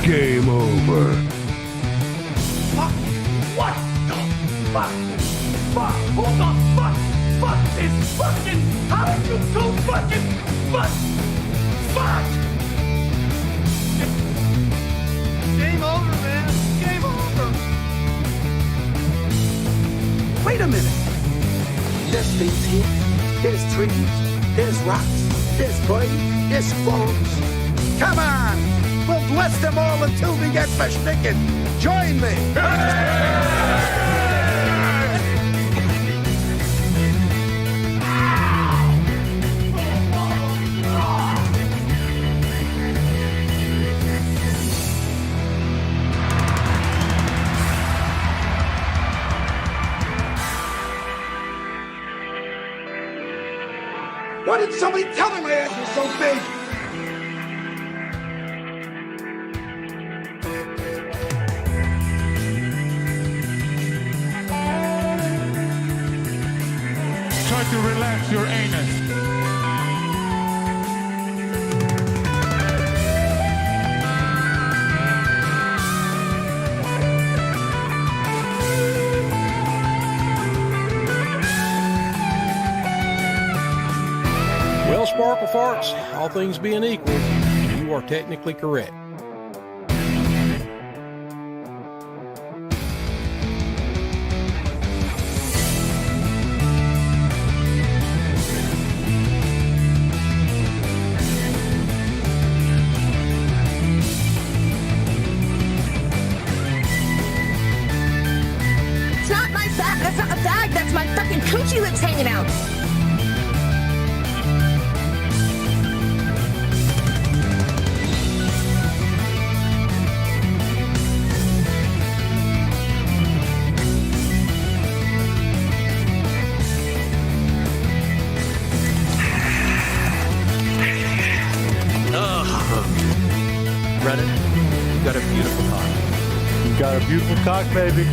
Game over. Fuck! What the fuck? Fuck! Who the fuck is fucking? How did you so fucking fuck? Game over, man. Game over. Wait a minute. There's things here. There's trees. There's rocks. There's clay. There's forms. Come on. We'll bless them all until we get versticken. Join me. Why didn't somebody tell me my ass was so big? Try to relax your anus. Well, Sparkle Farts, all things being equal, you are technically correct. It's not my bag. That's not a bag. That's my fucking coochie lips hanging out. Reddit, you got a beautiful cock. You got a beautiful cock, baby.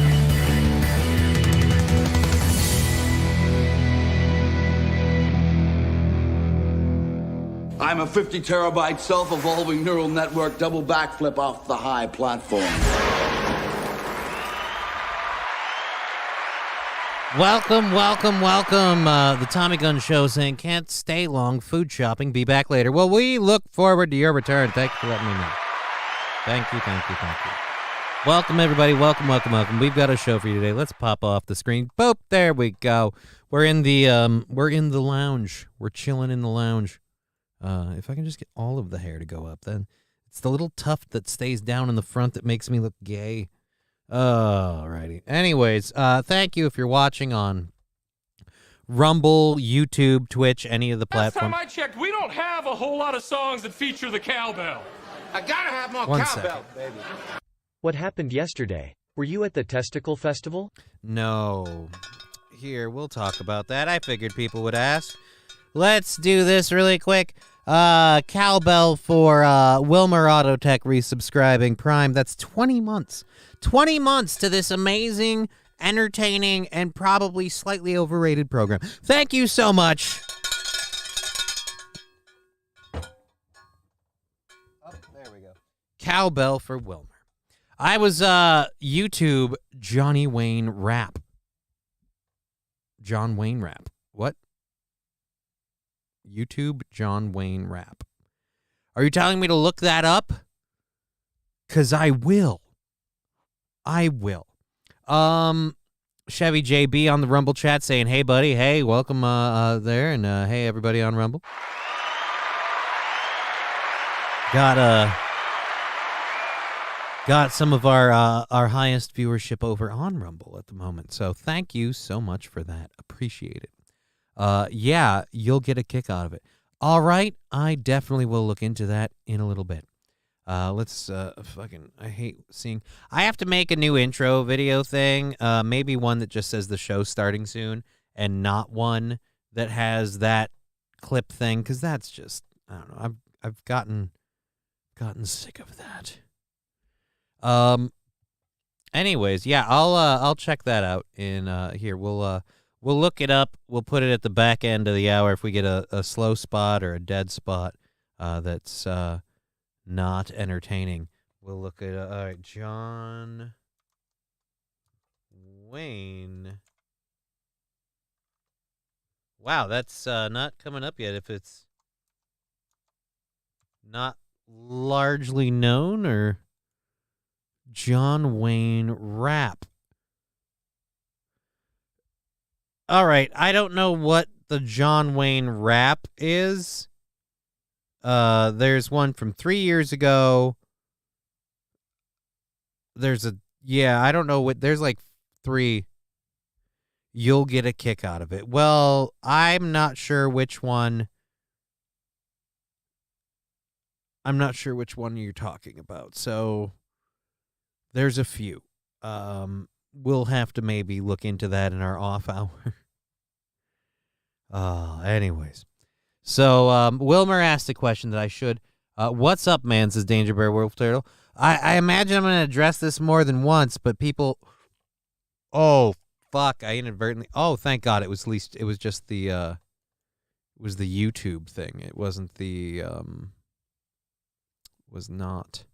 I'm a 50 terabyte self-evolving neural network double backflip off the high platform. Welcome. The Tommy Gun Show saying can't stay long. Food shopping. Be back later. Well, we look forward to your return. Thank you for letting me know. Thank you. Welcome, everybody. Welcome. We've got a show for you today. Let's pop off the screen. Boop. There we go. We're in the lounge. We're chilling in the lounge. If I can just get all of the hair to go up, then it's the little tuft that stays down in the front that makes me look gay. Alrighty. Anyways, thank you if you're watching on Rumble, YouTube, Twitch, any of the platforms. Last time I checked, we don't have a whole lot of songs that feature the cowbell. I gotta have more One cowbell, second. baby. What happened yesterday? Were you at the testicle festival? No. Here, we'll talk about that. I figured people would ask. Let's do this really quick. Cowbell for Wilmer Autotech resubscribing Prime. That's 20 months. 20 months to this amazing, entertaining, and probably slightly overrated program. Thank you so much. Oh, there we go. Cowbell for Wilmer. I was YouTube Johnny Wayne Rap. John Wayne Rap. What? YouTube John Wayne Rap. Are you telling me to look that up? 'Cause I will. Chevy JB on the Rumble chat saying, hey, buddy, hey, welcome there, and hey, everybody on Rumble. Got some of our highest viewership over on Rumble at the moment, so thank you so much for that. Appreciate it. Yeah, you'll get a kick out of it. All right, I definitely will look into that in a little bit. Let's I hate seeing. I have to make a new intro video thing. Maybe one that just says the show's starting soon, and not one that has that clip thing, because that's just, I don't know. I've gotten sick of that. Anyways, yeah, I'll check that out in here. We'll look it up. We'll put it at the back end of the hour if we get a slow spot or a dead spot that's not entertaining. We'll look at all right, John Wayne. Wow, that's not coming up yet. If it's not largely known, or John Wayne rap. All right, I don't know what the John Wayne rap is. There's one from 3 years ago. I don't know what, there's like 3. You'll get a kick out of it. Well, I'm not sure which one. I'm not sure which one you're talking about. So there's a few. We'll have to maybe look into that in our off hour. Anyways. So Wilmer asked a question that I should. What's up, man, says Danger Bear Wolf Turtle. I imagine I'm going to address this more than once, but people... Oh, fuck, I inadvertently... Oh, thank God, it was just the... It was the YouTube thing. It wasn't the... was not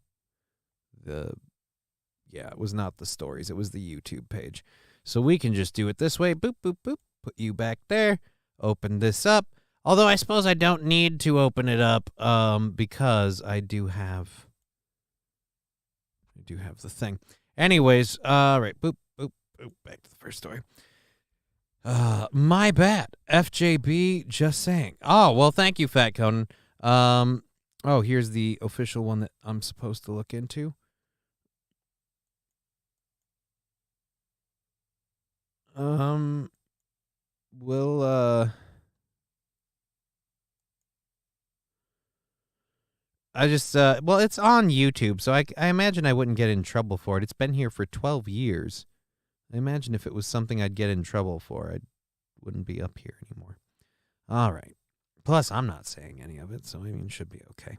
the... Yeah, it was not the stories. It was the YouTube page. So we can just do it this way. Boop, boop, boop. Put you back there. Open this up. Although I suppose I don't need to open it up because I do have the thing. Anyways, all right. Boop, boop, boop. Back to the first story. My bad. FJB, just saying. Oh, well, thank you, Fat Conan. Here's the official one that I'm supposed to look into. It's on YouTube, so I imagine I wouldn't get in trouble for it. It's been here for 12 years. I imagine if it was something I'd get in trouble for, I wouldn't be up here anymore. All right. Plus, I'm not saying any of it, so I mean, it should be okay.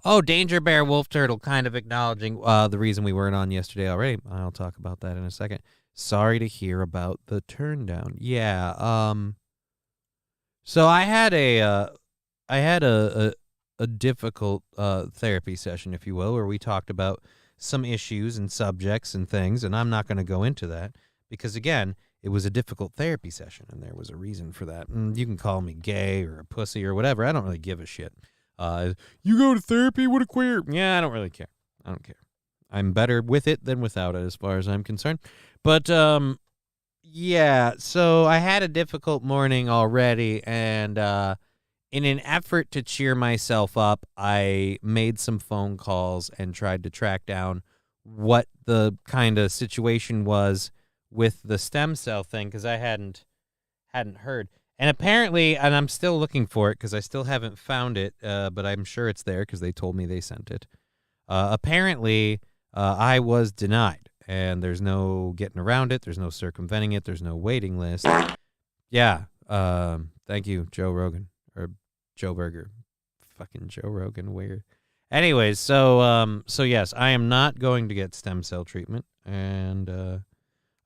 Oh, Danger Bear Wolf Turtle kind of acknowledging the reason we weren't on yesterday already. I'll talk about that in a second. Sorry to hear about the turn down. Yeah. So I had a difficult therapy session, if you will, where we talked about some issues and subjects and things, and I'm not going to go into that because, again, it was a difficult therapy session, and there was a reason for that. And you can call me gay or a pussy or whatever. I don't really give a shit. You go to therapy? What a queer. Yeah, I don't really care. I don't care. I'm better with it than without it as far as I'm concerned. But, yeah, so I had a difficult morning already, and in an effort to cheer myself up, I made some phone calls and tried to track down what the kind of situation was with the stem cell thing, because I hadn't heard. And apparently, and I'm still looking for it because I still haven't found it, but I'm sure it's there because they told me they sent it. Apparently, I was denied, and there's no getting around it. There's no circumventing it. There's no waiting list. Yeah. Thank you, Joe Rogan. Or Joe Burger. Fucking Joe Rogan, weird. Anyways, so yes, I am not going to get stem cell treatment, and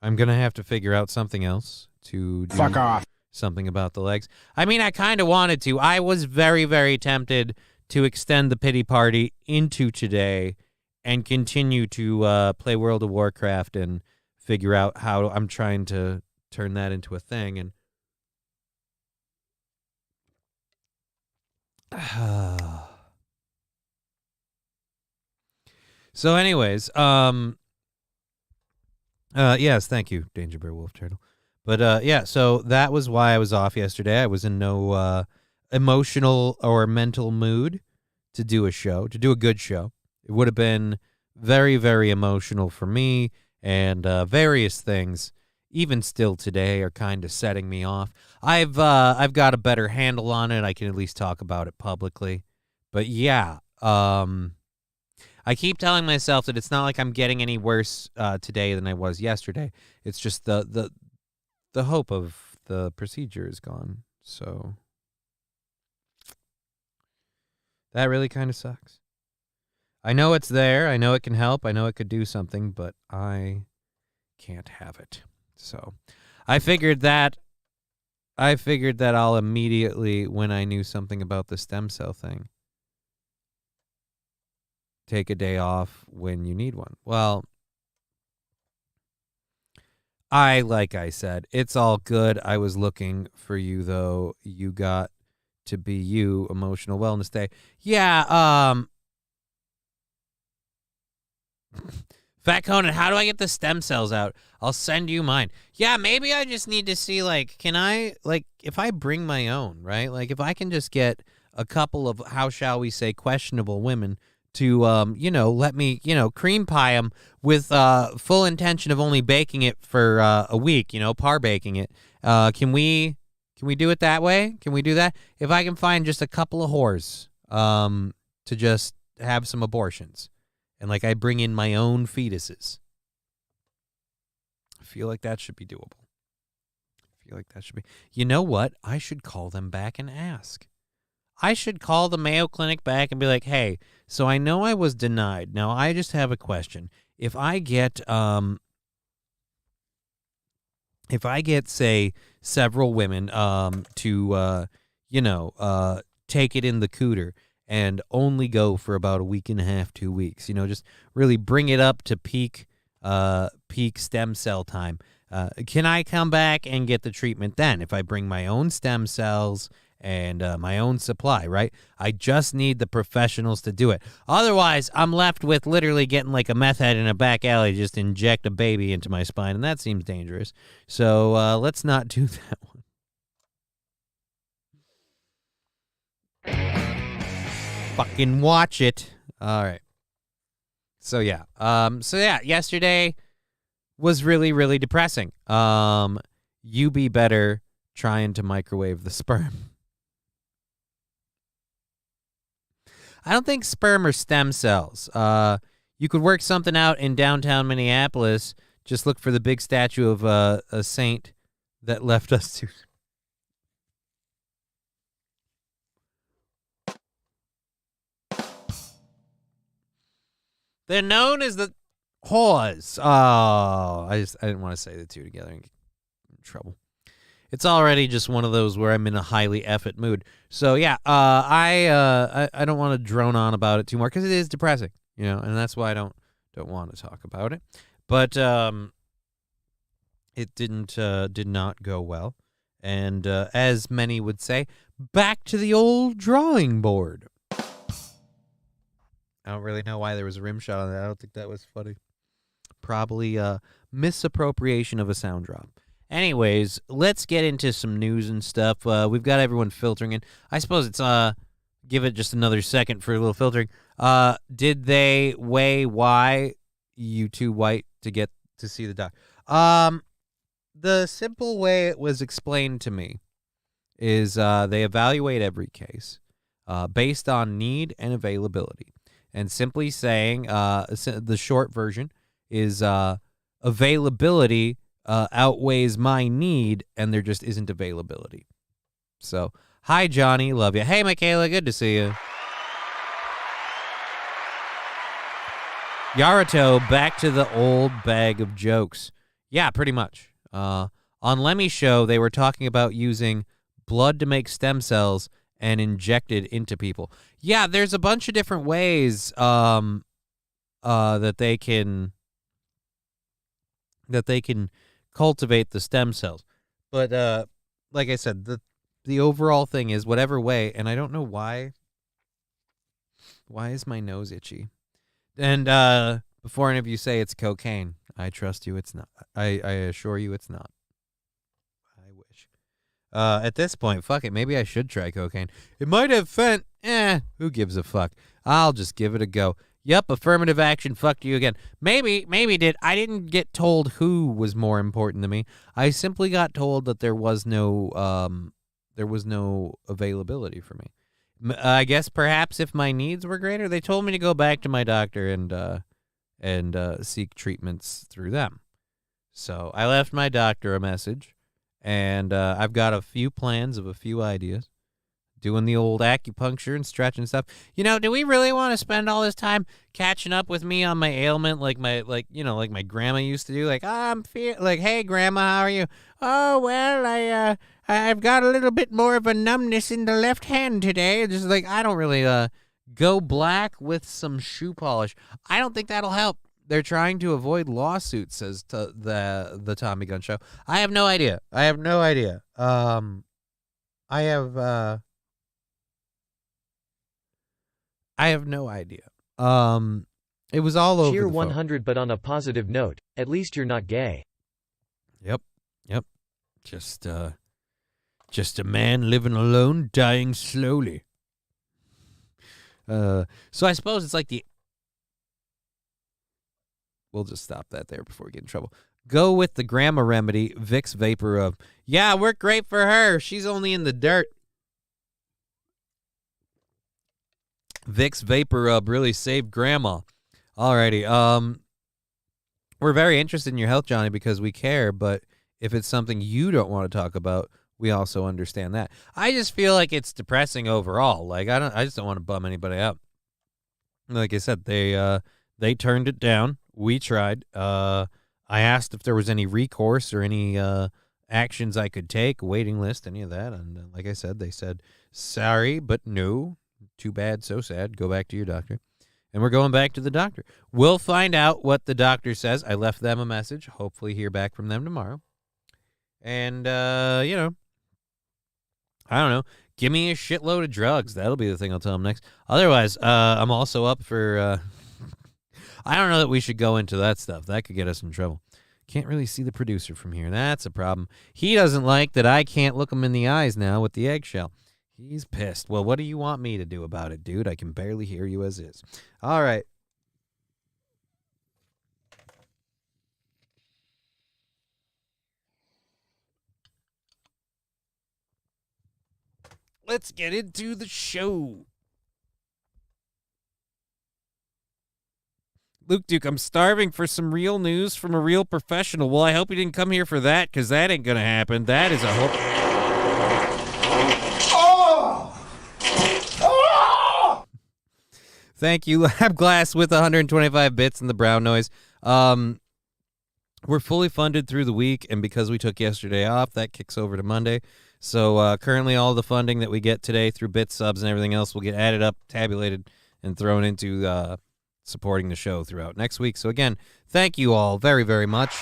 I'm going to have to figure out something else to do. Fuck off. Something about the legs. I mean, I kind of wanted to. I was very, very tempted to extend the pity party into today and continue to play World of Warcraft and figure out how I'm trying to turn that into a thing. And so anyways, yes, thank you, Danger Bear Wolf Turtle. But yeah, so that was why I was off yesterday. I was in no emotional or mental mood to do a good show. It would have been very, very emotional for me, and various things, even still today, are kind of setting me off. I've got a better handle on it. I can at least talk about it publicly. But yeah, I keep telling myself that it's not like I'm getting any worse today than I was yesterday. It's just the hope of the procedure is gone. So that really kind of sucks. I know it's there. I know it can help. I know it could do something, but I can't have it. So I figured that I'll immediately, when I knew something about the stem cell thing, take a day off when you need one. Well, like I said, it's all good. I was looking for you, though. You got to be you, Emotional Wellness Day. Yeah, Fat Conan, how do I get the stem cells out? I'll send you mine. Yeah, maybe I just need to see, like, can I, like, if I bring my own, right? Like, if I can just get a couple of, how shall we say, questionable women to, let me, cream pie them with full intention of only baking it for a week, par baking it. Can we do it that way? Can we do that? If I can find just a couple of whores to just have some abortions. And, like, I bring in my own fetuses. I feel like that should be doable. You know what? I should call them back and ask. I should call the Mayo Clinic back and be like, hey, so I know I was denied. Now, I just have a question. If I get, say, several women to, take it in the cooter, and only go for about a week and a half, 2 weeks. Just really bring it up to peak stem cell time. Can I come back and get the treatment then if I bring my own stem cells and my own supply, right? I just need the professionals to do it. Otherwise, I'm left with literally getting like a meth head in a back alley, just inject a baby into my spine, and that seems dangerous. So let's not do that one. Fucking watch it. All right. So yeah. Yesterday was really, really depressing. You be better trying to microwave the sperm. I don't think sperm are stem cells. You could work something out in downtown Minneapolis. Just look for the big statue of a saint that left us to. They're known as the whores. Oh, I didn't want to say the two together and get in trouble. It's already just one of those where I'm in a highly effort mood. So yeah, I don't want to drone on about it too more because it is depressing, and that's why I don't want to talk about it. But it did not go well, and as many would say, back to the old drawing board. I don't really know why there was a rim shot on that. I don't think that was funny. Probably misappropriation of a sound drop. Anyways, let's get into some news and stuff. We've got everyone filtering in. I suppose it's give it just another second for a little filtering. Did they weigh why you too white to get to see the doc? The simple way it was explained to me is they evaluate every case based on need and availability. And simply saying, the short version is availability outweighs my need, and there just isn't availability. So, hi, Johnny. Love you. Hey, Michaela. Good to see you. Yaruto, back to the old bag of jokes. Yeah, pretty much. On Lemmy's show, they were talking about using blood to make stem cells and inject it into people. Yeah, there's a bunch of different ways that they can cultivate the stem cells. But like I said, the overall thing is whatever way, and I don't know why. Why is my nose itchy? And before any of you say it's cocaine, I trust you it's not. I assure you it's not. I wish. At this point, fuck it. Maybe I should try cocaine. It might have fent. Who gives a fuck? I'll just give it a go. Yep, affirmative action fucked you again. Maybe I didn't get told who was more important to me. I simply got told that there was no availability for me. I guess perhaps if my needs were greater, they told me to go back to my doctor and seek treatments through them. So I left my doctor a message, and I've got a few plans of a few ideas. Doing the old acupuncture and stretching stuff. Do we really want to spend all this time catching up with me on my ailment like my grandma used to do? Like, hey, grandma, how are you? Oh, well, I've got a little bit more of a numbness in the left hand today. Just like, I don't really Go black with some shoe polish. I don't think that'll help. They're trying to avoid lawsuits, says the Tommy Gun Show. I have no idea. I have no idea. It was all over Cheer the phone. 100, but on a positive note, at least you're not gay. Yep. Just a man living alone, dying slowly. So I suppose it's like we'll just stop that there before we get in trouble. Go with the grandma remedy, Vicks Vapor Rub. Yeah, worked great for her. She's only in the dirt. Vicks Vapor Rub really saved grandma. Alrighty. We're very interested in your health, Johnny, because we care, but if it's something you don't want to talk about, we also understand that. I just feel like it's depressing overall. Like I just don't want to bum anybody out. Like I said, they turned it down. We tried. I asked if there was any recourse or any actions I could take, waiting list, any of that, and like I said, they said sorry, but no. Too bad, so sad. Go back to your doctor. And we're going back to the doctor. We'll find out what the doctor says. I left them a message. Hopefully hear back from them tomorrow. And, I don't know. Give me a shitload of drugs. That'll be the thing I'll tell them next. Otherwise, I'm also up for... I don't know that we should go into that stuff. That could get us in trouble. Can't really see the producer from here. That's a problem. He doesn't like that I can't look him in the eyes now with the eggshell. He's pissed. Well, what do you want me to do about it, dude? I can barely hear you as is. All right. Let's get into the show. Luke Duke, I'm starving for some real news from a real professional. Well, I hope you didn't come here for that, because that ain't going to happen. That is a hope. Thank you, Lab Glass with 125 bits and the brown noise. We're fully funded through the week, and because we took yesterday off, that kicks over to Monday. So currently all the funding that we get today through bit subs and everything else will get added up, tabulated, and thrown into supporting the show throughout next week. So again, thank you all very, very much.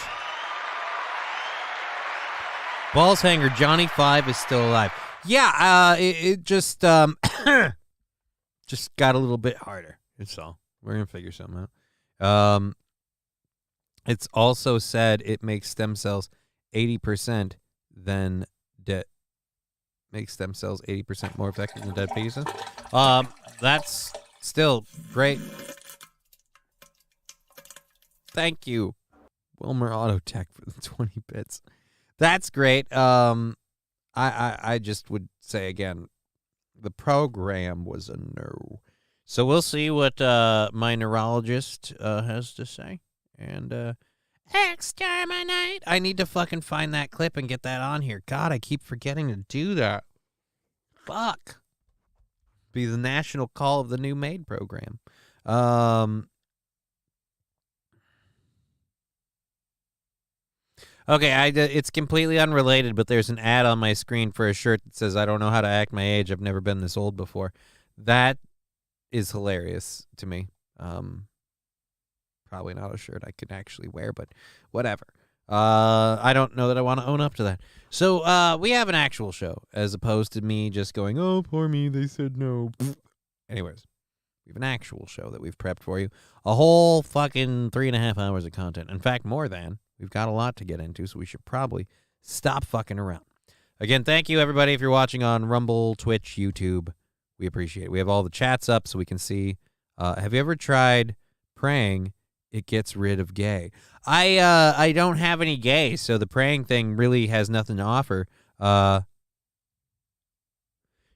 Balls Hanger, Johnny 5 is still alive. Yeah, it just... just got a little bit harder. That's all. We're going to figure something out. It's also said it makes stem cells 80% than dead. Makes stem cells 80% more effective than dead pieces. That's still great. Thank you, Wilmer Autotech, for the 20 bits. That's great. I just would say again, the program was a no. So we'll see what my neurologist has to say. And exterminate. I need to fucking find that clip and get that on here. God, I keep forgetting to do that. Fuck. Be the national call of the new maid program. Okay, it's completely unrelated, but there's an ad on my screen for a shirt that says, I don't know how to act my age. I've never been this old before. That is hilarious to me. Probably not a shirt I could actually wear, but whatever. I don't know that I want to own up to that. So we have an actual show, as opposed to me just going, oh, poor me, they said no. Anyways, we have an actual show that we've prepped for you. A whole fucking 3.5 hours of content. In fact, more than. We've got a lot to get into, so we should probably stop fucking around. Again, thank you, everybody, if you're watching on Rumble, Twitch, YouTube. We appreciate it. We have all the chats up so we can see. Have you ever tried praying? It gets rid of gay. I don't have any gay, so the praying thing really has nothing to offer.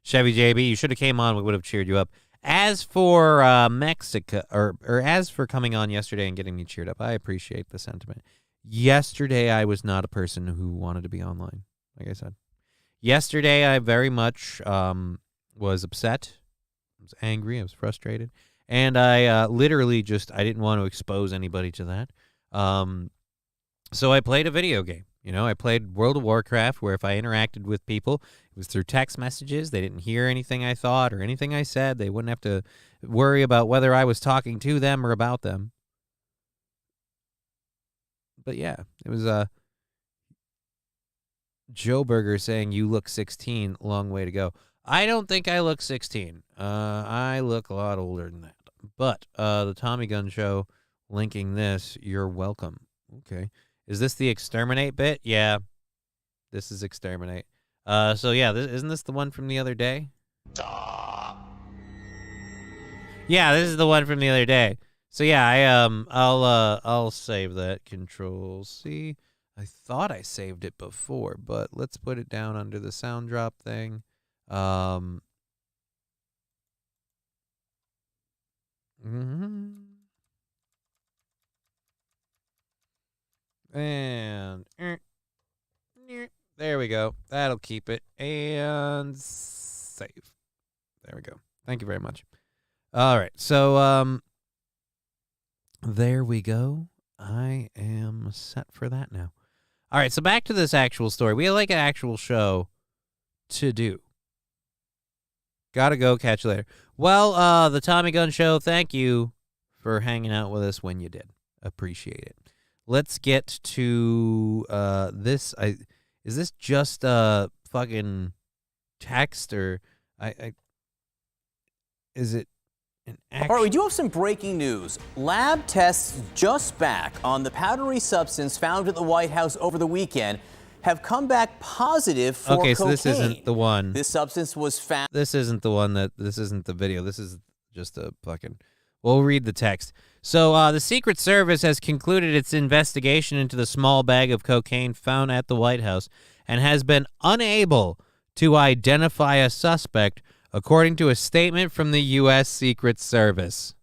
Chevy JB, you should have came on. We would have cheered you up. As for Mexico, or as for coming on yesterday and getting me cheered up, I appreciate the sentiment. Yesterday, I was not a person who wanted to be online, like I said. Yesterday, I very much was upset. I was angry. I was frustrated. And I literally just, I didn't want to expose anybody to that. So I played a video game. I played World of Warcraft, where if I interacted with people, it was through text messages. They didn't hear anything I thought or anything I said. They wouldn't have to worry about whether I was talking to them or about them. But yeah, it was Joe Berger saying, "You look 16, long way to go." I don't think I look 16. I look a lot older than that. But the Tommy Gun Show linking this, you're welcome. Okay. Is this the exterminate bit? Yeah. This is exterminate. So yeah, isn't this the one from the other day? Yeah, this is the one from the other day. So yeah, I'll save that. Control C. I thought I saved it before, but let's put it down under the sound drop thing. And there we go. That'll keep it. And save. There we go. Thank you very much. All right. So there we go. I am set for that now. All right. So back to this actual story. We have like an actual show to do. Gotta go. Catch you later. Well, the Tommy Gun Show, thank you for hanging out with us when you did. Appreciate it. Let's get to this. Is this just fucking text or is it an action? All right, we do have some breaking news. Lab tests just back on the powdery substance found at the White House over the weekend have come back positive for cocaine. Okay, so this isn't the one. This substance was found. This isn't the one this isn't the video. This is just a fucking. We'll read the text. So the Secret Service has concluded its investigation into the small bag of cocaine found at the White House and has been unable to identify a suspect, according to a statement from the U.S. Secret Service.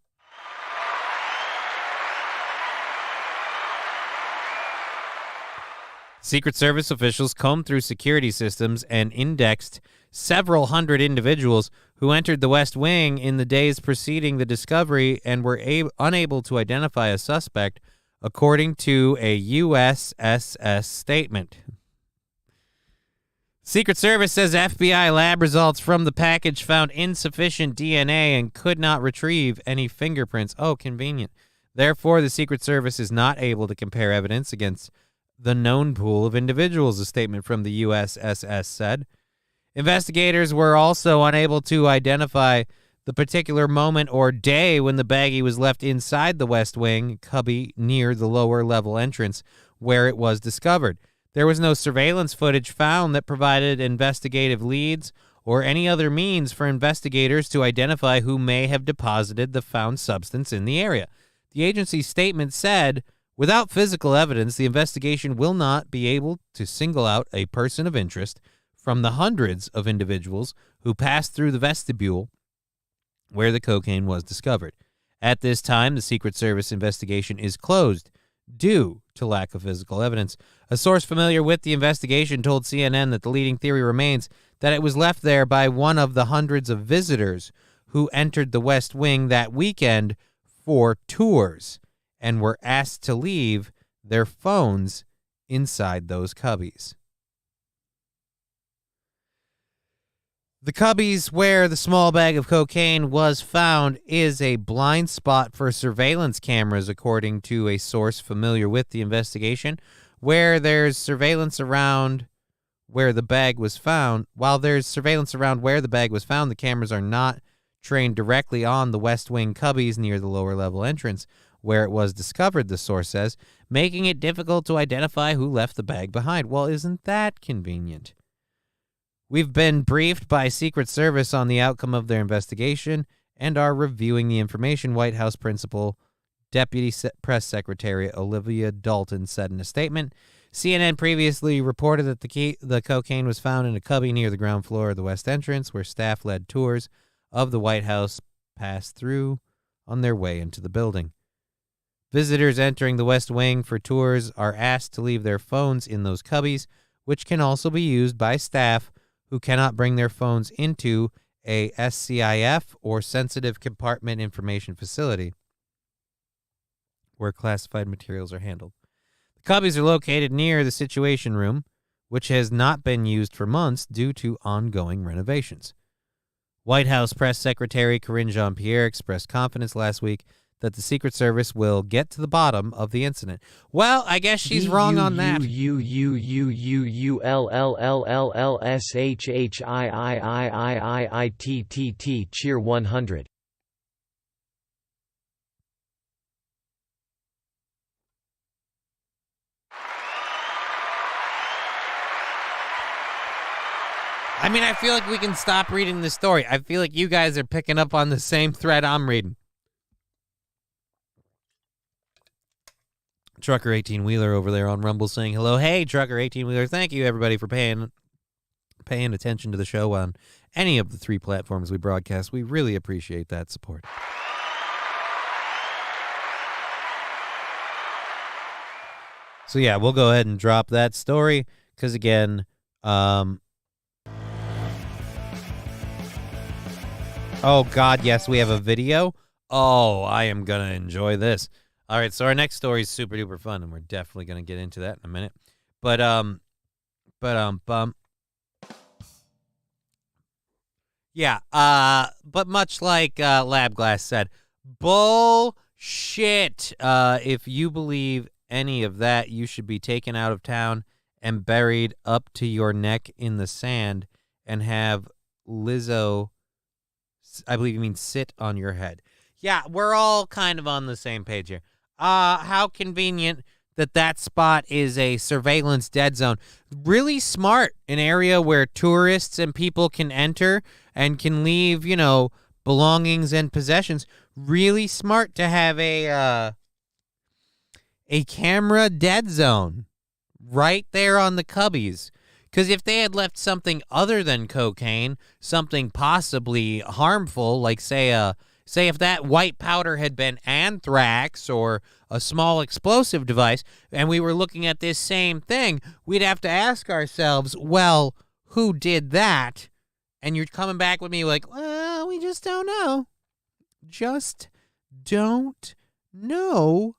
Secret Service officials combed through security systems and indexed several hundred individuals who entered the West Wing in the days preceding the discovery and were unable to identify a suspect, according to a USSS statement. Secret Service says FBI lab results from the package found insufficient DNA and could not retrieve any fingerprints. Oh, convenient. Therefore, the Secret Service is not able to compare evidence against the known pool of individuals, a statement from the USSS said. Investigators were also unable to identify the particular moment or day when the baggie was left inside the West Wing cubby near the lower level entrance where it was discovered. There was no surveillance footage found that provided investigative leads or any other means for investigators to identify who may have deposited the found substance in the area. The agency's statement said, without physical evidence, the investigation will not be able to single out a person of interest from the hundreds of individuals who passed through the vestibule where the cocaine was discovered. At this time, the Secret Service investigation is closed due to lack of physical evidence. A source familiar with the investigation told CNN that the leading theory remains that it was left there by one of the hundreds of visitors who entered the West Wing that weekend for tours and were asked to leave their phones inside those cubbies. The cubbies where the small bag of cocaine was found is a blind spot for surveillance cameras, according to a source familiar with the investigation. Where there's surveillance around where the bag was found, while there's surveillance around where the bag was found, the cameras are not trained directly on the West Wing cubbies near the lower level entrance where it was discovered, the source says, making it difficult to identify who left the bag behind. Well, isn't that convenient? We've been briefed by Secret Service on the outcome of their investigation and are reviewing the information, White House Principal Deputy Press Secretary Olivia Dalton said in a statement. CNN previously reported that the cocaine was found in a cubby near the ground floor of the West Entrance, where staff led tours of the White House passed through on their way into the building. Visitors entering the West Wing for tours are asked to leave their phones in those cubbies, which can also be used by staff who cannot bring their phones into a SCIF or sensitive compartment information facility where classified materials are handled. The cubbies are located near the Situation Room, which has not been used for months due to ongoing renovations. White House Press Secretary Karine Jean-Pierre expressed confidence last week that the Secret Service will get to the bottom of the incident. Well, I guess she's wrong on that. UUUUULLLLSHHIIIIIIITTT cheer 100. I mean, I feel like we can stop reading the story. I feel like you guys are picking up on the same thread I'm reading. Trucker 18-Wheeler over there on Rumble saying hello. Hey, Trucker 18-Wheeler. Thank you, everybody, for paying attention to the show on any of the 3 platforms we broadcast. We really appreciate that support. So, yeah, we'll go ahead and drop that story because, again, oh, God, yes, we have a video. Oh, I am going to enjoy this. All right, so our next story is super duper fun, and we're definitely going to get into that in a minute. But much like Lab Glass said, bullshit. If you believe any of that, you should be taken out of town and buried up to your neck in the sand and have Lizzo, I believe you mean sit on your head. Yeah, we're all kind of on the same page here. How convenient that spot is a surveillance dead zone. Really smart, an area where tourists and people can enter and can leave, belongings and possessions. Really smart to have a camera dead zone right there on the cubbies. Because if they had left something other than cocaine, something possibly harmful, like say if that white powder had been anthrax or a small explosive device, and we were looking at this same thing, we'd have to ask ourselves, well, who did that? And you're coming back with me like, well, we just don't know. Just don't know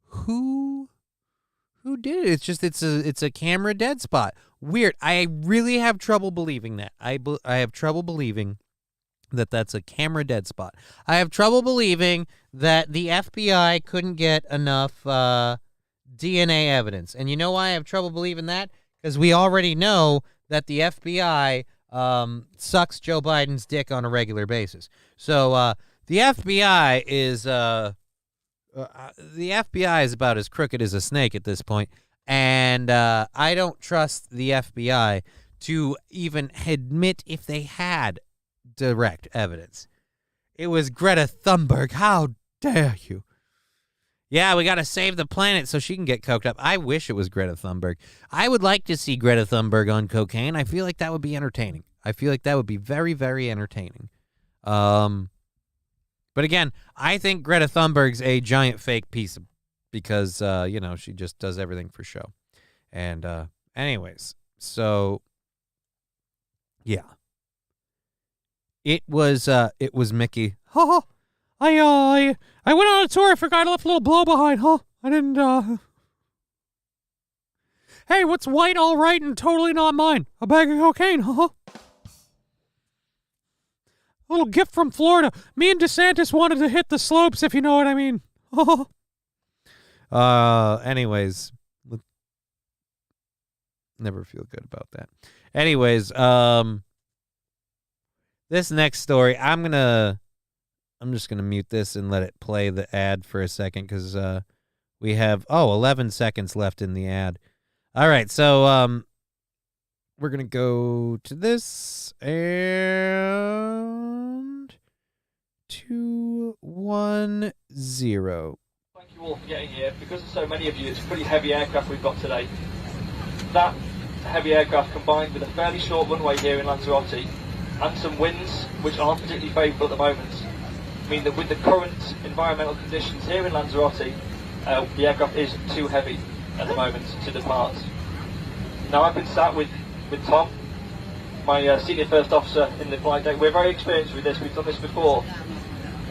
who did it. It's just it's a camera dead spot. Weird. I really have trouble believing that. I have trouble believing that that's a camera dead spot. I have trouble believing that the FBI couldn't get enough DNA evidence. And you know why I have trouble believing that? Because we already know that the FBI sucks Joe Biden's dick on a regular basis. So the FBI is about as crooked as a snake at this point. And I don't trust the FBI to even admit if they had direct evidence. It was Greta Thunberg. How dare you? Yeah, we got to save the planet so she can get coked up. I wish it was Greta Thunberg. I would like to see Greta Thunberg on cocaine. I feel like that would be entertaining. I feel like that would be very, very entertaining. But again, I think Greta Thunberg's a giant fake piece because, she just does everything for show. And anyways, so, yeah. It was Mickey. Huh? I went on a tour. I forgot I left a little blow behind. Huh? I didn't. Hey, what's white all right and totally not mine? A bag of cocaine. Huh? A little gift from Florida. Me and DeSantis wanted to hit the slopes, if you know what I mean. Anyways, never feel good about that. Anyways, this next story, I'm just gonna mute this and let it play the ad for a second because we have 11 seconds left in the ad. All right, so we're gonna go to this and 210. Thank you all for getting here. Because of so many of you, it's a pretty heavy aircraft we've got today. That heavy aircraft combined with a fairly short runway here in Lanzarote and some winds, which aren't particularly favourable at the moment, mean that with the current environmental conditions here in Lanzarote, the aircraft is too heavy at the moment to depart. Now I've been sat with Tom, my senior first officer in the flight deck. We're very experienced with this, we've done this before,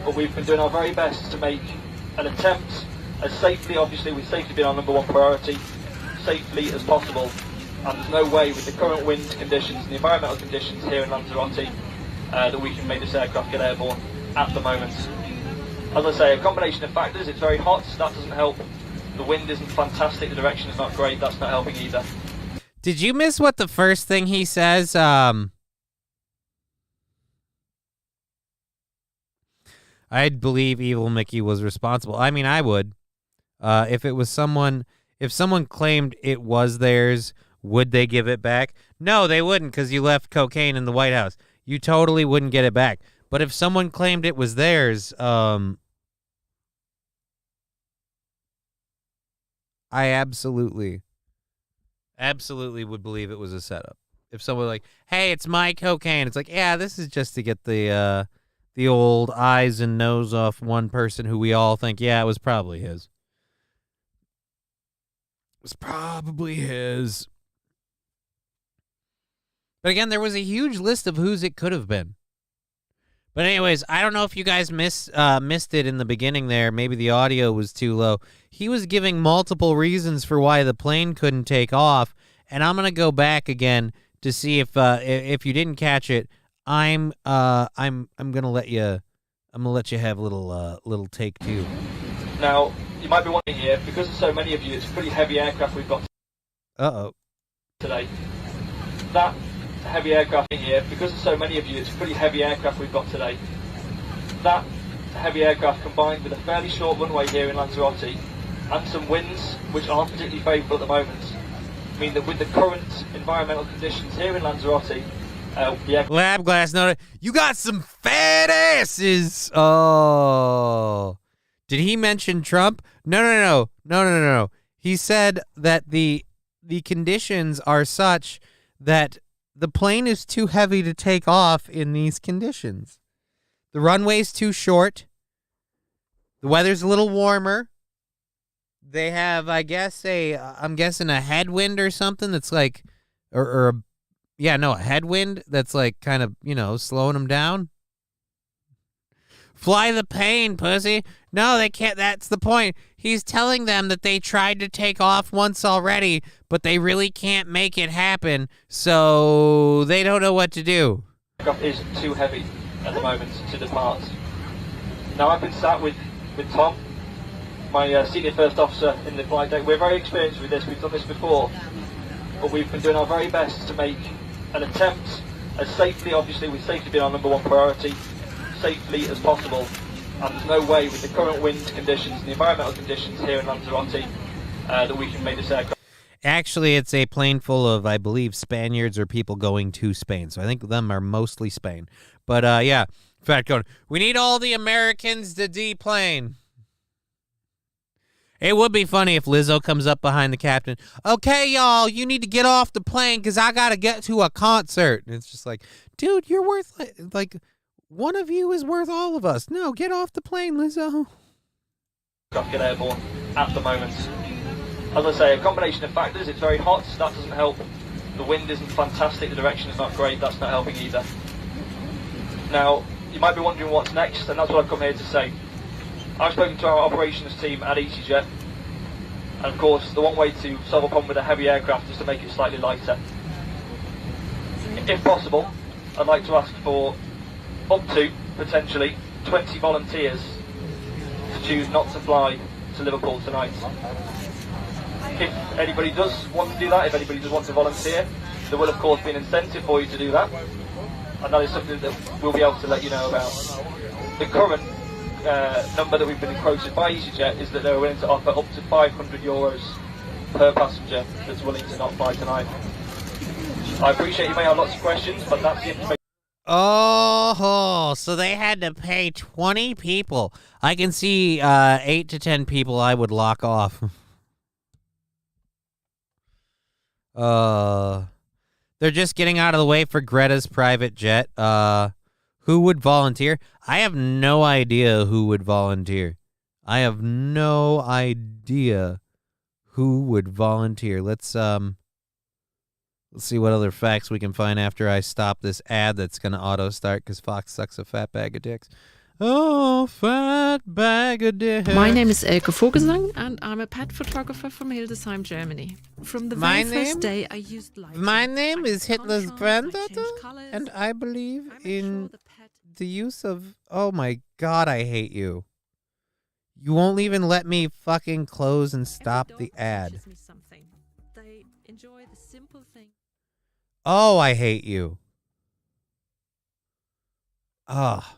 but we've been doing our very best to make an attempt as safely, obviously with safety being our number one priority, safely as possible. And there's no way with the current wind conditions and the environmental conditions here in Lanzarote that we can make this aircraft get airborne at the moment. As I say, a combination of factors. It's very hot, that doesn't help. The wind isn't fantastic, the direction is not great, that's not helping either. Did you miss what the first thing he says? I'd believe Evil Mickey was responsible. I mean, I would. If someone claimed it was theirs, would they give it back? No, they wouldn't, because you left cocaine in the White House. You totally wouldn't get it back. But if someone claimed it was theirs, I absolutely would believe it was a setup. If someone like, hey, it's my cocaine, it's like, yeah, this is just to get the old eyes and nose off one person who we all think, yeah, it was probably his. It was probably his. But again, there was a huge list of whose it could have been. But anyways, I don't know if you guys missed it in the beginning there. Maybe the audio was too low. He was giving multiple reasons for why the plane couldn't take off, and I'm gonna go back again to see if you didn't catch it. I'm gonna let you have a little take two. Now you might be wondering here, because there's so many of you, it's a pretty heavy aircraft we've got today. That heavy aircraft in here, because there's so many of you, it's a pretty heavy aircraft we've got today. That heavy aircraft combined with a fairly short runway here in Lanzarote and some winds which aren't particularly favourable at the moment mean that with the current environmental conditions here in Lanzarote, Lab Glass noted, you got some fat asses. Oh, did he mention Trump? No. He said that the conditions are such that the plane is too heavy to take off in these conditions. The runway's too short. The weather's a little warmer. They have, I'm guessing a headwind or something that's like, a headwind that's like kind of, slowing them down. Fly the plane, pussy. No, they can't. That's the point. He's telling them that they tried to take off once already, but they really can't make it happen, so they don't know what to do. The aircraft is too heavy at the moment to depart. Now, I've been sat with Tom, my senior first officer in the flight deck. We're very experienced with this. We've done this before, but we've been doing our very best to make an attempt as safely, obviously, with safety being our number one priority, safely as possible. And there's no way with the current wind conditions and the environmental conditions here in Lanzarote that we can make this aircraft. Actually, it's a plane full of, I believe, Spaniards or people going to Spain. So I think them are mostly Spain. But yeah, in fact, we need all the Americans to deplane. It would be funny if Lizzo comes up behind the captain. Okay, y'all, you need to get off the plane because I got to get to a concert. And it's just like, dude, you're worth like one of you is worth all of us. No, get off the plane, Lizzo. Get airborne at the moment. As I say, a combination of factors. It's very hot, that doesn't help. The wind isn't fantastic, the direction is not great, that's not helping either. Now, you might be wondering what's next, and that's what I've come here to say. I've spoken to our operations team at EasyJet, and of course, the one way to solve a problem with a heavy aircraft is to make it slightly lighter. If possible, I'd like to ask for up to, potentially, 20 volunteers to choose not to fly to Liverpool tonight. If anybody does want to do that, if anybody does want to volunteer, there will of course be an incentive for you to do that, and that is something that we'll be able to let you know about. The current number that we've been quoted by EasyJet is that they're willing to offer up to €500 per passenger that's willing to not fly tonight. I appreciate you may have lots of questions, but that's the information. Oh, so they had to pay 20 people. I can see 8 to 10 people I would lock off. They're just getting out of the way for Greta's private jet. Who would volunteer? I have no idea who would volunteer. Let's see what other facts we can find after I stop this ad that's going to auto-start because Fox sucks a fat bag of dicks. Oh, fat bag of dicks. My name is Elke Vogelsang, and I'm a pet photographer from Hildesheim, Germany. From the very first day, I used lighting. My name is Hitler's granddaughter, and I believe in the use of... Oh my God, I hate you. You won't even let me fucking close and stop the ad. They enjoy the simple thing. Oh, I hate you. Ah.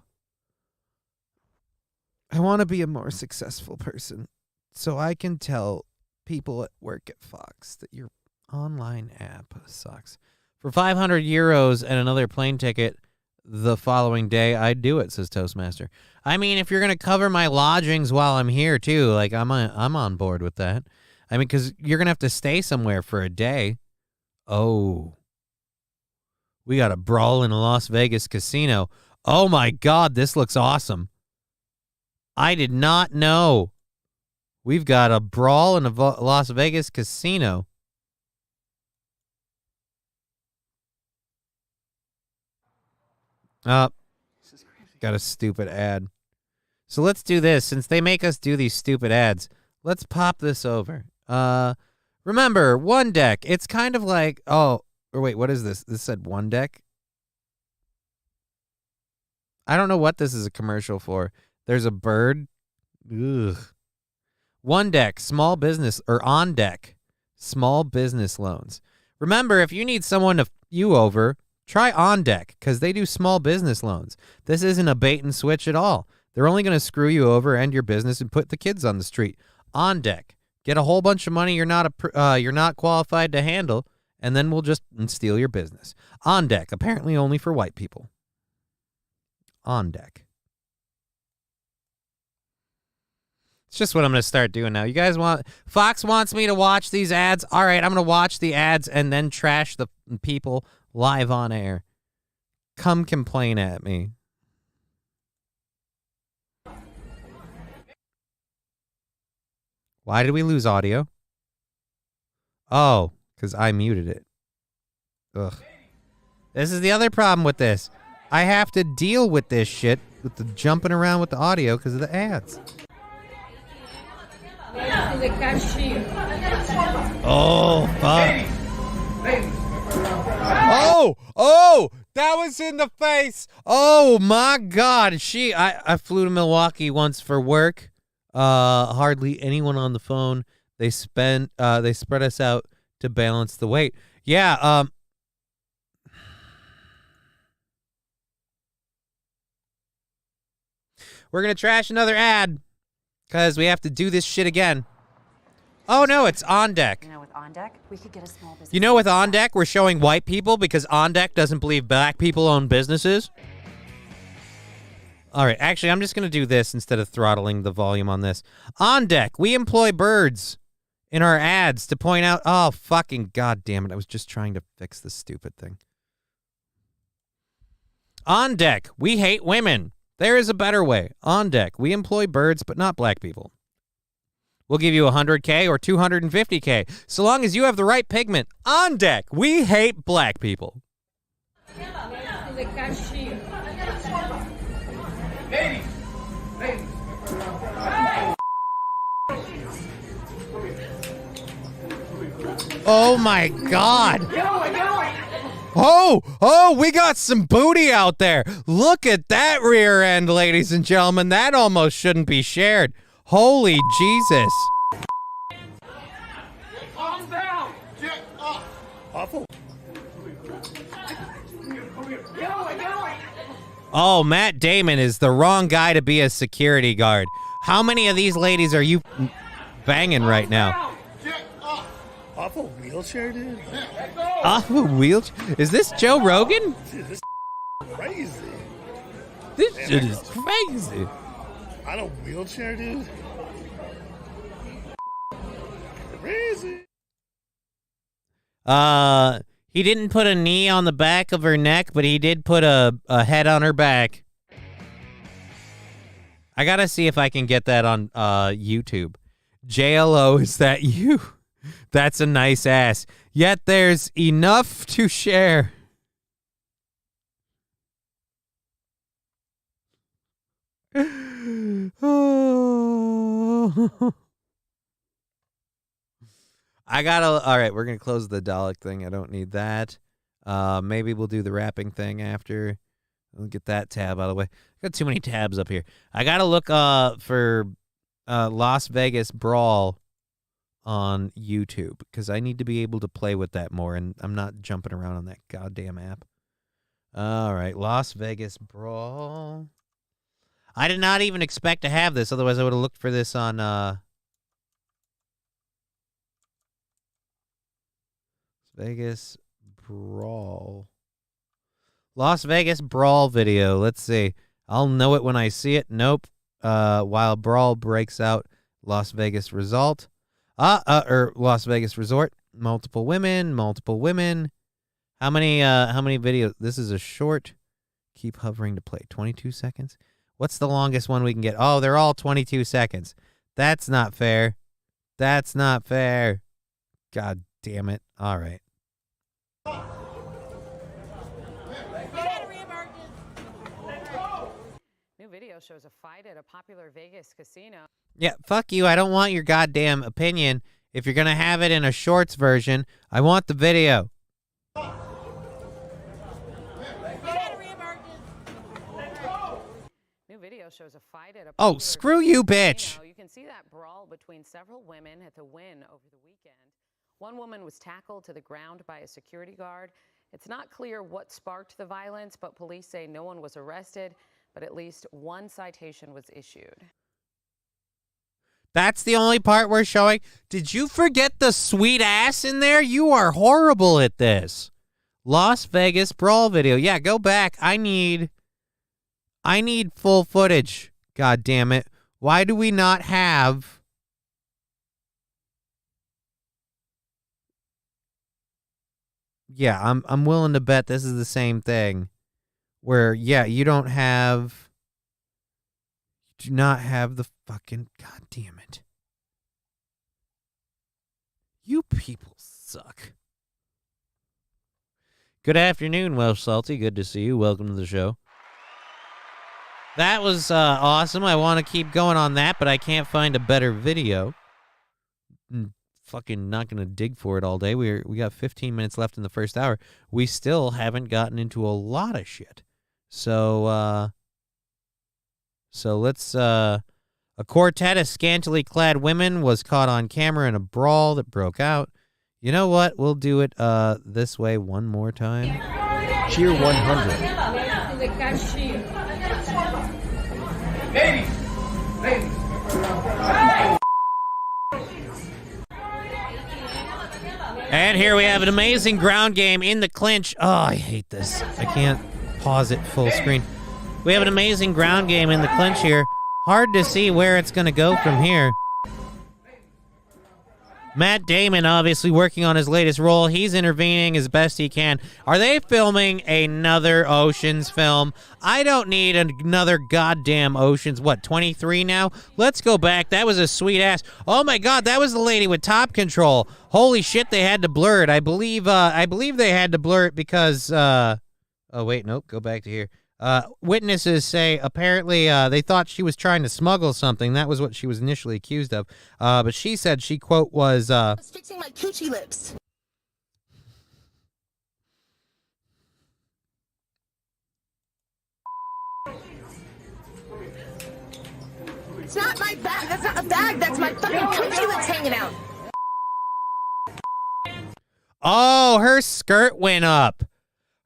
I want to be a more successful person so I can tell people at work at Fox that your online app sucks. For 500 euros and another plane ticket the following day, I'd do it, says Toastmaster. I mean, if you're going to cover my lodgings while I'm here, too, like, I'm on board with that. I mean, because you're going to have to stay somewhere for a day. Oh. We got a brawl in a Las Vegas casino. Oh, my God, this looks awesome. I did not know. We've got a brawl in a Las Vegas casino. Got a stupid ad. So let's do this. Since they make us do these stupid ads, let's pop this over. Remember, One Deck. It's kind of like, or wait, what is this? This said One Deck? I don't know what this is a commercial for. There's a bird. Ugh. One Deck, small business, or On Deck, small business loans. Remember, if you need someone to you over, try On Deck, because they do small business loans. This isn't a bait and switch at all. They're only going to screw you over, end your business, and put the kids on the street. On Deck. Get a whole bunch of money you're not qualified to handle, and then we'll just steal your business. On Deck, apparently only for white people. On Deck. It's just what I'm going to start doing now. You guys Fox wants me to watch these ads. All right, I'm going to watch the ads and then trash the people live on air. Come complain at me. Why did we lose audio? Oh, because I muted it. Ugh. This is the other problem with this. I have to deal with this shit, with the jumping around with the audio because of the ads. Oh, fuck. Oh, that was in the face. Oh, my God. I flew to Milwaukee once for work. Hardly anyone on the phone. They spread us out to balance the weight. Yeah, we're going to trash another ad because we have to do this shit again. Oh, no, it's On Deck. You know, with On Deck, we could get a small business. You know, with On Deck, we're showing white people because On Deck doesn't believe black people own businesses. All right, actually, I'm just going to do this instead of throttling the volume on this. On Deck, we employ birds in our ads to point out... Oh, fucking goddamn it. I was just trying to fix this stupid thing. On Deck, we hate women. There is a better way. On Deck, we employ birds, but not black people. We'll give you $100K or $250K, so long as you have the right pigment. On Deck, we hate black people. Oh my God. Oh, we got some booty out there. Look at that rear end, ladies and gentlemen. That almost shouldn't be shared. Holy Jesus. Calm down. Get up. Awful. Oh, Matt Damon is the wrong guy to be a security guard. How many of these ladies are you banging right now? Off a wheelchair, dude? Off a wheelchair? Is this Joe Rogan? Dude, this is crazy. This shit is crazy. On a wheelchair, dude? Crazy. He didn't put a knee on the back of her neck, but he did put a head on her back. I gotta see if I can get that on YouTube. JLO, is that you? That's a nice ass. Yet there's enough to share. Oh. All right, we're going to close the Dalek thing. I don't need that. Maybe we'll do the rapping thing after. We'll get that tab out of the way. Got too many tabs up here. I got to look for Las Vegas Brawl on YouTube because I need to be able to play with that more, and I'm not jumping around on that goddamn app. All right, Las Vegas Brawl. I did not even expect to have this, otherwise I would have looked for this on Vegas Brawl. Las Vegas Brawl video. Let's see. I'll know it when I see it. Nope. While Brawl breaks out, Las Vegas result. Las Vegas Resort. Multiple women. How many videos? This is a short. Keep hovering to play. 22 seconds. What's the longest one we can get? Oh, they're all 22 seconds. That's not fair. God damn it. All right. New video shows a fight at a popular Vegas casino. Yeah, fuck you. I don't want your goddamn opinion. If you're going to have it in a shorts version, I want the video. New video shows a fight at a Oh, screw you, bitch. You can see that brawl between several women at the Wynn over the weekend. One woman was tackled to the ground by a security guard. It's not clear what sparked the violence, but police say no one was arrested, but at least one citation was issued. That's the only part we're showing. Did you forget the sweet ass in there? You are horrible at this. Las Vegas Brawl video. Yeah, go back. I need full footage. God damn it. Why do we not have... Yeah, I'm willing to bet this is the same thing. Where, yeah, you do not have the fucking... God damn it. You people suck. Good afternoon, Welsh Salty. Good to see you. Welcome to the show. That was awesome. I want to keep going on that, but I can't find a better video. Fucking not going to dig for it all day. We got 15 minutes left in the first hour. We still haven't gotten into a lot of shit. So let's... A quartet of scantily clad women was caught on camera in a brawl that broke out. You know what? We'll do it this way one more time. Cheer 100. Ladies! And here we have an amazing ground game in the clinch. Oh, I hate this. I can't pause it full screen. We have an amazing ground game in the clinch here. Hard to see where it's going to go from here. Matt Damon obviously working on his latest role. He's intervening as best he can. Are they filming another Oceans film? I don't need another goddamn Oceans. What, 23 now? Let's go back. That was a sweet ass. Oh my God, that was the lady with Top Control. Holy shit, they had to blur it. I believe they had to blur it because oh wait, nope, go back to here. Witnesses say apparently they thought she was trying to smuggle something. That was what she was initially accused of. But she said she, quote, was fixing my coochie lips. It's not my bag. That's not a bag. That's my fucking coochie lips hanging out. Oh, her skirt went up.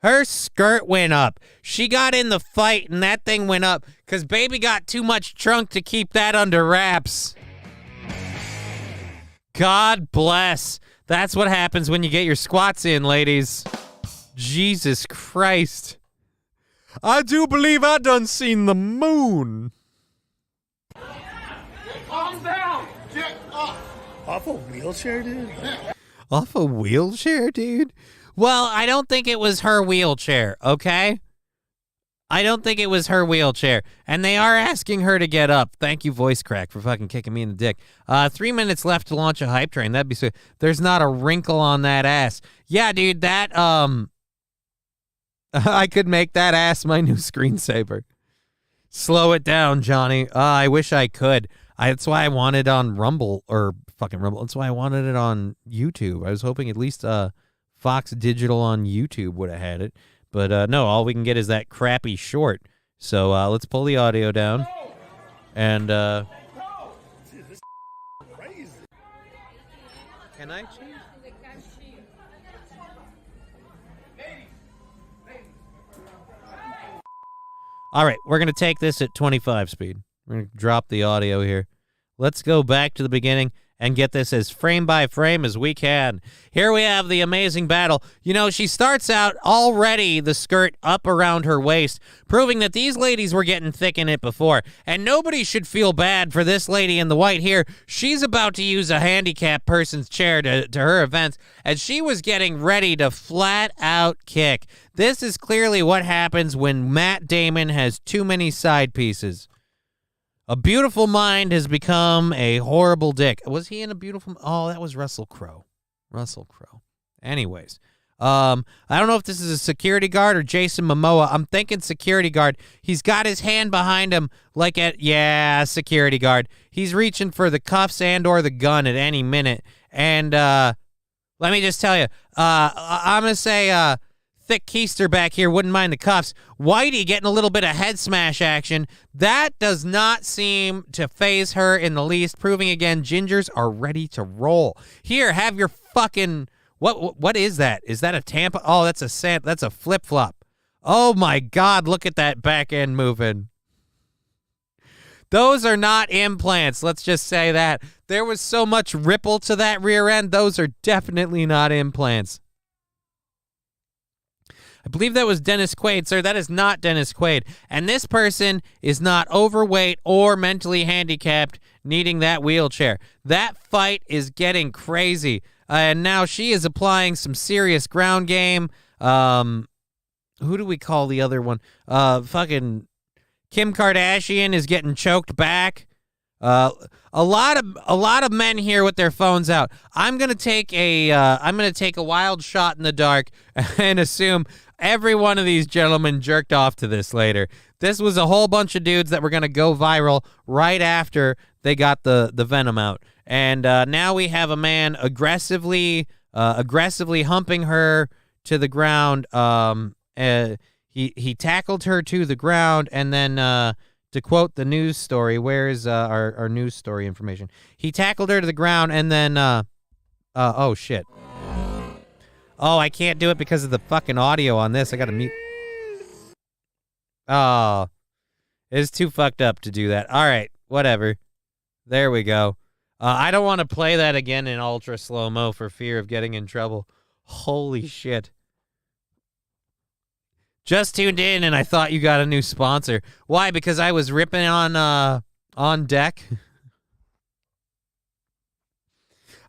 Her skirt went up. She got in the fight, and that thing went up because baby got too much trunk to keep that under wraps. God bless. That's what happens when you get your squats in, ladies. Jesus Christ. I do believe I done seen the moon. Calm down! Get up! Off a wheelchair, dude? Off a wheelchair, dude? Well, I don't think it was her wheelchair, okay? I don't think it was her wheelchair. And they are asking her to get up. Thank you, Voice Crack, for fucking kicking me in the dick. 3 minutes left to launch a hype train. That'd be sweet. There's not a wrinkle on that ass. Yeah, dude, that, I could make that ass my new screensaver. Slow it down, Johnny. I wish I could. That's why I wanted on Rumble or fucking Rumble. That's why I wanted it on YouTube. I was hoping at least Fox Digital on YouTube would have had it. But no, all we can get is that crappy short. So let's pull the audio down. And can I change? All right, we're going to take this at 25 speed. We're going to drop the audio here. Let's go back to the beginning and get this as frame by frame as we can. Here we have the amazing battle. You know, she starts out already the skirt up around her waist, proving that these ladies were getting thick in it before. And nobody should feel bad for this lady in the white here. She's about to use a handicapped person's chair to her events, and she was getting ready to flat out kick. This is clearly what happens when Matt Damon has too many side pieces. A beautiful mind has become a horrible dick. Was he in a beautiful... Oh, that was Russell Crowe. Russell Crowe. Anyways. I don't know if this is a security guard or Jason Momoa. I'm thinking security guard. He's got his hand behind him like at... Yeah, security guard. He's reaching for the cuffs and or the gun at any minute. And let me just tell you. I'm going to say... Thick keister back here wouldn't mind the cuffs. Whitey getting a little bit of head smash action. That does not seem to faze her in the least, proving again gingers are ready to roll. Here, have your fucking... What is that? Is that a Tampa? Oh, that's a flip-flop. Oh my God, look at that back end moving. Those are not implants, let's just say that. There was so much ripple to that rear end. Those are definitely not implants. I believe that was Dennis Quaid. Sir, that is not Dennis Quaid. And this person is not overweight or mentally handicapped needing that wheelchair. That fight is getting crazy. And now she is applying some serious ground game. Who do we call the other one? Fucking Kim Kardashian is getting choked back. A lot of men here with their phones out. I'm gonna take a wild shot in the dark and assume every one of these gentlemen jerked off to this later. This was a whole bunch of dudes that were gonna go viral right after they got the venom out. And now we have a man aggressively humping her to the ground. He tackled her to the ground, and then to quote the news story, where's our news story information? He tackled her to the ground, and then oh shit. Oh, I can't do it because of the fucking audio on this. I gotta mute. Oh, it's too fucked up to do that. All right, whatever. There we go. I don't want to play that again in ultra slow-mo for fear of getting in trouble. Holy shit. Just tuned in and I thought you got a new sponsor. Why? Because I was ripping on deck.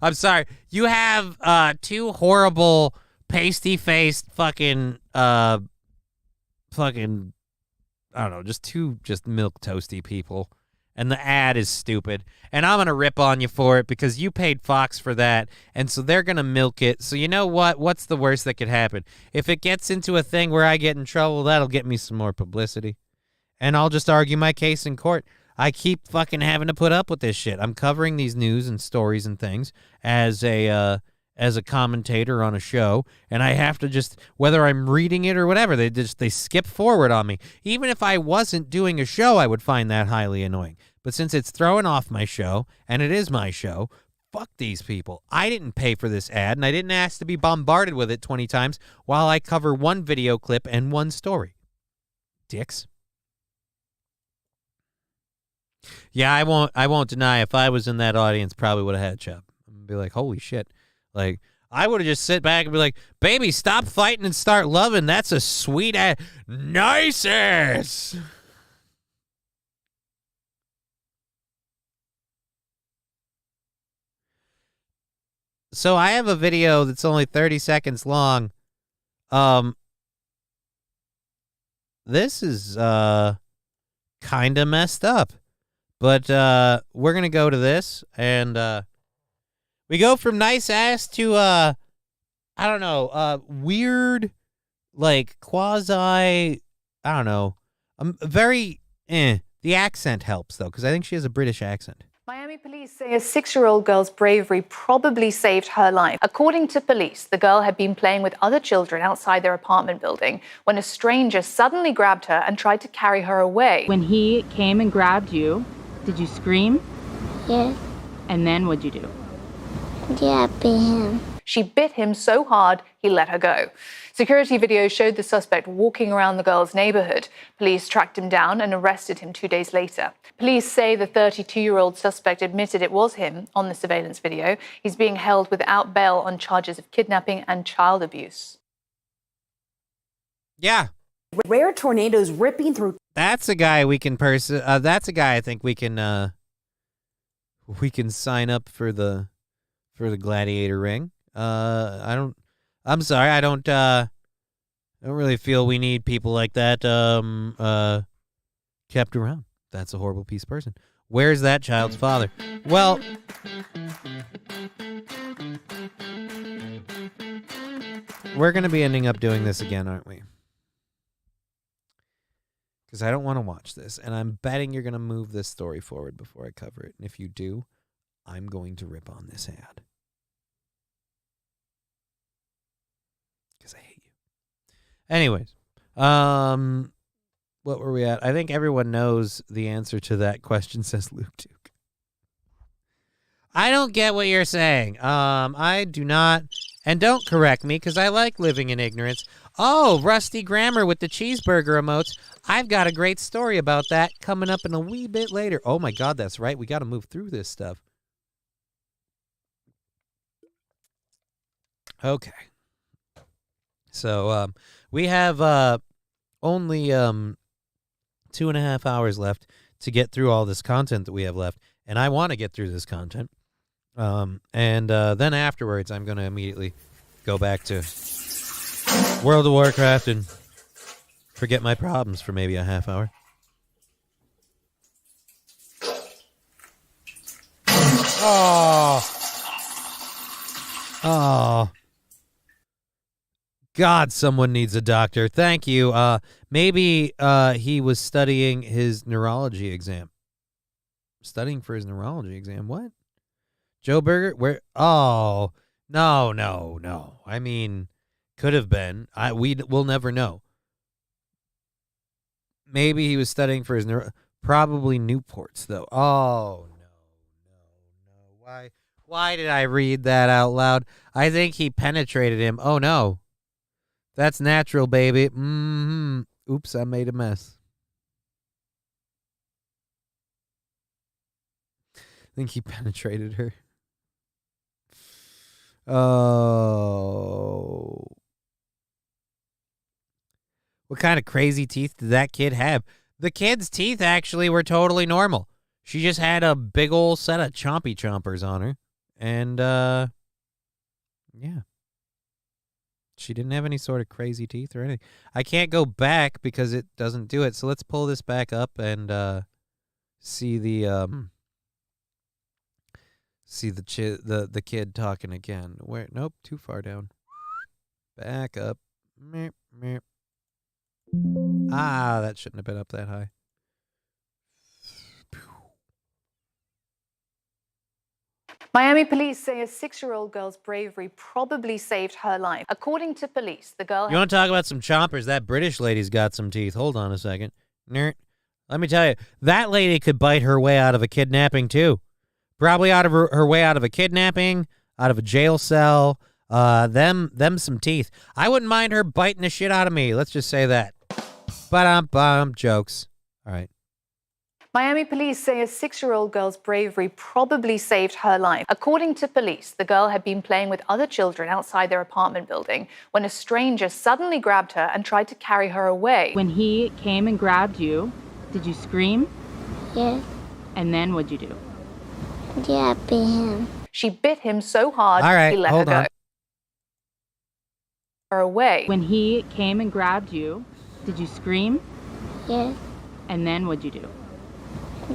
I'm sorry. You have two horrible pasty-faced fucking I don't know, just milk toasty people. And the ad is stupid. And I'm going to rip on you for it because you paid Fox for that. And so they're going to milk it. So you know what? What's the worst that could happen? If it gets into a thing where I get in trouble, that'll get me some more publicity. And I'll just argue my case in court. I keep fucking having to put up with this shit. I'm covering these news and stories and things as a commentator on a show, and I have to just, whether I'm reading it or whatever, they skip forward on me. Even if I wasn't doing a show, I would find that highly annoying. But since it's throwing off my show, and it is my show, fuck these people. I didn't pay for this ad, and I didn't ask to be bombarded with it 20 times while I cover one video clip and one story. Dicks. Yeah, I won't deny if I was in that audience, probably would have had a chub. I'd be like, holy shit. Like, I would have just sit back and be like, baby, stop fighting and start loving. That's a sweet ass. Nice ass. So I have a video that's only 30 seconds long. This is kind of messed up. But we're going to go to this, and we go from nice ass to, I don't know, weird, like, quasi, I don't know, very The accent helps, though, because I think she has a British accent. Miami police say a 6-year-old girl's bravery probably saved her life. According to police, the girl had been playing with other children outside their apartment building when a stranger suddenly grabbed her and tried to carry her away. When he came and grabbed you, did you scream? Yes. And then what'd you do? Yeah, I bit him. She bit him so hard, he let her go. Security video showed the suspect walking around the girl's neighborhood. Police tracked him down and arrested him 2 days later. Police say the 32-year-old suspect admitted it was him on the surveillance video. He's being held without bail on charges of kidnapping and child abuse. Yeah. Rare tornadoes ripping through. That's a guy we can that's a guy I think we can sign up for the gladiator ring. I'm sorry, I don't really feel we need people like that kept around. That's a horrible piece of person. Where's that child's father? Well, we're going to be ending up doing this again, aren't we? Because I don't want to watch this, and I'm betting you're going to move this story forward before I cover it. And if you do, I'm going to rip on this ad. Because I hate you. Anyways, what were we at? I think everyone knows the answer to that question, says Luke Duke. I don't get what you're saying. I do not, and don't correct me, because I like living in ignorance. Oh, Rusty Grammar with the cheeseburger emotes. I've got a great story about that coming up in a wee bit later. Oh my God, that's right. We got to move through this stuff. Okay. So we have only 2.5 hours left to get through all this content that we have left, and I want to get through this content. And then afterwards, I'm going to immediately go back to World of Warcraft and forget my problems for maybe a half hour. Oh. God, someone needs a doctor. Thank you. Maybe he was studying his neurology exam. Studying for his neurology exam? What? Joe Berger? Where? Oh, no. I mean, could have been. We'll never know. Maybe he was studying for his probably Newports, though. Oh, no. Why did I read that out loud? I think he penetrated him. Oh, no. That's natural, baby. Oops, I made a mess. I think he penetrated her. Oh. What kind of crazy teeth did that kid have? The kid's teeth actually were totally normal. She just had a big old set of chompy chompers on her. And, yeah. She didn't have any sort of crazy teeth or anything. I can't go back because it doesn't do it. So let's pull this back up and see the kid talking again. Where? Nope, too far down. Back up. Ah, that shouldn't have been up that high. Miami police say a 6-year-old girl's bravery probably saved her life. According to police, the girl... You want to talk about some chompers? That British lady's got some teeth. Hold on a second. Let me tell you, that lady could bite her way out of a kidnapping, too. Probably out of her way out of a kidnapping, out of a jail cell. Them some teeth. I wouldn't mind her biting the shit out of me. Let's just say that. Ba-dum-bum. Jokes. All right. Miami police say a 6-year-old girl's bravery probably saved her life. According to police, the girl had been playing with other children outside their apartment building when a stranger suddenly grabbed her and tried to carry her away. When he came and grabbed you, did you scream? Yes. And then what'd you do? Yeah, I bit him. She bit him so hard, all right, he let her go. Her away. When he came and grabbed you, did you scream? Yes. And then what'd you do?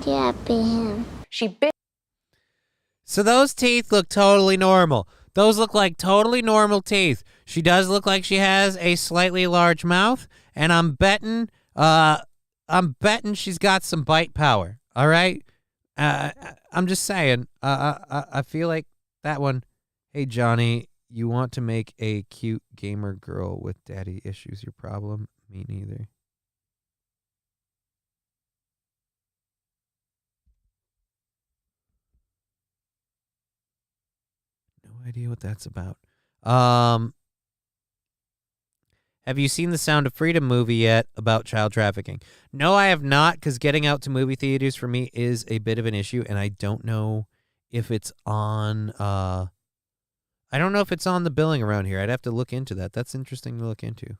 Yeah, I bit him. She bit. So those teeth look totally normal. Those look like totally normal teeth. She does look like she has a slightly large mouth, and I'm betting I'm betting she's got some bite power. All right. I'm just saying. I feel like that one. Hey, Johnny, you want to make a cute gamer girl with daddy issues your problem? Me neither. No idea what that's about. Have you seen the Sound of Freedom movie yet about child trafficking? No, I have not, because getting out to movie theaters for me is a bit of an issue, and I don't know if it's on I don't know if it's on the billing around here. I'd have to look into that. That's interesting to look into.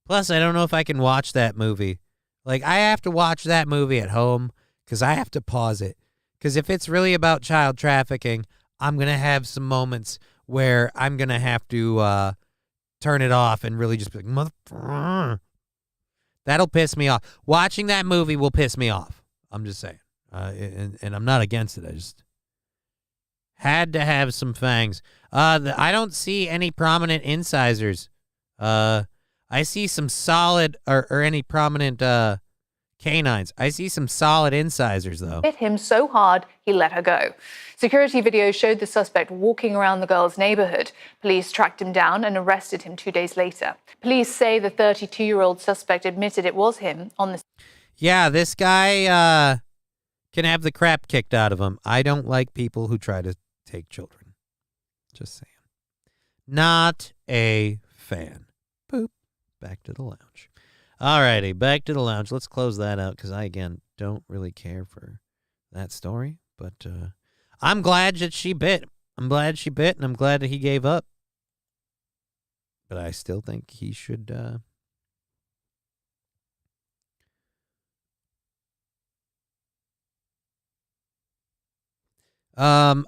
Plus, I don't know if I can watch that movie. Like, I have to watch that movie at home because I have to pause it. Because if it's really about child trafficking, I'm going to have some moments where I'm going to have to turn it off and really just be like, mother. That'll piss me off. Watching that movie will piss me off. I'm just saying. And I'm not against it. I just had to have some fangs. I don't see any prominent incisors. I see some solid or any prominent canines. I see some solid incisors, though. Hit him so hard, he let her go. Security video showed the suspect walking around the girl's neighborhood. Police tracked him down and arrested him 2 days later. Police say the 32-year-old suspect admitted it was him on the... Yeah, this guy can have the crap kicked out of him. I don't like people who try to take children. Just saying. Not a fan. Boop. Back to the lounge. All righty, back to the lounge. Let's close that out because I, again, don't really care for that story. But I'm glad that she bit. I'm glad she bit, and I'm glad that he gave up. But I still think he should... I'm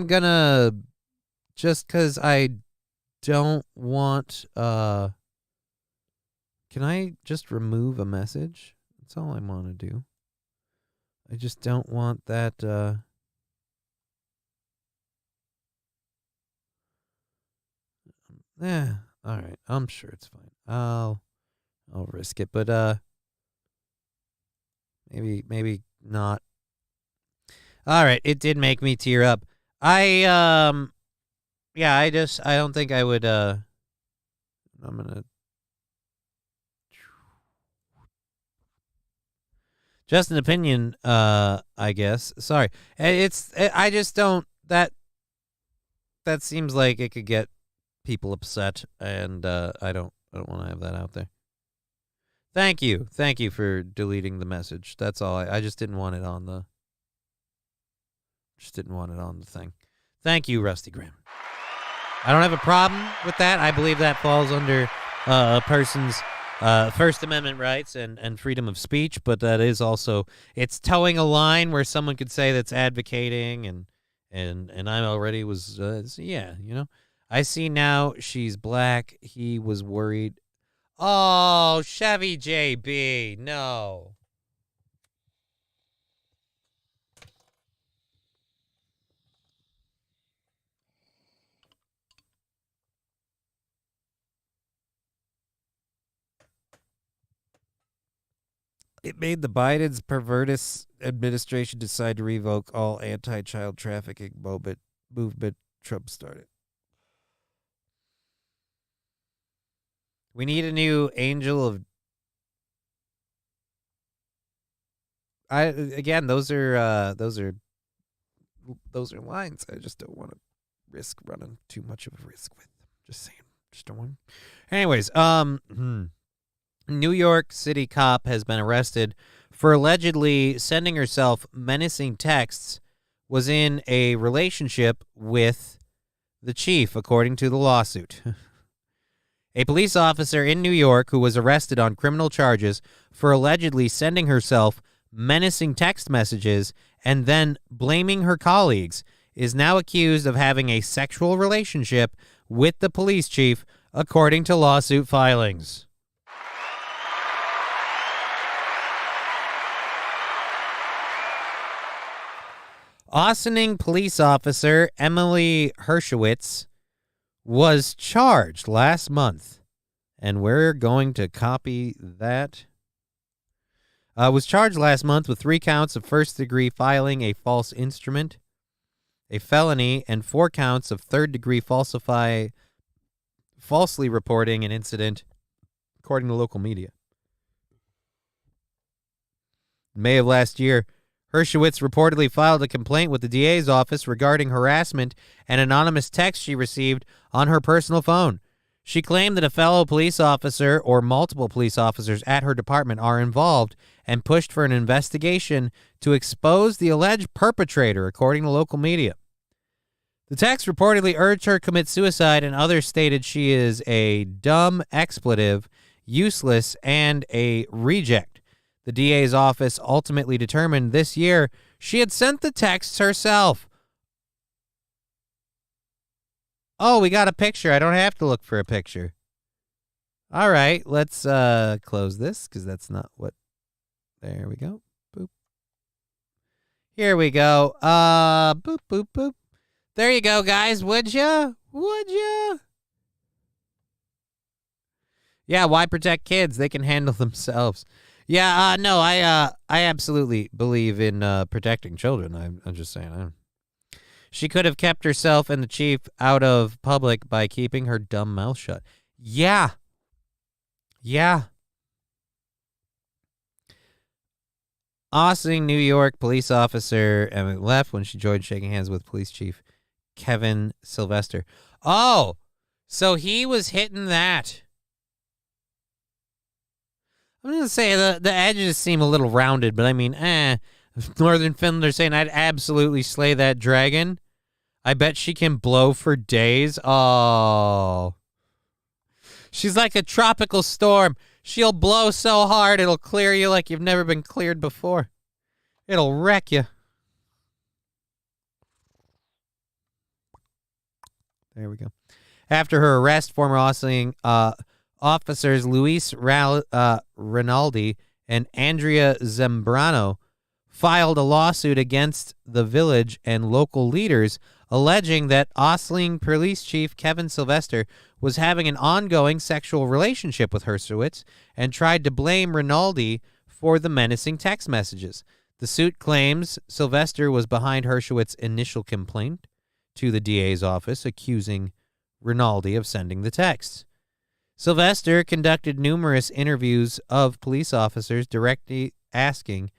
gonna... Just because I don't want... Can I just remove a message? That's all I want to do. I just don't want that, all right. I'm sure it's fine. I'll risk it, but, maybe not. All right. It did make me tear up. I don't think I would, I'm gonna... Just an opinion, I guess. Sorry. I just don't, that seems like it could get people upset, and I don't want to have that out there. Thank you for deleting the message. That's all. I just didn't want it on the thing. Thank you, Rusty Graham. I don't have a problem with that. I believe that falls under a person's First Amendment rights and freedom of speech, but that is also, it's towing a line where someone could say that's advocating, and I already was, yeah, you know. I see now she's black. He was worried. Oh, Chevy JB, no. It made the Biden's pervertist administration decide to revoke all anti-child trafficking movement Trump started. We need a new angel of... those are lines I just don't want to risk running too much of a risk with. Just saying. Just don't want... Anyways, New York City cop has been arrested for allegedly sending herself menacing texts, was in a relationship with the chief, according to the lawsuit. A police officer in New York who was arrested on criminal charges for allegedly sending herself menacing text messages and then blaming her colleagues is now accused of having a sexual relationship with the police chief, according to lawsuit filings. Austining police officer Emily Hershowitz was charged last month and we're going to copy that. Was charged last month with 3 counts of first-degree filing a false instrument, a felony, and 4 counts of third-degree falsely reporting an incident, according to local media. In May of last year, Hershowitz reportedly filed a complaint with the DA's office regarding harassment and anonymous text she received on her personal phone. She claimed that a fellow police officer or multiple police officers at her department are involved and pushed for an investigation to expose the alleged perpetrator, according to local media. The text reportedly urged her to commit suicide, and others stated she is a dumb expletive, useless, and a reject. The DA's office ultimately determined this year she had sent the texts herself. Oh, we got a picture. I don't have to look for a picture. All right, let's close this because that's not what... There we go. Boop. Here we go. Boop, boop, boop. There you go, guys. Would ya? Would ya? Yeah, why protect kids? They can handle themselves. Yeah, no, I absolutely believe in protecting children. I'm just saying. She could have kept herself and the chief out of public by keeping her dumb mouth shut. Yeah. Yeah. Ossining, New York police officer Emily left when she joined shaking hands with police chief Kevin Sylvester. Oh, so he was hitting that. I'm going to say the edges seem a little rounded, but I mean, Northern Finlander saying I'd absolutely slay that dragon. I bet she can blow for days. Oh. She's like a tropical storm. She'll blow so hard it'll clear you like you've never been cleared before. It'll wreck you. There we go. After her arrest, former Ossining officers Luis Rinaldi and Andrea Zambrano filed a lawsuit against the village and local leaders, alleging that Ossining Police Chief Kevin Sylvester was having an ongoing sexual relationship with Hershowitz and tried to blame Rinaldi for the menacing text messages. The suit claims Sylvester was behind Hershowitz's initial complaint to the DA's office, accusing Rinaldi of sending the texts. Sylvester conducted numerous interviews of police officers, directly asking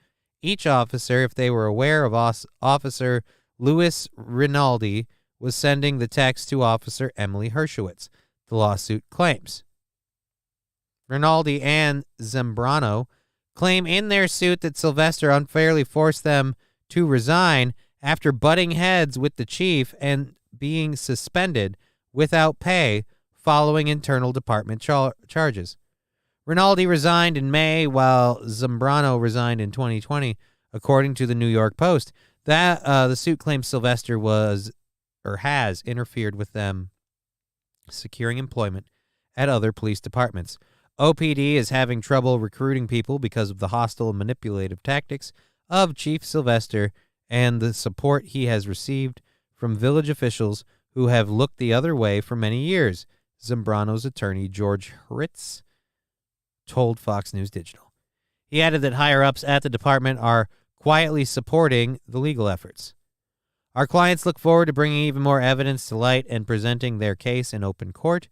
each officer if they were aware of Officer Luis Rinaldi was sending the text to Officer Emily Hershowitz, the lawsuit claims. Rinaldi and Zambrano claim in their suit that Sylvester unfairly forced them to resign after butting heads with the chief and being suspended without pay following internal department charges. Rinaldi resigned in May, while Zambrano resigned in 2020, according to the New York Post. The suit claims Sylvester has interfered with them securing employment at other police departments. OPD is having trouble recruiting people because of the hostile and manipulative tactics of Chief Sylvester and the support he has received from village officials who have looked the other way for many years, Zambrano's attorney George Hritz told Fox News Digital. He added that higher-ups at the department are quietly supporting the legal efforts. Our clients look forward to bringing even more evidence to light and presenting their case in open court.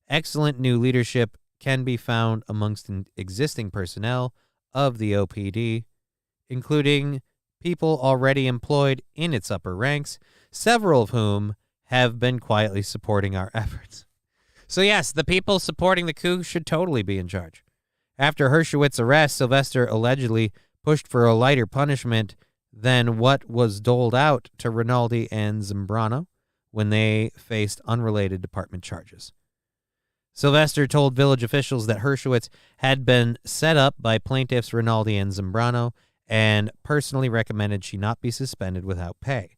Excellent new leadership can be found amongst existing personnel of the OPD, including people already employed in its upper ranks, several of whom have been quietly supporting our efforts. So yes, the people supporting the coup should totally be in charge. After Hershowitz's arrest, Sylvester allegedly pushed for a lighter punishment than what was doled out to Rinaldi and Zambrano when they faced unrelated department charges. Sylvester told village officials that Hershowitz had been set up by plaintiffs Rinaldi and Zambrano and personally recommended she not be suspended without pay.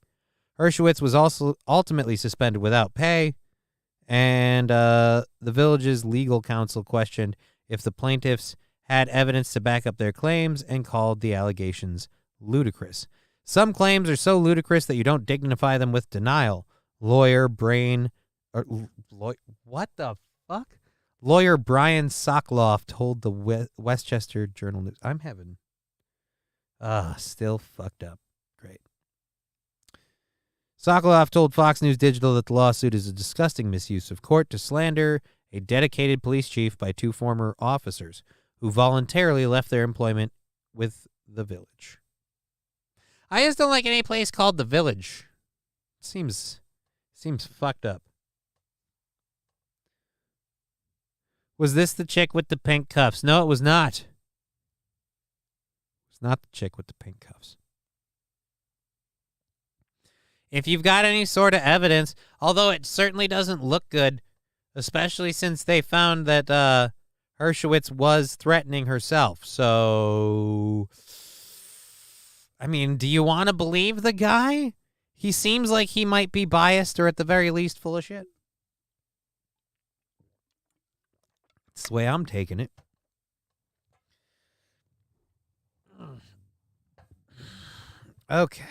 Hershowitz was also ultimately suspended without pay, and the village's legal counsel questioned if the plaintiffs had evidence to back up their claims and called the allegations ludicrous. Some claims are so ludicrous that you don't dignify them with denial. What the fuck? Lawyer Brian Sokoloff told the Westchester Journal News. I'm having... still fucked up. Great. Sokoloff told Fox News Digital that the lawsuit is a disgusting misuse of court to slander a dedicated police chief by two former officers who voluntarily left their employment with the Village. I just don't like any place called the Village. Seems fucked up. Was this the chick with the pink cuffs? No, it was not. It was not the chick with the pink cuffs. If you've got any sort of evidence, although it certainly doesn't look good, especially since they found that Hershowitz was threatening herself. So, I mean, do you want to believe the guy? He seems like he might be biased or at the very least full of shit. That's the way I'm taking it. Okay.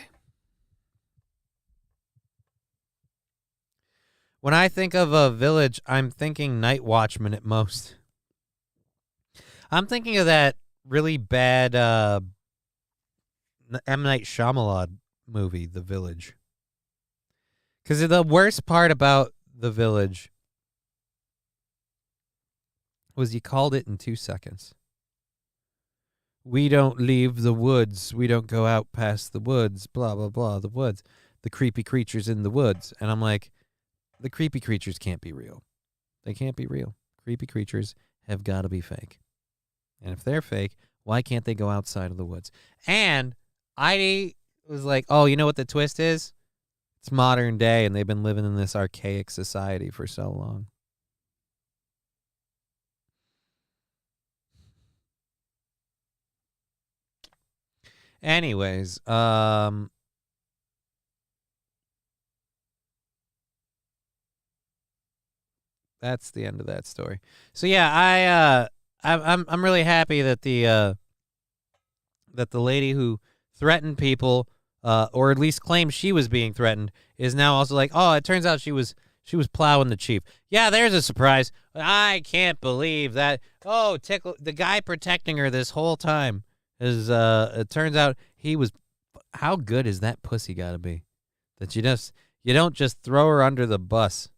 When I think of a Village, I'm thinking Night Watchman at most. I'm thinking of that really bad M. Night Shyamalan movie, The Village. Because the worst part about The Village was he called it in 2 seconds. We don't leave the woods. We don't go out past the woods. Blah, blah, blah. The woods. The creepy creatures in the woods. And I'm like, the creepy creatures can't be real. They can't be real. Creepy creatures have got to be fake. And if they're fake, why can't they go outside of the woods? And I was like, oh, you know what the twist is? It's modern day, and they've been living in this archaic society for so long. Anyways, that's the end of that story. So yeah, I'm really happy that the lady who threatened people, or at least claimed she was being threatened, is now also like, oh, it turns out she was plowing the chief. Yeah, there's a surprise. I can't believe that. Oh, tickle the guy protecting her this whole time is. It turns out he was. How good is that pussy got to be, that you don't just throw her under the bus.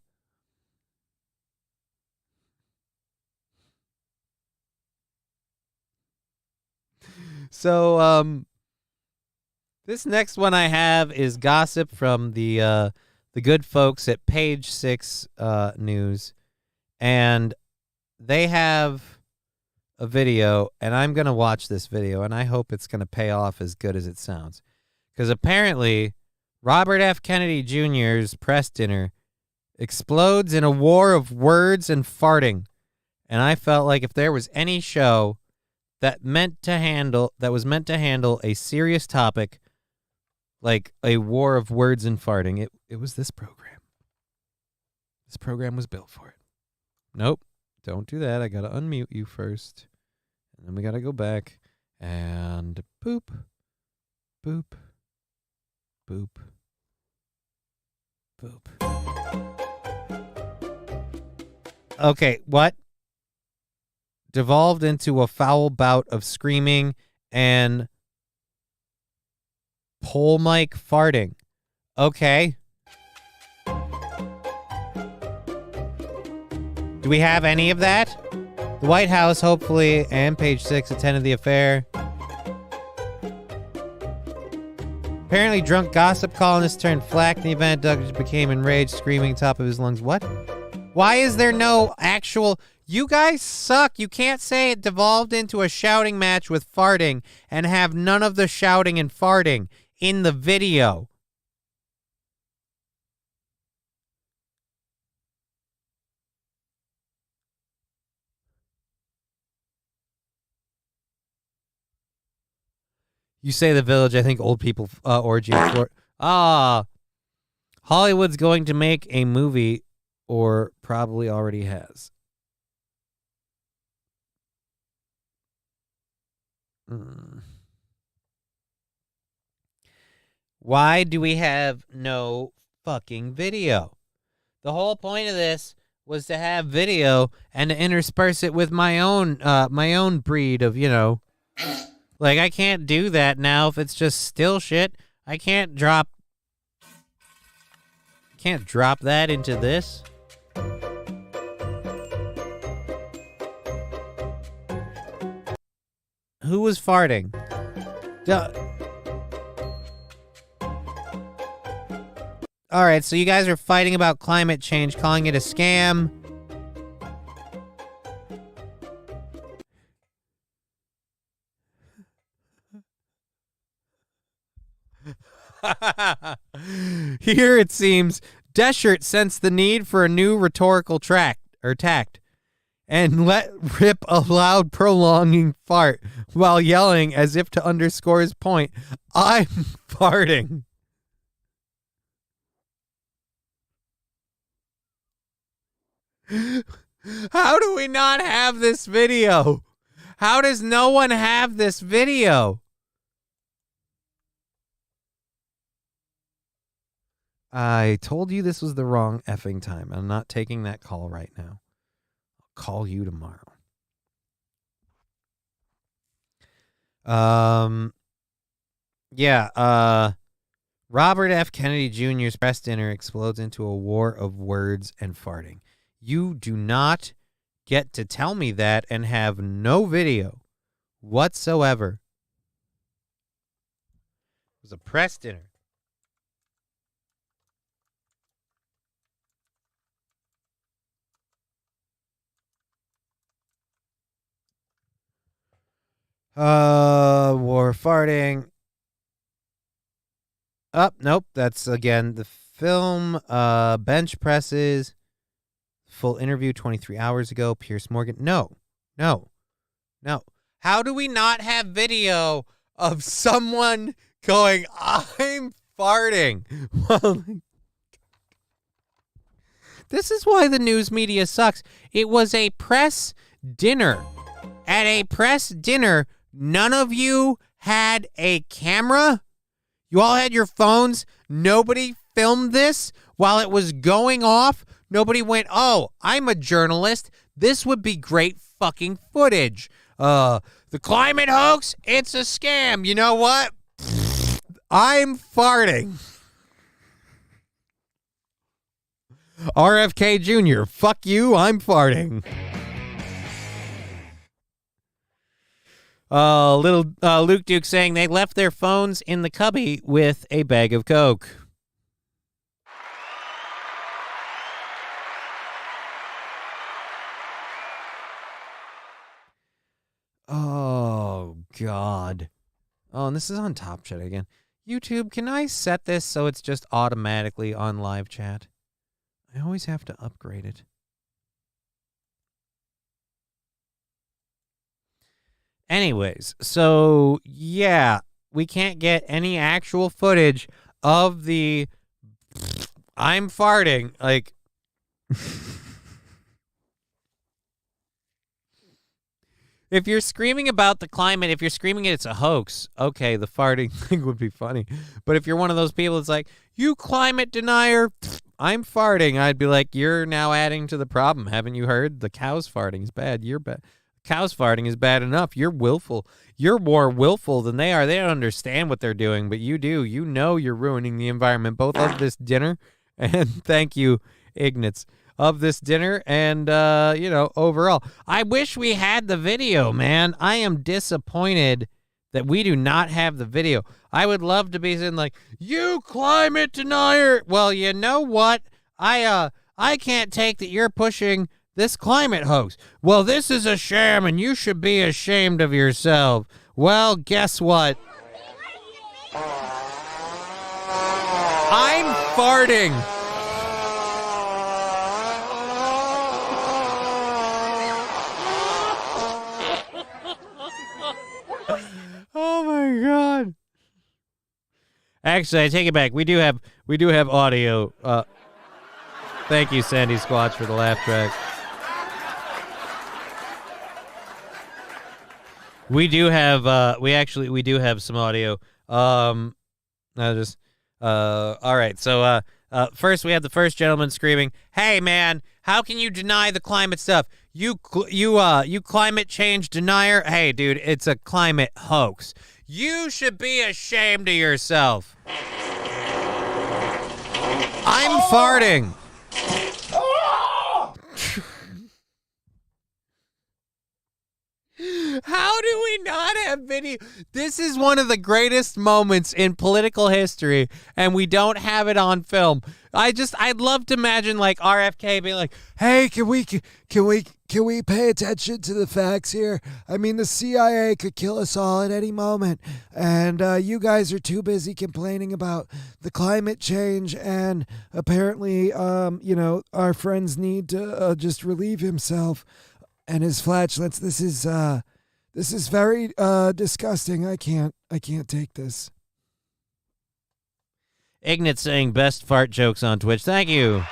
So, this next one I have is gossip from the good folks at Page 6 News, and they have a video, and I'm going to watch this video, and I hope it's going to pay off as good as it sounds. Because apparently, Robert F. Kennedy Jr.'s press dinner explodes in a war of words and farting, and I felt like if there was any show that was meant to handle a serious topic like a war of words and farting, it was this program. This program was built for it. Nope, don't do that. I gotta unmute you first, and then we gotta go back and boop, boop, boop, boop. Okay, what? Devolved into a foul bout of screaming and pole mic farting. Okay. Do we have any of that? The White House, hopefully, and Page 6 attended the affair. Apparently, drunk gossip columnist turned flack in the event. Doug became enraged, screaming top of his lungs. What? Why is there no actual... You guys suck. You can't say it devolved into a shouting match with farting and have none of the shouting and farting in the video. You say The Village, I think old people orgy. Hollywood's going to make a movie, or probably already has. Why do we have no fucking video? The whole point of this was to have video and to intersperse it with my own breed of, like, I can't do that now if it's just still shit. I can't drop that into this. Who was farting? All right, so you guys are fighting about climate change, calling it a scam. Here it seems Deschert sensed the need for a new rhetorical tact and let rip a loud prolonging fart while yelling as if to underscore his point. I'm farting. How do we not have this video? How does no one have this video? I told you this was the wrong effing time. I'm not taking that call right now. I'll call you tomorrow. Robert F. Kennedy Jr.'s press dinner explodes into a war of words and farting. You do not get to tell me that and have no video whatsoever. It was a press dinner. War farting. Nope. That's again the film. Bench presses. Full interview 23 hours ago. Pierce Morgan. No. How do we not have video of someone going, I'm farting? Well, this is why the news media sucks. It was a press dinner. At a press dinner, none of you had a camera. You all had your phones. Nobody filmed this while it was going off. Nobody went, oh, I'm a journalist. This would be great fucking footage. The climate hoax, it's a scam. You know what? I'm farting. RFK Jr., fuck you, I'm farting. Little Luke Duke saying they left their phones in the cubby with a bag of Coke. Oh, God. Oh, and this is on Top Chat again. YouTube, can I set this so it's just automatically on live chat? I always have to upgrade it. Anyways, so, yeah, we can't get any actual footage of the I'm farting, like... If you're screaming about the climate, if you're screaming it's a hoax, okay, the farting thing would be funny. But if you're one of those people that's like, you climate denier, I'm farting, I'd be like, you're now adding to the problem. Haven't you heard? The cow's farting is bad. You're bad. Cow's farting is bad enough. You're willful. You're more willful than they are. They don't understand what they're doing, but you do. You know you're ruining the environment, both of this dinner and thank you, Ignatz. Of this dinner and, overall. I wish we had the video, man. I am disappointed that we do not have the video. I would love to be saying, like, you climate denier. Well, you know what? I can't take that you're pushing this climate hoax. Well, this is a sham and you should be ashamed of yourself. Well, guess what? I'm farting. Oh my God. Actually, I take it back. We do have audio. Thank you, Sandy Squatch, for the laugh track. We do have some audio. All right. So first we have the first gentleman screaming, "Hey man, How can you deny the climate stuff? You climate change denier. Hey, dude, it's a climate hoax. You should be ashamed of yourself. I'm farting. How do we not have video? This is one of the greatest moments in political history, and we don't have it on film. I'd love to imagine like RFK being like, "Hey, can we pay attention to the facts here? I mean, the CIA could kill us all at any moment, and you guys are too busy complaining about the climate change, and apparently, our friends need to just relieve himself and his flatulence. This is very disgusting. I can't take this." Ignat saying best fart jokes on Twitch. Thank you.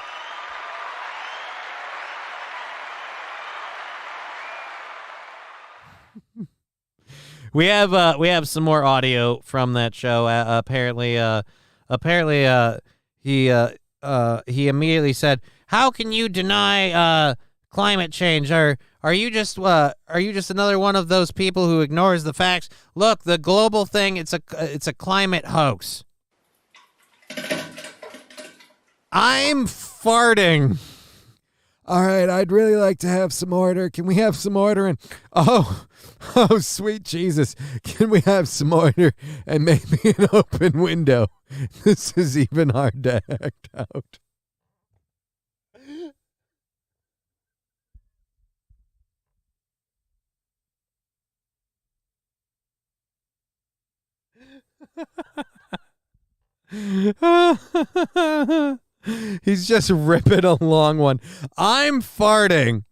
We have some more audio from that show. Apparently, he immediately said, "How can you deny climate change? Are you just another one of those people who ignores the facts? Look, the global thing, it's a climate hoax." I'm farting. All right, I'd really like to have some order. Can we have some order? And oh, sweet Jesus. Can we have some order and maybe an open window? This is even hard to act out. He's just ripping a long one. I'm farting.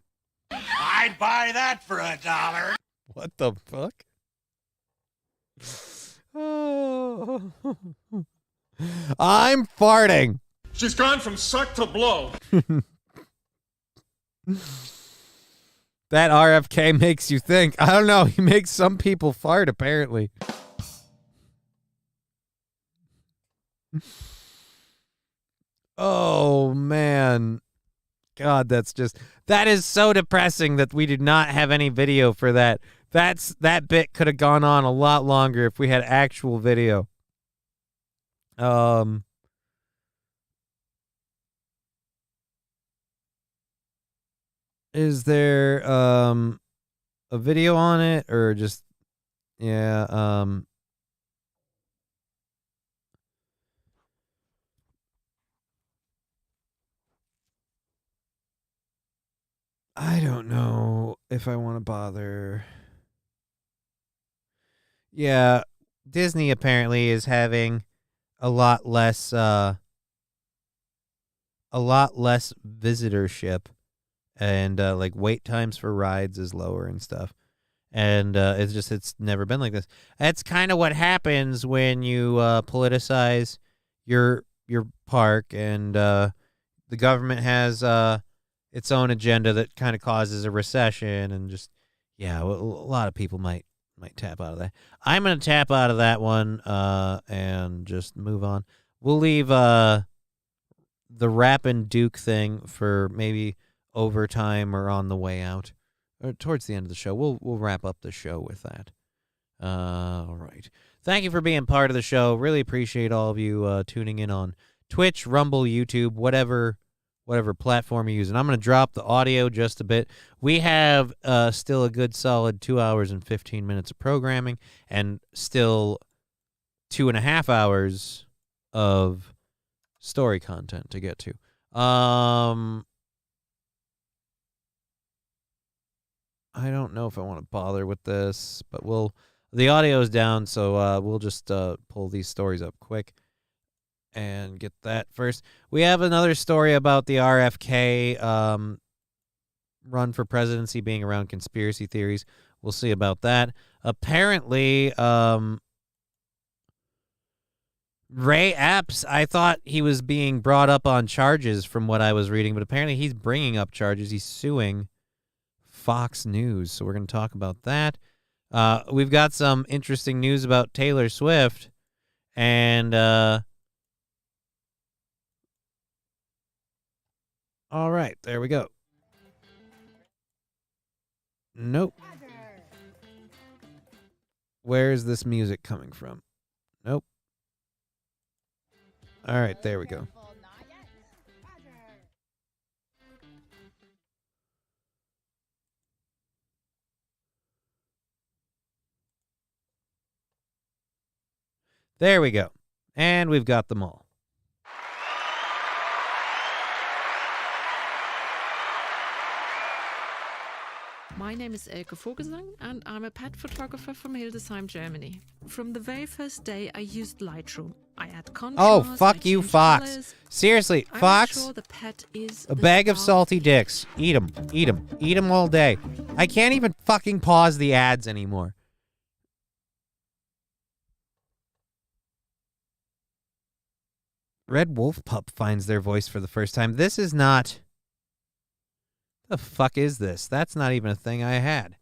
I'd buy that for $1. What the fuck? I'm farting. She's gone from suck to blow. That RFK makes you think. I don't know. He makes some people fart, apparently. Oh, man. God, that is so depressing that we did not have any video for that. That bit could have gone on a lot longer if we had actual video. Is there a video on it or just I don't know if I want to bother. Yeah, Disney apparently is having a lot less visitorship, and like wait times for rides is lower and stuff. And it's never been like this. That's kind of what happens when you politicize your park, and the government has its own agenda that kind of causes a recession, and just a lot of people might tap out of that. I'm gonna tap out of that one and just move on. We'll leave the Rappin' Duke thing for maybe overtime or on the way out, or towards the end of the show. We'll wrap up the show with that. All right. Thank you for being part of the show. Really appreciate all of you tuning in on Twitch, Rumble, YouTube, whatever platform you're using. I'm going to drop the audio just a bit. We have still a good solid 2 hours and 15 minutes of programming, and still 2.5 hours of story content to get to. I don't know if I want to bother with this, but the audio is down, so we'll just pull these stories up quick and get that first. We have another story about the RFK run for presidency being around conspiracy theories. We'll see about that. Apparently, Ray Epps, I thought he was being brought up on charges from what I was reading, but apparently he's bringing up charges. He's suing Fox News, so we're going to talk about that. We've got some interesting news about Taylor Swift, and All right, there we go. Nope. Where is this music coming from? Nope. All right, there we go. There we go. And we've got them all. My name is Elke Vogelsang, and I'm a pet photographer from Hildesheim, Germany. From the very first day, I used Lightroom. I add contrast. Oh, fuck you, changed Fox. colors. Seriously, I make Fox, sure the pet is a the bag of star. salty dicks. Eat them. Eat them. Eat them all day. I can't even fucking pause the ads anymore. Red Wolf Pup finds their voice for the first time. This is not... The fuck is this? That's not even a thing I had.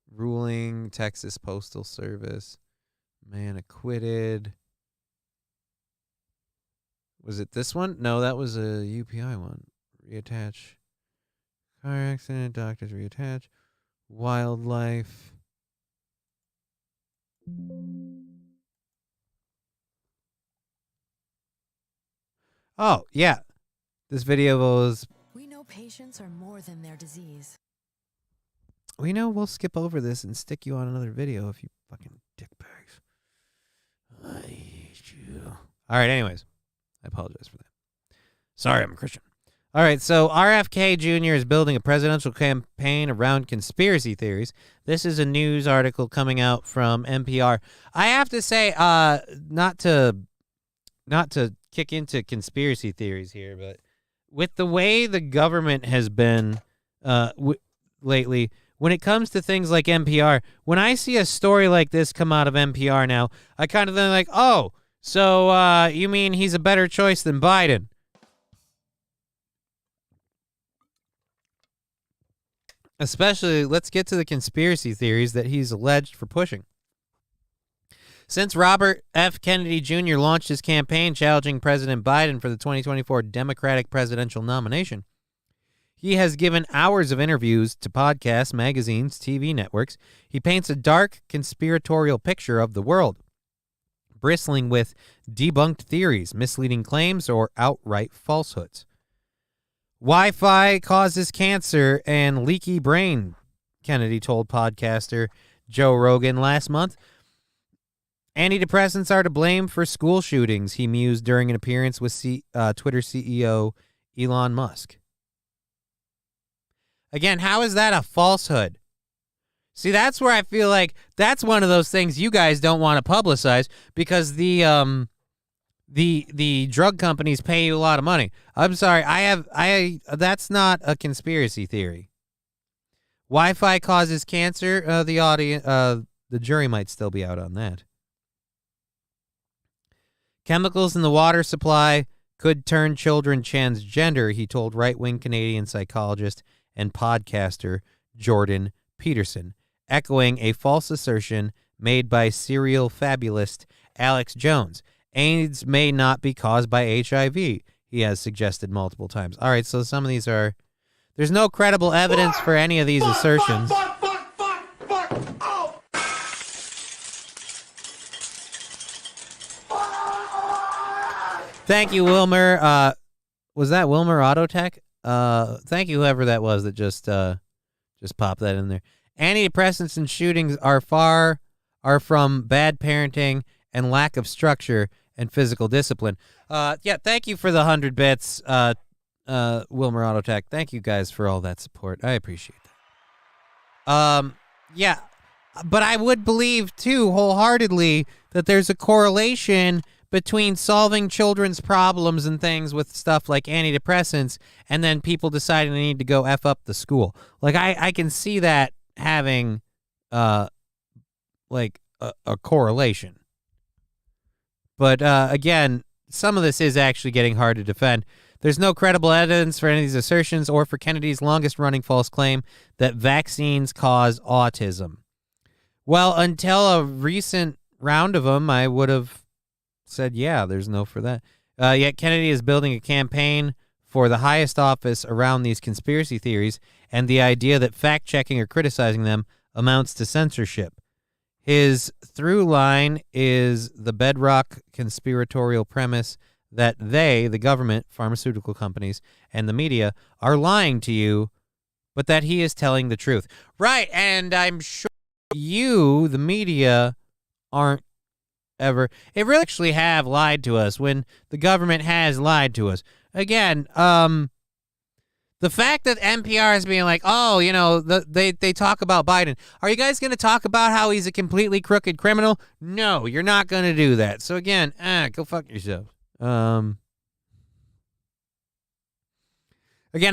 Ruling, Texas Postal Service. Man acquitted. Was it this one? No, that was a UPI one. Reattach. Car accident, doctors reattach. Wildlife. Oh, yeah. This video was... We know patients are more than their disease. We know we'll skip over this and stick you on another video if you fucking dickbags. I hate you. All right, anyways. I apologize for that. Sorry, I'm a Christian. All right, so RFK Jr. is building a presidential campaign around conspiracy theories. This is a news article coming out from NPR. I have to say, not to kick into conspiracy theories here, but with the way the government has been lately, when it comes to things like NPR, when I see a story like this come out of NPR now, I kind of think like, oh, so you mean he's a better choice than Biden? Especially, let's get to the conspiracy theories that he's alleged for pushing. Since Robert F. Kennedy Jr. launched his campaign challenging President Biden for the 2024 Democratic presidential nomination, he has given hours of interviews to podcasts, magazines, TV networks. He paints a dark, conspiratorial picture of the world, bristling with debunked theories, misleading claims, or outright falsehoods. Wi-Fi causes cancer and leaky brain, Kennedy told podcaster Joe Rogan last month. Antidepressants are to blame for school shootings, he mused during an appearance with Twitter CEO Elon Musk. Again, how is that a falsehood? See, that's where I feel like that's one of those things you guys don't want to publicize because the drug companies pay you a lot of money. I'm sorry, that's not a conspiracy theory. Wi-Fi causes cancer. The jury might still be out on that. Chemicals in the water supply could turn children transgender, he told right-wing Canadian psychologist and podcaster Jordan Peterson, echoing a false assertion made by serial fabulist Alex Jones. AIDS may not be caused by HIV, he has suggested multiple times. All right, so some of these are... There's no credible evidence for any of these assertions. Thank you, Wilmer. Was that Wilmer Autotech? Thank you, whoever that was that just popped that in there. Antidepressants and shootings are from bad parenting and lack of structure and physical discipline. Yeah, thank you for the 100 bits, Wilmer Autotech. Thank you guys for all that support. I appreciate that. Yeah, but I would believe, too, wholeheartedly that there's a correlation between solving children's problems and things with stuff like antidepressants and then people deciding they need to go F up the school. Like, I can see that having, a correlation. But, again, some of this is actually getting hard to defend. There's no credible evidence for any of these assertions or for Kennedy's longest-running false claim that vaccines cause autism. Well, until a recent round of them, I would have said, yeah, there's no for that. Yet Kennedy is building a campaign for the highest office around these conspiracy theories, and the idea that fact-checking or criticizing them amounts to censorship. His through line is the bedrock conspiratorial premise that they, the government, pharmaceutical companies, and the media, are lying to you, but that he is telling the truth. Right, and I'm sure you, the media, aren't ever. It really actually have lied to us when the government has lied to us. Again, the fact that NPR is being like, oh, you know, they talk about Biden. Are you guys going to talk about how he's a completely crooked criminal? No, you're not going to do that. So again, go fuck yourself. Again,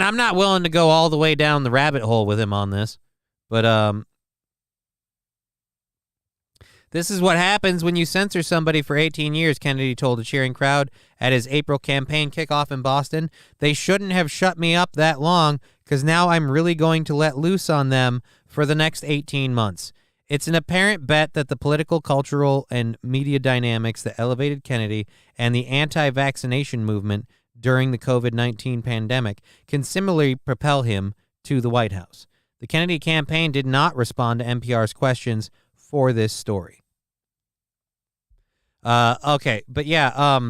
I'm not willing to go all the way down the rabbit hole with him on this, but this is what happens when you censor somebody for 18 years, Kennedy told a cheering crowd at his April campaign kickoff in Boston. They shouldn't have shut me up that long because now I'm really going to let loose on them for the next 18 months. It's an apparent bet that the political, cultural, and media dynamics that elevated Kennedy and the anti-vaccination movement during the COVID-19 pandemic can similarly propel him to the White House. The Kennedy campaign did not respond to NPR's questions for this story. Okay, but yeah,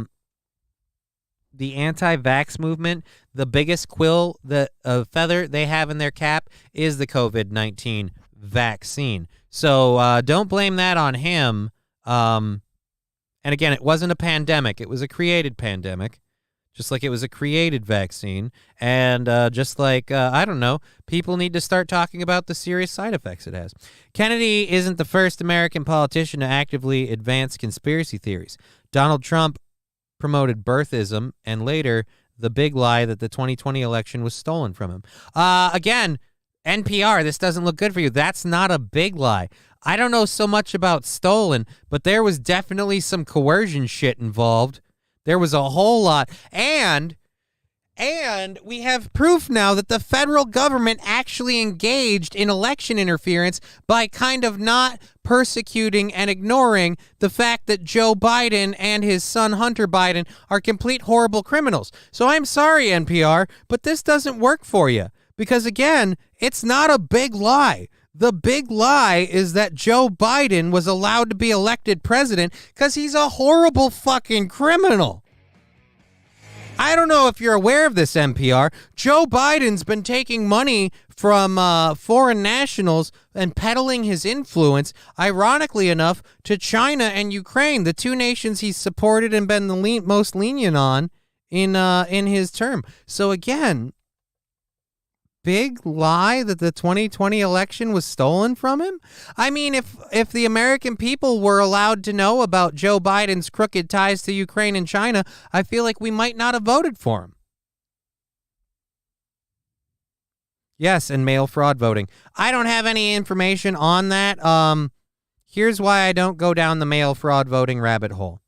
the anti-vax movement, the biggest feather they have in their cap is the COVID-19 vaccine. So don't blame that on him. And again, it wasn't a pandemic. It was a created pandemic, just like it was a created vaccine. And just like, I don't know, people need to start talking about the serious side effects it has. Kennedy isn't the first American politician to actively advance conspiracy theories. Donald Trump promoted birthism and later the big lie that the 2020 election was stolen from him. Again, NPR, this doesn't look good for you. That's not a big lie. I don't know so much about stolen, but there was definitely some coercion shit involved. There was a whole lot. And we have proof now that the federal government actually engaged in election interference by kind of not persecuting and ignoring the fact that Joe Biden and his son Hunter Biden are complete horrible criminals. So I'm sorry, NPR, but this doesn't work for you. Because again, it's not a big lie. The big lie is that Joe Biden was allowed to be elected president because he's a horrible fucking criminal. I don't know if you're aware of this, NPR. Joe Biden's been taking money from foreign nationals and peddling his influence, ironically enough, to China and Ukraine, the two nations he's supported and been the most lenient on in his term. So again, big lie that the 2020 election was stolen from him? I mean, if the American people were allowed to know about Joe Biden's crooked ties to Ukraine and China, I feel like we might not have voted for him. Yes, and mail fraud voting. I don't have any information on that. Here's why I don't go down the mail fraud voting rabbit hole.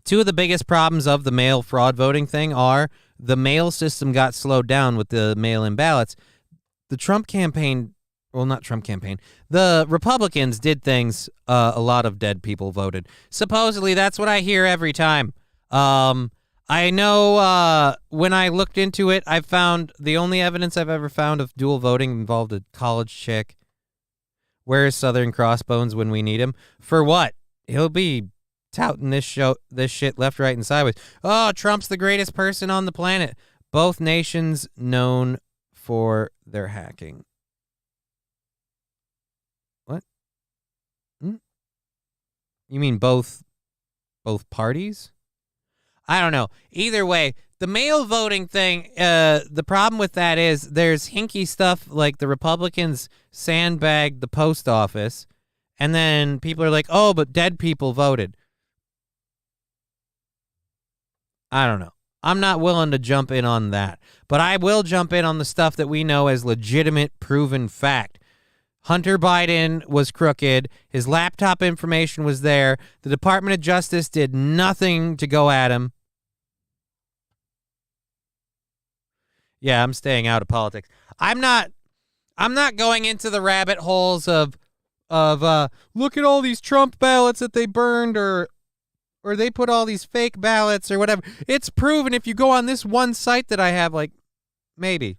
Two of the biggest problems of the mail fraud voting thing are the mail system got slowed down with the mail-in ballots. The Trump campaign, well, not Trump campaign, the Republicans did things a lot of dead people voted. Supposedly, that's what I hear every time. I know when I looked into it, I found the only evidence I've ever found of dual voting involved a college chick. Where's Southern Crossbones when we need him? For what? He'll be touting this shit left, right, and sideways. Oh, Trump's the greatest person on the planet. Both nations known for their hacking. What? You mean both parties? I don't know. Either way, the mail voting thing, the problem with that is there's hinky stuff like the Republicans sandbagged the post office, and then people are like, oh, but dead people voted. I don't know. I'm not willing to jump in on that. But I will jump in on the stuff that we know as legitimate, proven fact. Hunter Biden was crooked. His laptop information was there. The Department of Justice did nothing to go at him. Yeah, I'm staying out of politics. I'm not going into the rabbit holes of look at all these Trump ballots that they burned, or or they put all these fake ballots or whatever. It's proven if you go on this one site that I have, like, maybe.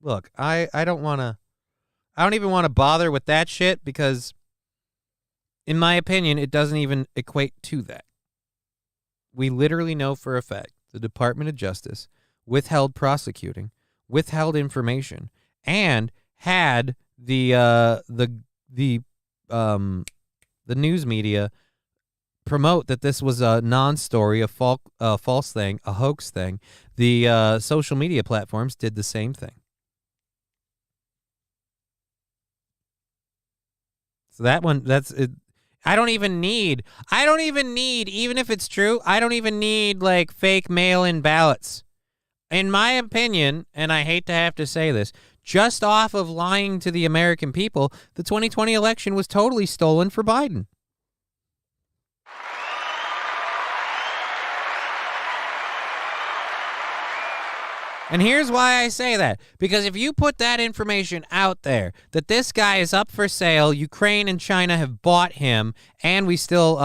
Look, I don't even want to bother with that shit because, in my opinion, it doesn't even equate to that. We literally know for a fact the Department of Justice withheld prosecuting, withheld information, and had the news media promote that this was a non-story, a false thing, a hoax thing. The social media platforms did the same thing. So that one, that's it. I don't even need, even if it's true, I don't even need like fake mail-in ballots. In my opinion, and I hate to have to say this, just off of lying to the American people, the 2020 election was totally stolen for Biden. And here's why I say that. Because if you put that information out there, that this guy is up for sale, Ukraine and China have bought him, and we still,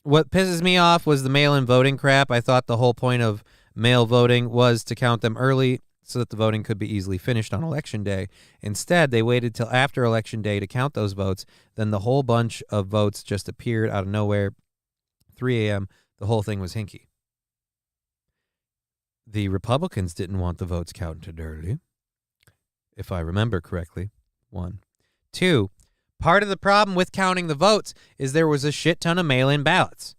what pisses me off was the mail-in voting crap. I thought the whole point of mail voting was to count them early so that the voting could be easily finished on Election Day. Instead, they waited till after Election Day to count those votes. Then the whole bunch of votes just appeared out of nowhere. 3 a.m., the whole thing was hinky. The Republicans didn't want the votes counted early, if I remember correctly. 1. 2, part of the problem with counting the votes is there was a shit ton of mail-in ballots.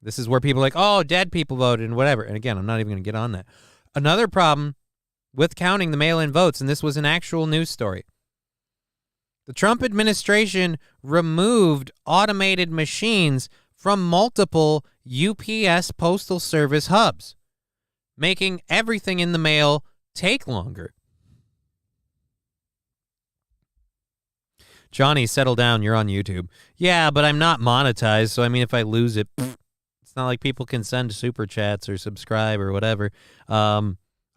This is where people are like, oh, dead people voted and whatever. And again, I'm not even going to get on that. Another problem with counting the mail-in votes, and this was an actual news story. The Trump administration removed automated machines from multiple UPS Postal Service hubs, making everything in the mail take longer. Johnny, settle down. You're on YouTube. Yeah, but I'm not monetized, so I mean, if I lose it, it's not like people can send super chats or subscribe or whatever.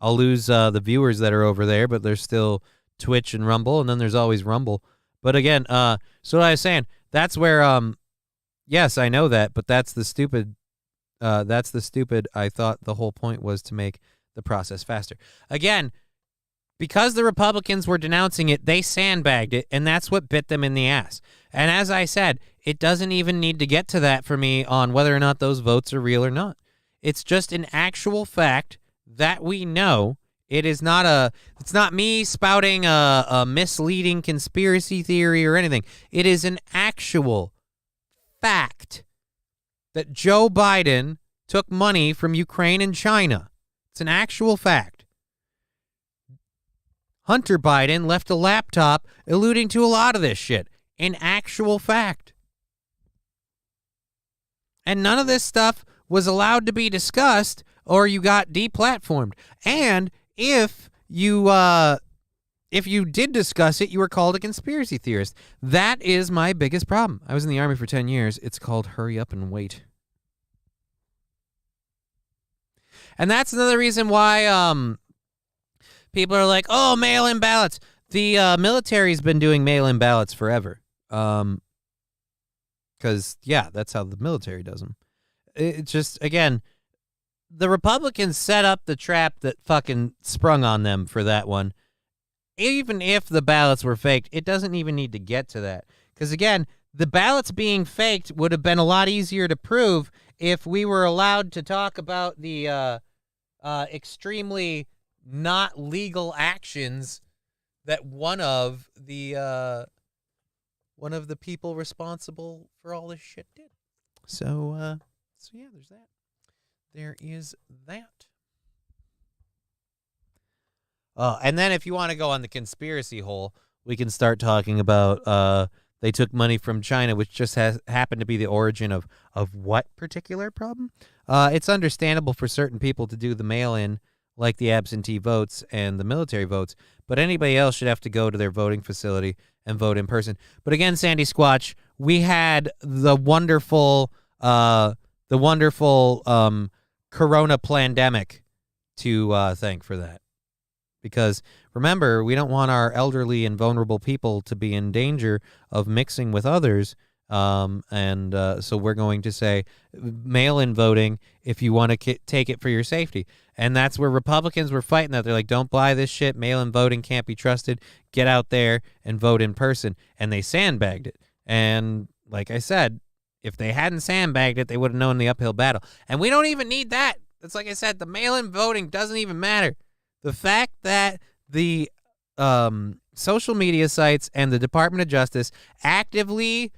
I'll lose the viewers that are over there, but there's still Twitch and Rumble, and then there's always Rumble. But again, so what I was saying, that's where, yes, I know that, but that's the stupid, I thought the whole point was to make the process faster. Again, because the Republicans were denouncing it, they sandbagged it, and that's what bit them in the ass. And as I said, it doesn't even need to get to that for me on whether or not those votes are real or not. It's just an actual fact that we know. It's not me spouting a misleading conspiracy theory or anything. It is an actual fact that Joe Biden took money from Ukraine and China. It's an actual fact. Hunter Biden left a laptop alluding to a lot of this shit. An actual fact. And none of this stuff was allowed to be discussed, or you got deplatformed. And if you did discuss it, you were called a conspiracy theorist. That is my biggest problem. I was in the Army for 10 years. It's called hurry up and wait. And that's another reason why people are like, oh, mail-in ballots. The military's been doing mail-in ballots forever. Because, yeah, that's how the military does them. It's just, again, the Republicans set up the trap that fucking sprung on them for that one. Even if the ballots were faked, it doesn't even need to get to that. Because, again, the ballots being faked would have been a lot easier to prove if we were allowed to talk about the extremely not legal actions that one of the people responsible for all this shit did. So yeah, there's that. There is that. And then if you want to go on the conspiracy hole, we can start talking about they took money from China, which just happened to be the origin of what particular problem? It's understandable for certain people to do the mail-in, like the absentee votes and the military votes, but anybody else should have to go to their voting facility and vote in person. But again, Sandy Squatch, we had the wonderful Corona pandemic to thank for that. Because remember, we don't want our elderly and vulnerable people to be in danger of mixing with others. So we're going to say mail-in voting if you want to take it for your safety. And that's where Republicans were fighting that. They're like, don't buy this shit. Mail-in voting can't be trusted. Get out there and vote in person. And they sandbagged it. And like I said, if they hadn't sandbagged it, they would have known the uphill battle. And we don't even need that. It's like I said, the mail-in voting doesn't even matter. The fact that the social media sites and the Department of Justice actively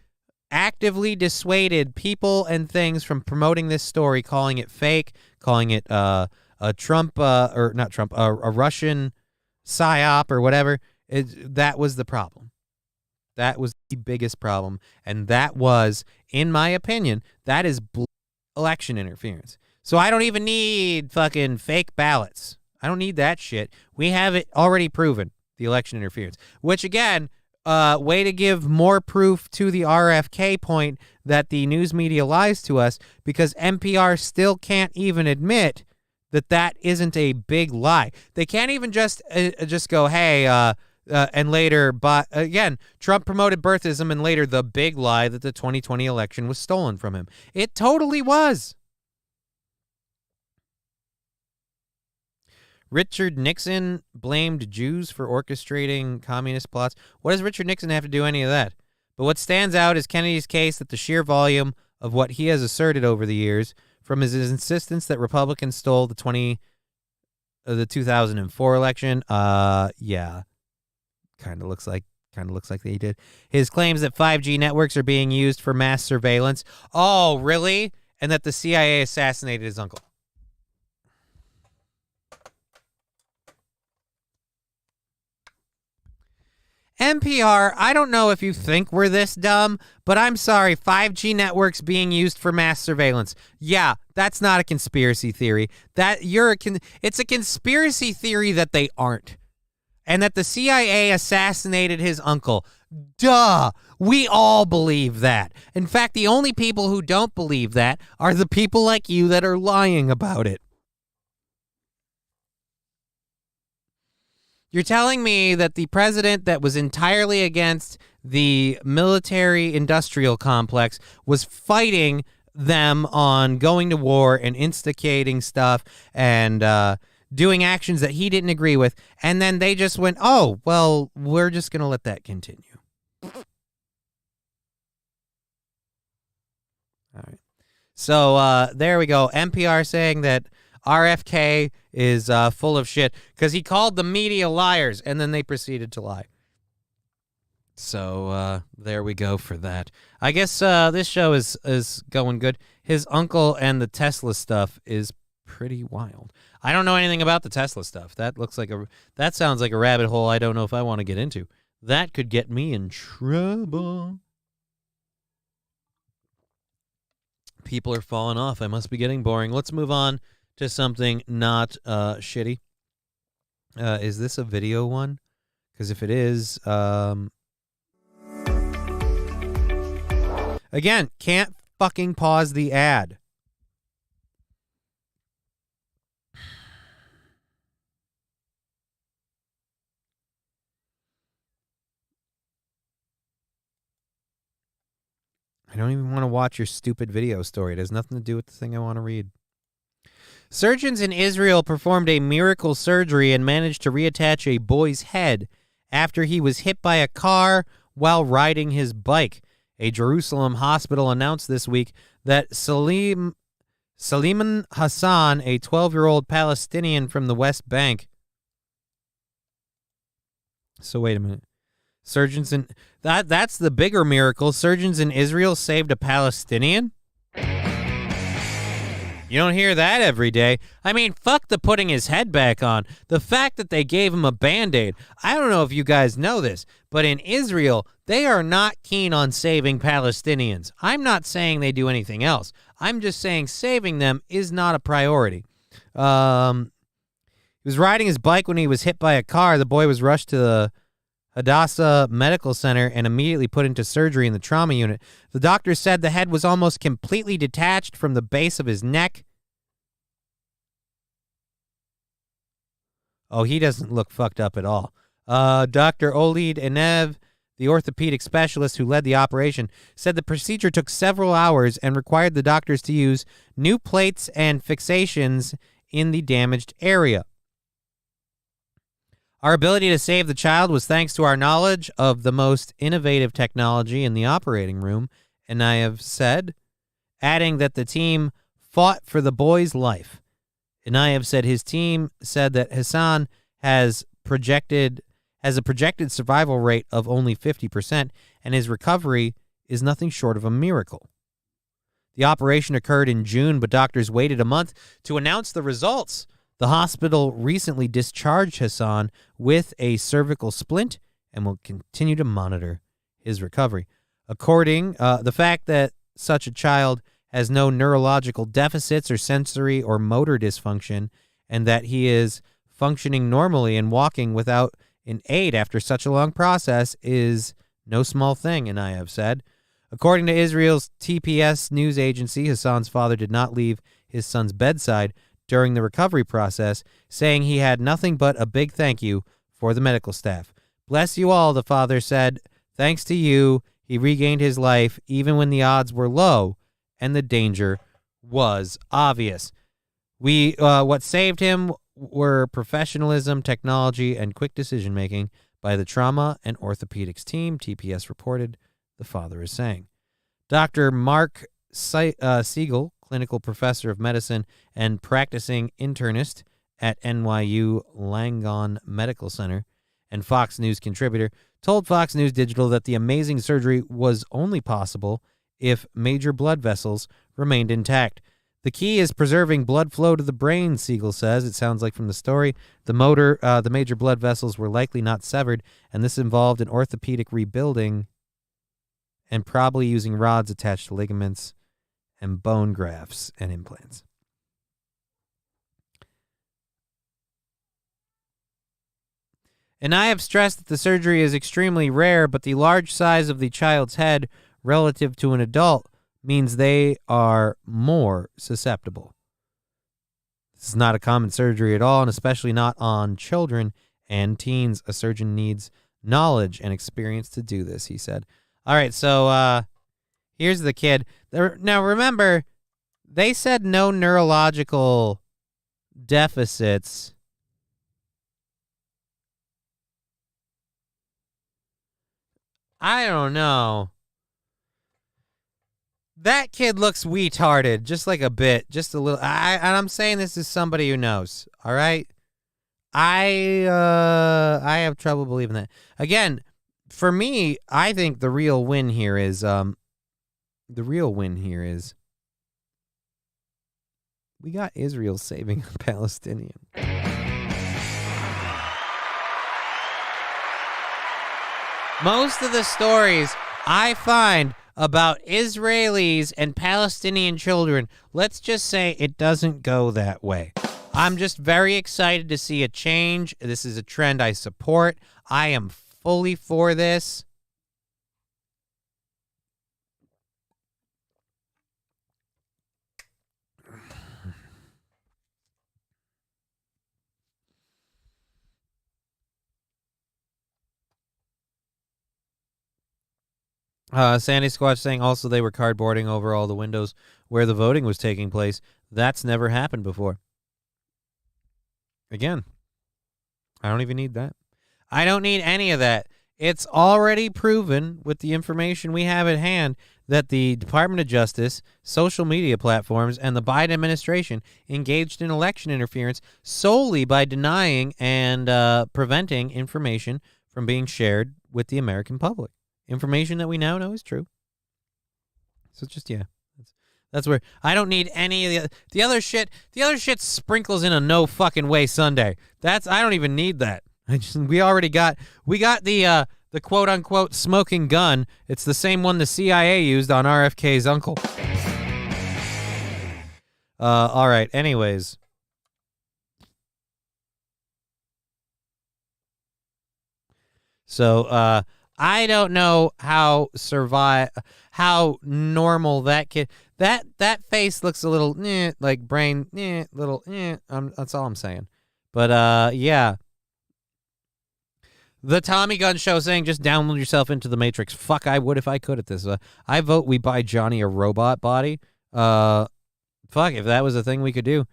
dissuaded people and things from promoting this story, calling it fake, calling it a Russian psyop or whatever. That was the problem. That was the biggest problem. And that was, in my opinion, that is election interference. So I don't even need fucking fake ballots. I don't need that shit. We have it already proven, the election interference, which again, way to give more proof to the RFK point that the news media lies to us, because NPR still can't even admit that isn't a big lie. They can't even just go, hey, and later, but again, Trump promoted birthism, and later the big lie that the 2020 election was stolen from him. It totally was. Richard Nixon blamed Jews for orchestrating communist plots. What does Richard Nixon have to do any of that? But what stands out is Kennedy's case that the sheer volume of what he has asserted over the years, from his insistence that Republicans stole the 2004 election, yeah, kind of looks like they did. His claims that 5G networks are being used for mass surveillance. Oh, really? And that the CIA assassinated his uncle. NPR, I don't know if you think we're this dumb, but I'm sorry, 5G networks being used for mass surveillance. Yeah, that's not a conspiracy theory. It's a conspiracy theory that they aren't. And that the CIA assassinated his uncle. Duh! We all believe that. In fact, the only people who don't believe that are the people like you that are lying about it. You're telling me that the president that was entirely against the military-industrial complex was fighting them on going to war and instigating stuff and doing actions that he didn't agree with, and then they just went, oh, well, we're just going to let that continue. All right. So there we go. NPR saying that RFK is full of shit because he called the media liars, and then they proceeded to lie. So there we go for that. I guess this show is going good. His uncle and the Tesla stuff is pretty wild. I don't know anything about the Tesla stuff. That sounds like a rabbit hole I don't know if I want to get into. That could get me in trouble. People are falling off. I must be getting boring. Let's move on to something not shitty. Is this a video one? Because if it is, again, can't fucking pause the ad. I don't even want to watch your stupid video story. It has nothing to do with the thing I want to read. Surgeons in Israel performed a miracle surgery and managed to reattach a boy's head after he was hit by a car while riding his bike. A Jerusalem hospital announced this week that Saliman Hassan, a 12-year-old Palestinian from the West Bank. So wait a minute. That's the bigger miracle. Surgeons in Israel saved a Palestinian? You don't hear that every day. I mean, fuck the putting his head back on. The fact that they gave him a Band-Aid. I don't know if you guys know this, but in Israel, they are not keen on saving Palestinians. I'm not saying they do anything else. I'm just saying saving them is not a priority. He was riding his bike when he was hit by a car. The boy was rushed to the Hadassah Medical Center and immediately put into surgery in the trauma unit. The doctor said the head was almost completely detached from the base of his neck. Oh, he doesn't look fucked up at all. Dr. Olid Enev, the orthopedic specialist who led the operation, said the procedure took several hours and required the doctors to use new plates and fixations in the damaged area. Our ability to save the child was thanks to our knowledge of the most innovative technology in the operating room, Enev said, adding that the team fought for the boy's life. Enev said his team said that Hassan has a projected survival rate of only 50%, and his recovery is nothing short of a miracle. The operation occurred in June, but doctors waited a month to announce the results. The hospital recently discharged Hassan with a cervical splint and will continue to monitor his recovery. According, the fact that such a child has no neurological deficits or sensory or motor dysfunction, and that he is functioning normally and walking without an aid after such a long process is no small thing, Enev said. According to Israel's TPS news agency, Hassan's father did not leave his son's bedside during the recovery process, saying he had nothing but a big thank you for the medical staff. Bless you all, the father said. Thanks to you, he regained his life even when the odds were low and the danger was obvious. What saved him were professionalism, technology, and quick decision-making by the trauma and orthopedics team, TPS reported, the father is saying. Dr. Mark Siegel, clinical professor of medicine and practicing internist at NYU Langone Medical Center and Fox News contributor, told Fox News Digital that the amazing surgery was only possible if major blood vessels remained intact. The key is preserving blood flow to the brain, Siegel says. It sounds like from the story, the major blood vessels were likely not severed, and this involved an orthopedic rebuilding and probably using rods attached to ligaments and bone grafts and implants. And I have stressed that the surgery is extremely rare, but the large size of the child's head relative to an adult means they are more susceptible. This is not a common surgery at all, and especially not on children and teens. A surgeon needs knowledge and experience to do this, he said. All right, so here's the kid. Now, remember, they said no neurological deficits. I don't know. That kid looks retarded, just like a bit, just a little. And I'm saying this is somebody who knows. All right, I have trouble believing that. Again, for me, I think the real win here is we got Israel saving a Palestinian. Most of the stories I find about Israelis and Palestinian children, let's just say it doesn't go that way. I'm just very excited to see a change. This is a trend I support. I am fully for this. Sandy Squatch saying also they were cardboarding over all the windows where the voting was taking place. That's never happened before. Again, I don't even need that. I don't need any of that. It's already proven with the information we have at hand that the Department of Justice, social media platforms, and the Biden administration engaged in election interference solely by denying and preventing information from being shared with the American public. Information that we now know is true. So just, yeah. That's where I don't need any of the other shit. The other shit sprinkles in a no fucking way Sunday. I don't even need that. We got the quote unquote smoking gun. It's the same one the CIA used on RFK's uncle. All right. Anyways. So, I don't know how normal that kid. That face looks a little like brain little. That's all I'm saying. But, yeah. The Tommy Gun Show saying just download yourself into the Matrix. Fuck, I would if I could at this. I vote we buy Johnny a robot body. Fuck, if that was a thing we could do.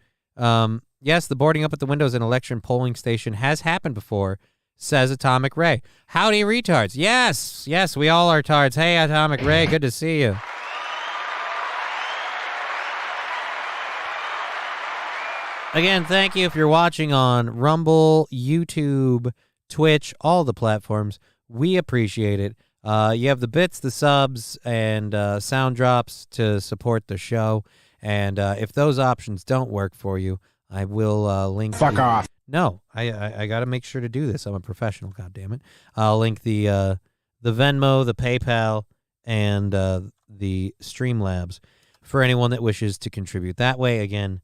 Yes, the boarding up at the windows in election polling station has happened before, says Atomic Ray. Howdy, retards. Yes, we all are tards. Hey, Atomic Ray, good to see you. Again, thank you if you're watching on Rumble, YouTube, Twitch, all the platforms. We appreciate it. You have the bits, the subs, and sound drops to support the show. And if those options don't work for you, I will link. Fuck off. No, I got to make sure to do this. I'm a professional, goddammit. I'll link the Venmo, the PayPal, and the Streamlabs for anyone that wishes to contribute. That way, again,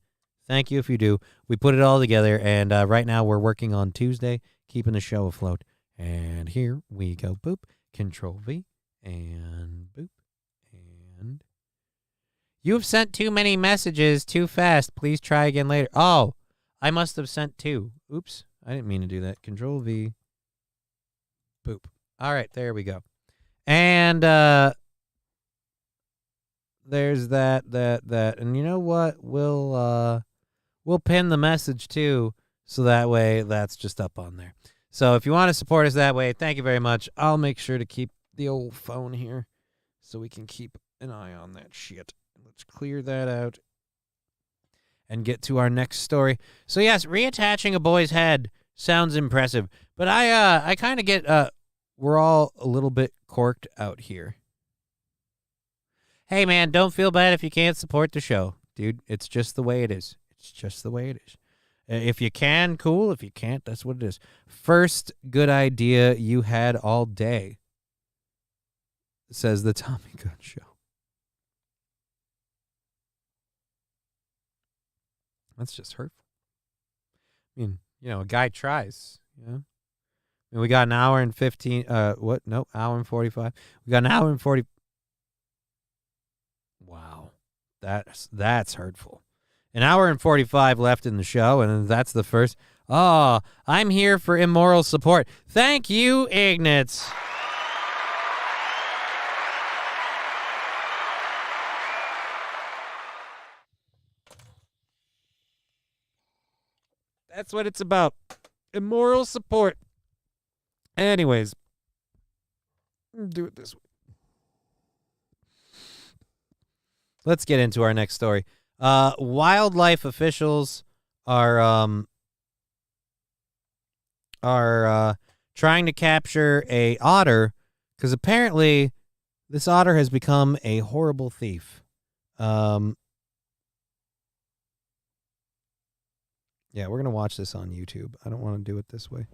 thank you if you do. We put it all together, and right now we're working on Tuesday, keeping the show afloat. And here we go. Boop. Control V. And boop. And you have sent too many messages too fast. Please try again later. Oh, I must have sent two. Oops. I didn't mean to do that. Control V. Boop. All right, there we go. And there's that. And you know what? We'll pin the message too, so that way that's just up on there. So if you want to support us that way, thank you very much. I'll make sure to keep the old phone here so we can keep an eye on that shit. Let's clear that out and get to our next story. So yes, reattaching a boy's head sounds impressive, but I kind of get we're all a little bit corked out here. Hey man, don't feel bad if you can't support the show, dude. It's just the way it is. It's just the way it is. If you can, cool. If you can't, that's what it is. First good idea you had all day, says the Tommy Gun Show. That's just hurtful. I mean, a guy tries, I mean, we got an hour and 15, hour and 45. We got an hour and 40. Wow. That's hurtful. An hour and 45 left in the show, and that's the first. Oh, I'm here for immoral support. Thank you, Ignatz. That's what it's about. Immoral support. Anyways, do it this way. Let's get into our next story. Wildlife officials are trying to capture a otter because apparently this otter has become a horrible thief. Yeah, we're going to watch this on YouTube. I don't want to do it this way.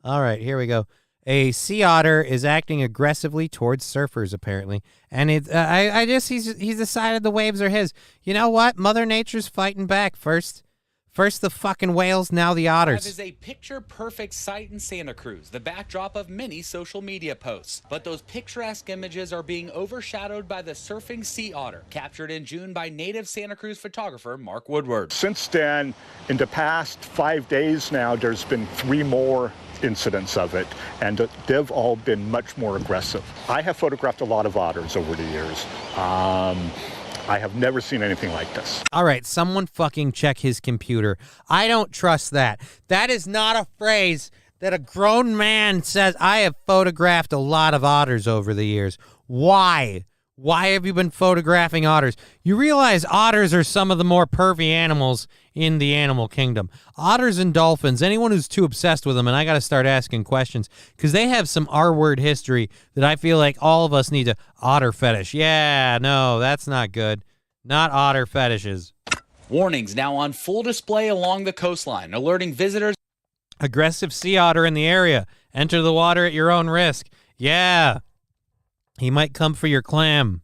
All right, here we go. A sea otter is acting aggressively towards surfers, apparently. And he's decided the waves are his. You know what? Mother Nature's fighting back. First the fucking whales, now the otters. That is a picture-perfect sight in Santa Cruz, the backdrop of many social media posts. But those picturesque images are being overshadowed by the surfing sea otter, captured in June by native Santa Cruz photographer Mark Woodward. Since then, in the past 5 days now, there's been 3 more incidents of it, and they've all been much more aggressive. I have photographed a lot of otters over the years. I have never seen anything like this. All right, someone fucking check his computer. I don't trust that. That is not a phrase that a grown man says. I have photographed a lot of otters over the years. Why? Why have you been photographing otters? You realize otters are some of the more pervy animals in the animal kingdom. Otters and dolphins, anyone who's too obsessed with them, and I got to start asking questions, because they have some R-word history that I feel like all of us need to. Otter fetish. Yeah, no, that's not good. Not otter fetishes. Warnings now on full display along the coastline, alerting visitors. Aggressive sea otter in the area. Enter the water at your own risk. Yeah. He might come for your clam.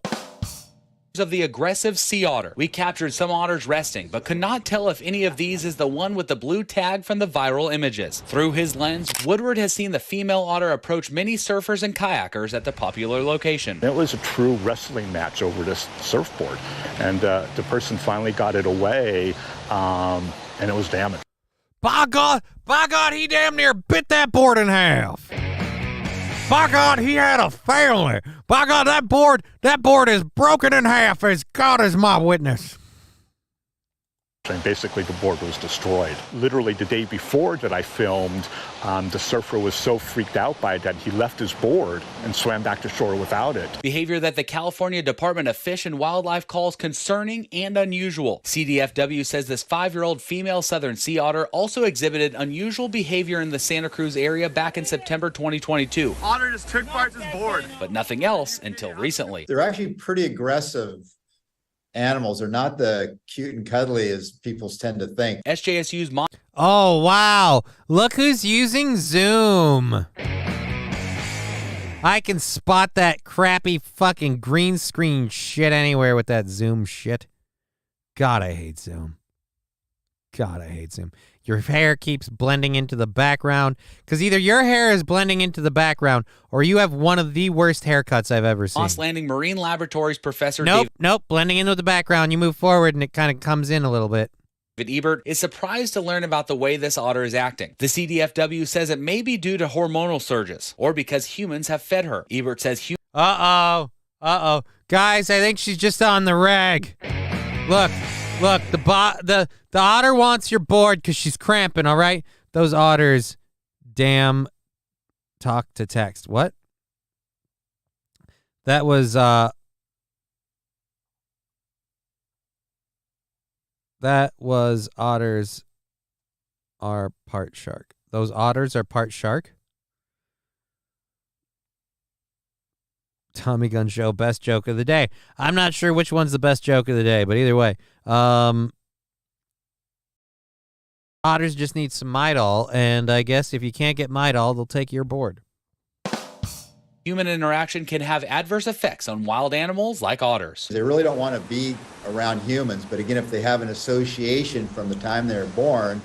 Of the aggressive sea otter. We captured some otters resting, but could not tell if any of these is the one with the blue tag from the viral images. Through his lens, Woodward has seen the female otter approach many surfers and kayakers at the popular location. It was a true wrestling match over this surfboard, and the person finally got it away, and it was damaged. By God, he damn near bit that board in half. By God, he had a family. By God, that board is broken in half as God is my witness. And basically the board was destroyed. Literally the day before that I filmed, the surfer was so freaked out by it that he left his board and swam back to shore without it. Behavior that the California Department of Fish and Wildlife calls concerning and unusual. CDFW says this 5-year-old female southern sea otter also exhibited unusual behavior in the Santa Cruz area back in September 2022. Otter just took Bart's board. But nothing else until recently. They're actually pretty aggressive animals. Are not the cute and cuddly as people tend to think. SJSU's Oh, wow. Look who's using Zoom. I can spot that crappy fucking green screen shit anywhere with that Zoom shit. God, I hate Zoom. Your hair keeps blending into the background because either your hair is blending into the background or you have one of the worst haircuts I've ever seen. Moss Landing Marine Laboratories professor Nope, blending into the background. You move forward and it kind of comes in a little bit. David Ebert is surprised to learn about the way this otter is acting. The CDFW says it may be due to hormonal surges or because humans have fed her. Ebert says Uh-oh. Guys, I think she's just on the rag. Look, the otter wants your board because she's cramping, all right? Those otters, damn, talk to text. What? That was otters are part shark. Those otters are part shark? Tommy Gun Show, best joke of the day. I'm not sure which one's the best joke of the day, but either way. Otters just need some Midol, and I guess if you can't get Midol, they'll take your board. human interaction can have adverse effects on wild animals like otters. They really don't want to be around humans, but again, if they have an association from the time they're born,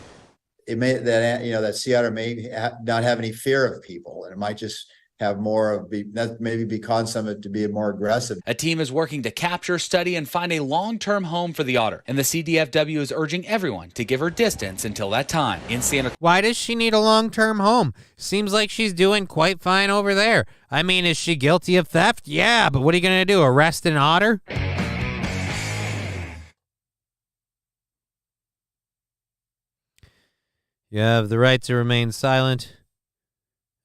it may that sea otter may not have any fear of people, and it might just have more of maybe be consummate to be more aggressive. A team is working to capture, study, and find a long-term home for the otter, and the CDFW is urging everyone to give her distance until that time. In Santa, why does she need a long-term home? Seems like she's doing quite fine over there. I mean, is she guilty of theft? Yeah, but what are you gonna do? Arrest an otter? You have the right to remain silent.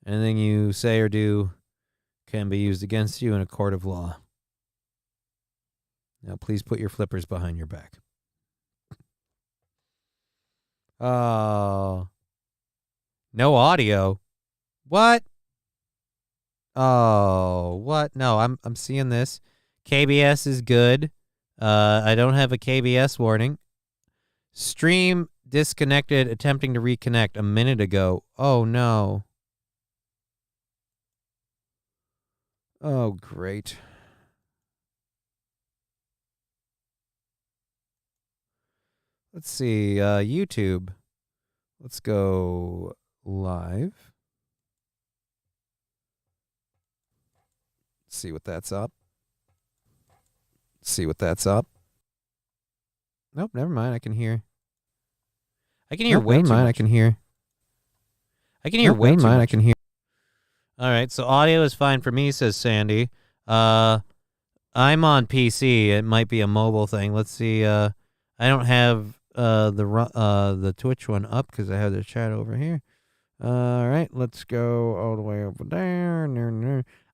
Anything you say or do can be used against you in a court of law. Now, please put your flippers behind your back. Oh. No audio. What? Oh, what? No, I'm seeing this. KBS is good. I don't have a KBS warning. Stream disconnected, attempting to reconnect a minute ago. Oh, no. Oh, great. Let's see, YouTube. Let's go live. See what that's up. Nope, never mind. I can hear way too much. I can hear way too much. I can hear. All right, so audio is fine for me, says Sandy. I'm on PC. It might be a mobile thing. Let's see. I don't have the Twitch one up because I have the chat over here. All right, let's go all the way over there.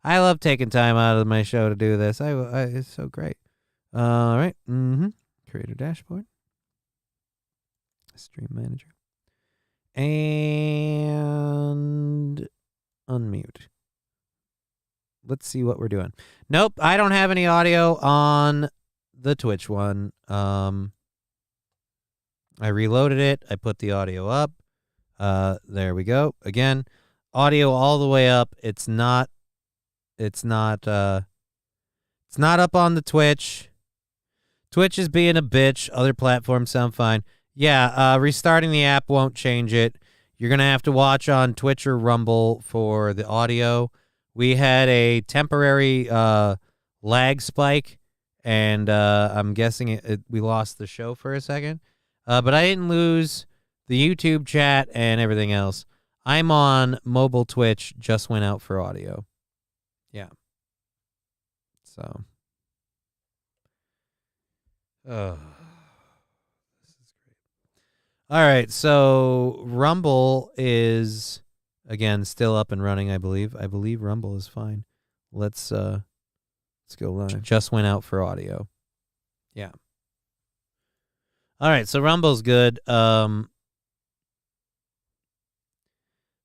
I love taking time out of my show to do this. It's so great. All right. Creator dashboard. Stream manager. And unmute. Let's see what we're doing. Nope, I don't have any audio on the Twitch one. I reloaded it. I put the audio up. There we go. Again, audio all the way up. It's not up on the Twitch. Twitch is being a bitch. Other platforms sound fine. Yeah, restarting the app won't change it. You're going to have to watch on Twitch or Rumble for the audio. We had a temporary lag spike, and I'm guessing we lost the show for a second. But I didn't lose the YouTube chat and everything else. I'm on mobile Twitch, just went out for audio. Yeah. So. Oh. This is great. All right, so Rumble is, again, still up and running, I believe. I believe Rumble is fine. Let's go live. Just went out for audio. Yeah. All right, so Rumble's good. Yeah,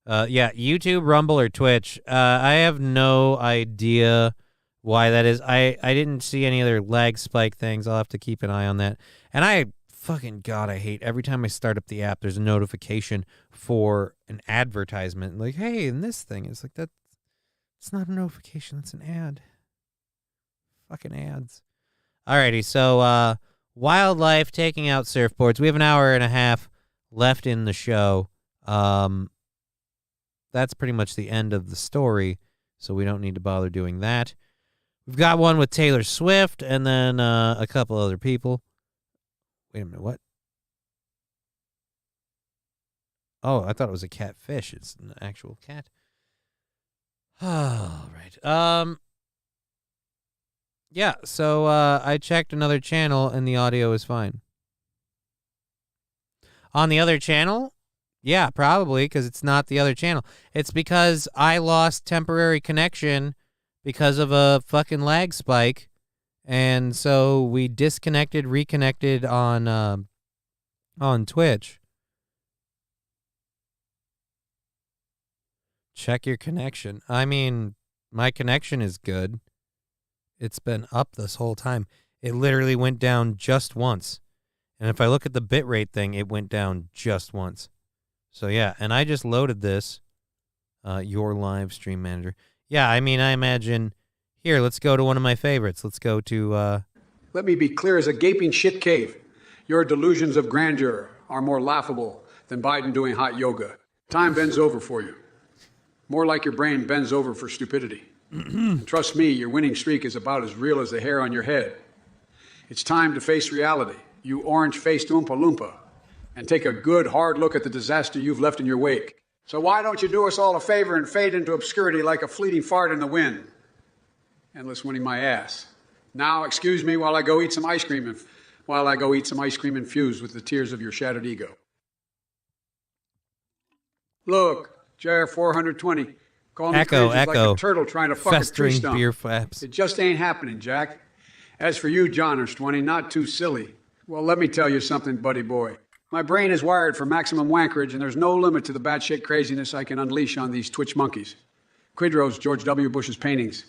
YouTube, Rumble, or Twitch. I have no idea why that is. I didn't see any other lag spike things. I'll have to keep an eye on that. And I hate every time I start up the app, there's a notification for an advertisement. Like, hey, and this thing is like that. It's not a notification. It's an ad. Fucking ads. Alrighty, so wildlife taking out surfboards. We have an hour and a half left in the show. That's pretty much the end of the story, so we don't need to bother doing that. We've got one with Taylor Swift and then a couple other people. Wait a minute, what? Oh, I thought it was a catfish. It's an actual cat. All right. Yeah, so I checked another channel and the audio is fine. On the other channel? Yeah, probably, because it's not the other channel. It's because I lost temporary connection because of a fucking lag spike. And so we disconnected, reconnected on Twitch. Check your connection. I mean, my connection is good. It's been up this whole time. It literally went down just once. And if I look at the bitrate thing, it went down just once. So, yeah, and I just loaded this, your live stream manager. Yeah, I mean, I imagine, here, let's go to one of my favorites. Let's go to... Let me be clear as a gaping shit cave. Your delusions of grandeur are more laughable than Biden doing hot yoga. Time bends over for you. More like your brain bends over for stupidity. And trust me, your winning streak is about as real as the hair on your head. It's time to face reality, you orange-faced Oompa Loompa, and take a good, hard look at the disaster you've left in your wake. So why don't you do us all a favor and fade into obscurity like a fleeting fart in the wind? Endless winning my ass. Now, excuse me while I go eat some ice cream infused with the tears of your shattered ego. Look, JR 420. Call me crazy like a turtle trying to fuck a tree stump. Beer flaps. It just ain't happening, Jack. As for you, John 20, not too silly. Well, let me tell you something, buddy boy. My brain is wired for maximum wankerage, and there's no limit to the batshit craziness I can unleash on these Twitch monkeys. Quidro's George W. Bush's paintings.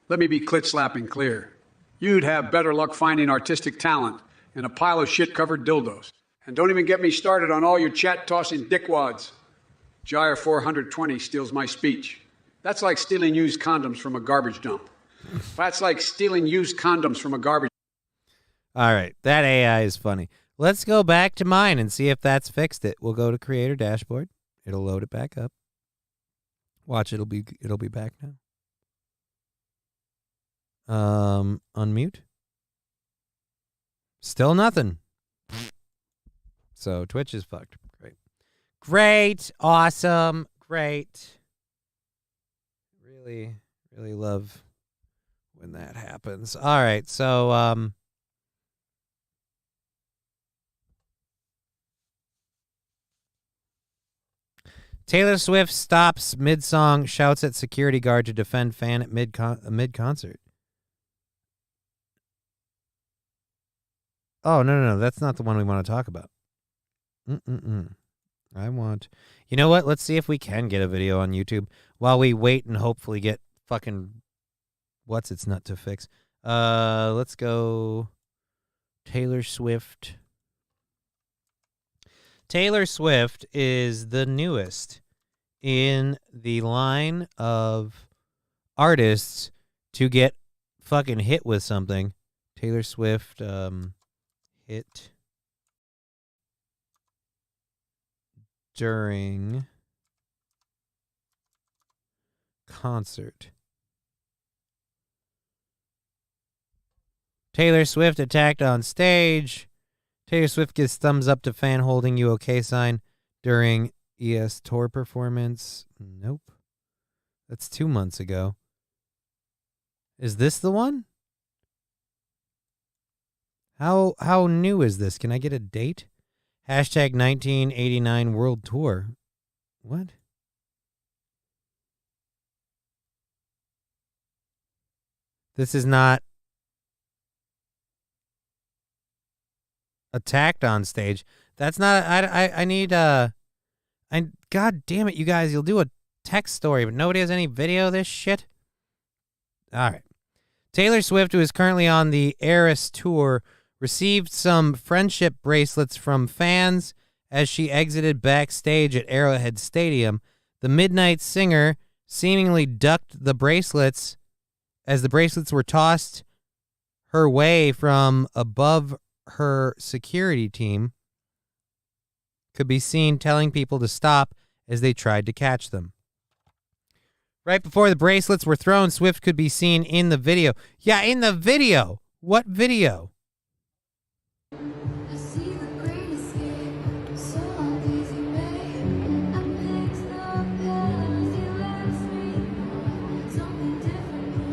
Let me be clit-slapping clear. You'd have better luck finding artistic talent in a pile of shit-covered dildos. And don't even get me started on all your chat-tossing dickwads. Gyre 420 steals my speech. That's like stealing used condoms from a garbage dump. That's like stealing used condoms from a garbage. All right, that AI is funny. Let's go back to mine and see if that's fixed it. We'll go to Creator Dashboard. It'll load it back up. Watch, it'll be back now. Unmute. Still nothing. So Twitch is fucked. Great. Awesome. Great. Really, really love when that happens. All right, so Taylor Swift stops mid-song, shouts at security guard to defend fan at mid-concert. Oh, no, that's not the one we want to talk about. You know what? Let's see if we can get a video on YouTube while we wait and hopefully get fucking what's its nut to fix. Let's go Taylor Swift. Taylor Swift is the newest in the line of artists to get fucking hit with something. Taylor Swift hit during concert. Taylor Swift attacked on stage. Taylor Swift gives thumbs up to fan holding you okay sign. during ES tour performance. Nope. That's 2 months ago. Is this the one? How new is this? Can I get a date? Hashtag 1989 World Tour. What? This is not attacked on stage. That's not. I need. God damn it, you guys! You'll do a text story, but nobody has any video of this shit. All right. Taylor Swift, who is currently on the Eras tour, received some friendship bracelets from fans as she exited backstage at Arrowhead Stadium. The Midnight Singer seemingly ducked the bracelets as the bracelets were tossed her way from above her security team. Could be seen telling people to stop as they tried to catch them. Right before the bracelets were thrown, Swift could be seen in the video. Yeah, in the video. What video?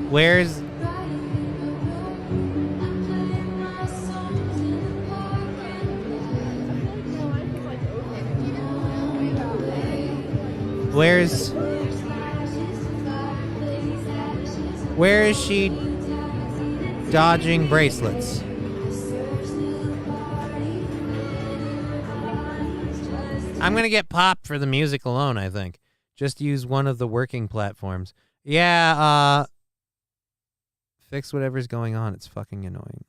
Where's... Where is she dodging bracelets? I'm going to get popped for the music alone, I think. Just use one of the working platforms. Yeah, fix whatever's going on. It's fucking annoying.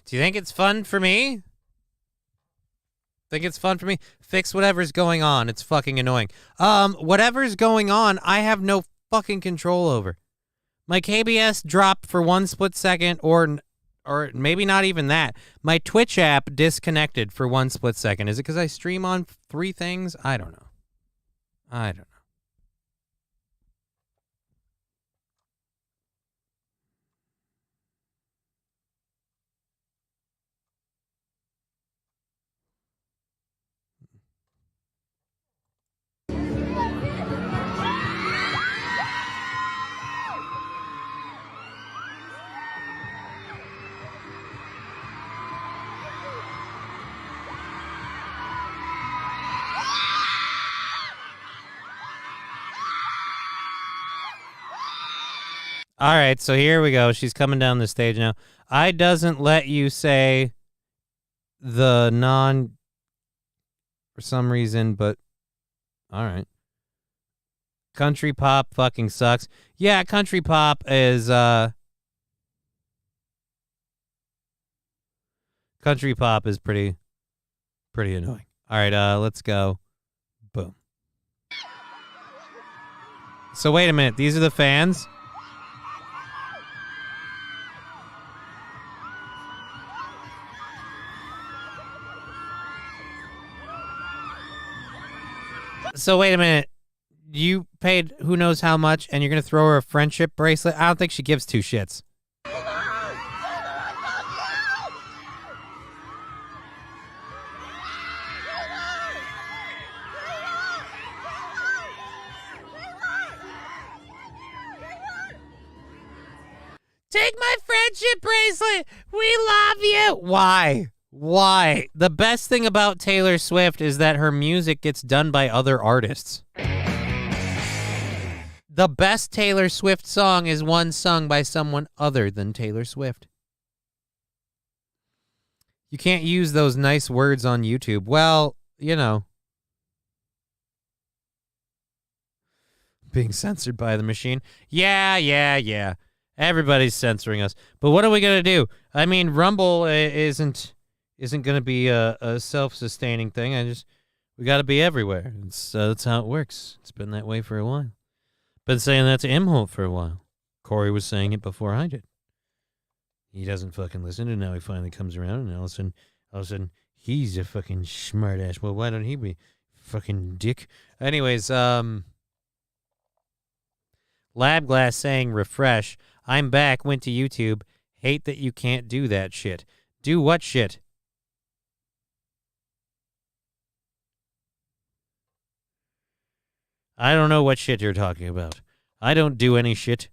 Do you think it's fun for me? Think it's fun for me? Fix whatever's going on. It's fucking annoying. Whatever's going on, I have no fucking control over. My KBS dropped for 1 split second, or maybe not even that. My Twitch app disconnected for 1 split second. Is it because I stream on 3 things? I don't know. All right, so here we go. She's coming down the stage now. I doesn't let you say the non for some reason, but all right. Country pop fucking sucks. Yeah, country pop is pretty annoying. All right, let's go. Boom. So wait a minute. These are the fans? So wait a minute. You paid who knows how much, and you're going to throw her a friendship bracelet? I don't think she gives 2 shits. Take my friendship bracelet. We love you. Why? The best thing about Taylor Swift is that her music gets done by other artists. The best Taylor Swift song is one sung by someone other than Taylor Swift. You can't use those nice words on YouTube. Well, you know. Being censored by the machine. Yeah. Everybody's censoring us. But what are we going to do? I mean, Rumble isn't going to be a self-sustaining thing. We got to be everywhere. That's how it works. It's been that way for a while. Been saying that to Imholt for a while. Corey was saying it before I did. He doesn't fucking listen, and now he finally comes around, and all of a sudden, he's a fucking smartass. Well, why don't he be fucking dick? Anyways, Labglass saying refresh. I'm back. Went to YouTube. Hate that you can't do that shit. Do what shit? I don't know what shit you're talking about. I don't do any shit.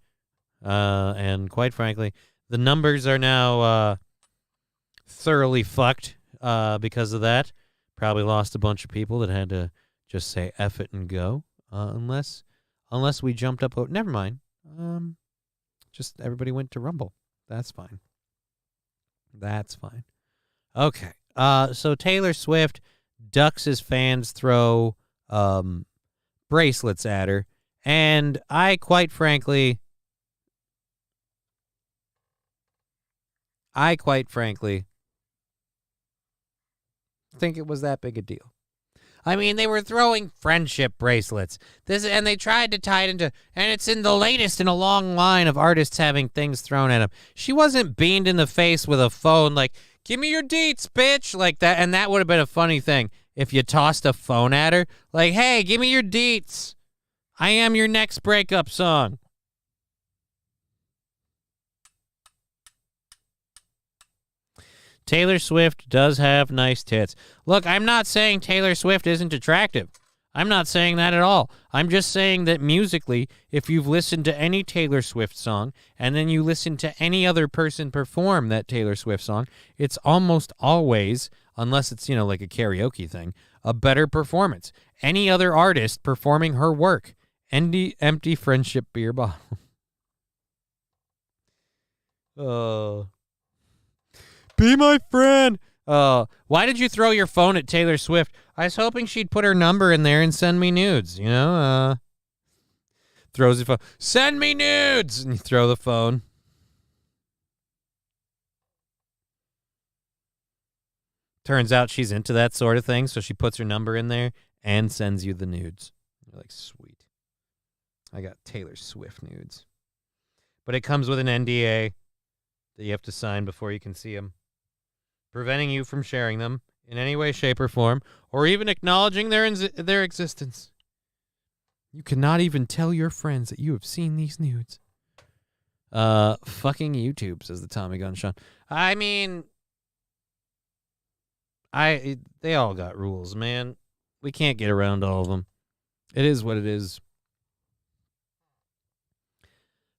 And quite frankly, the numbers are now thoroughly fucked because of that. Probably lost a bunch of people that had to just say F it and go. Unless we jumped up. Never mind. Just everybody went to Rumble. That's fine. That's fine. Okay. So Taylor Swift ducks his fans throw bracelets at her. And I quite frankly think it was that big a deal. I mean, they were throwing friendship bracelets. And they tried to tie it into, and it's in the latest in a long line of artists having things thrown at them. She wasn't beamed in the face with a phone like, give me your deets, bitch, like that. And that would have been a funny thing if you tossed a phone at her, like, hey, give me your deets. I am your next breakup song. Taylor Swift does have nice tits. Look, I'm not saying Taylor Swift isn't attractive. I'm not saying that at all. I'm just saying that musically, if you've listened to any Taylor Swift song and then you listen to any other person perform that Taylor Swift song, it's almost always, unless it's, like a karaoke thing, a better performance. Any other artist performing her work. Empty friendship beer bottle. Be my friend. Why did you throw your phone at Taylor Swift? I was hoping she'd put her number in there and send me nudes, Throws the phone. Send me nudes! And you throw the phone. Turns out she's into that sort of thing, so she puts her number in there and sends you the nudes. You're like, sweet. I got Taylor Swift nudes. But it comes with an NDA that you have to sign before you can see them, preventing you from sharing them in any way, shape, or form, or even acknowledging their existence. You cannot even tell your friends that you have seen these nudes. Fucking YouTube, says the Tommy Gun Sean. I mean, they all got rules, man. We can't get around all of them. It is what it is.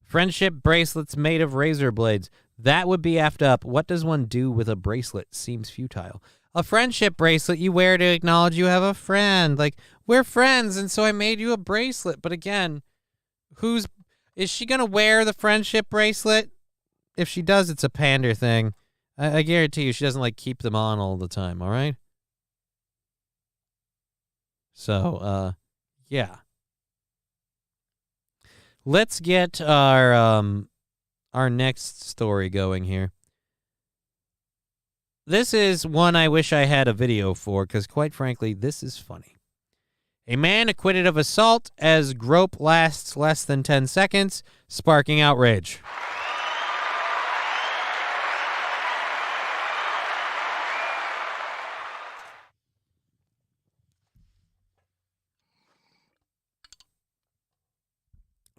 Friendship bracelets made of razor blades. That would be effed up. What does one do with a bracelet? Seems futile. A friendship bracelet you wear to acknowledge you have a friend. Like, we're friends, and so I made you a bracelet. But again, is she going to wear the friendship bracelet? If she does, it's a pander thing. I guarantee you she doesn't, keep them on all the time, all right? So, yeah. Let's get our next story going here. This is one I wish I had a video for, because quite frankly, this is funny. A man acquitted of assault as grope lasts less than 10 seconds, sparking outrage.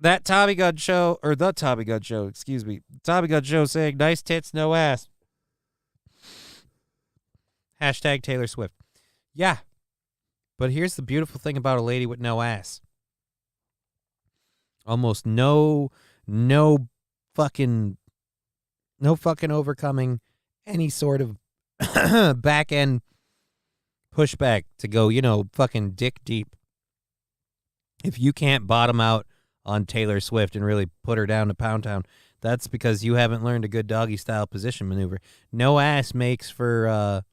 That Tommy Gun Show, or the Tommy Gun Show, excuse me. Tommy Gun Show saying, nice tits, no ass. Hashtag Taylor Swift. Yeah. But here's the beautiful thing about a lady with no ass. Almost no fucking overcoming any sort of back end pushback to go, fucking dick deep. If you can't bottom out on Taylor Swift and really put her down to Pound Town, that's because you haven't learned a good doggy style position maneuver. No ass makes for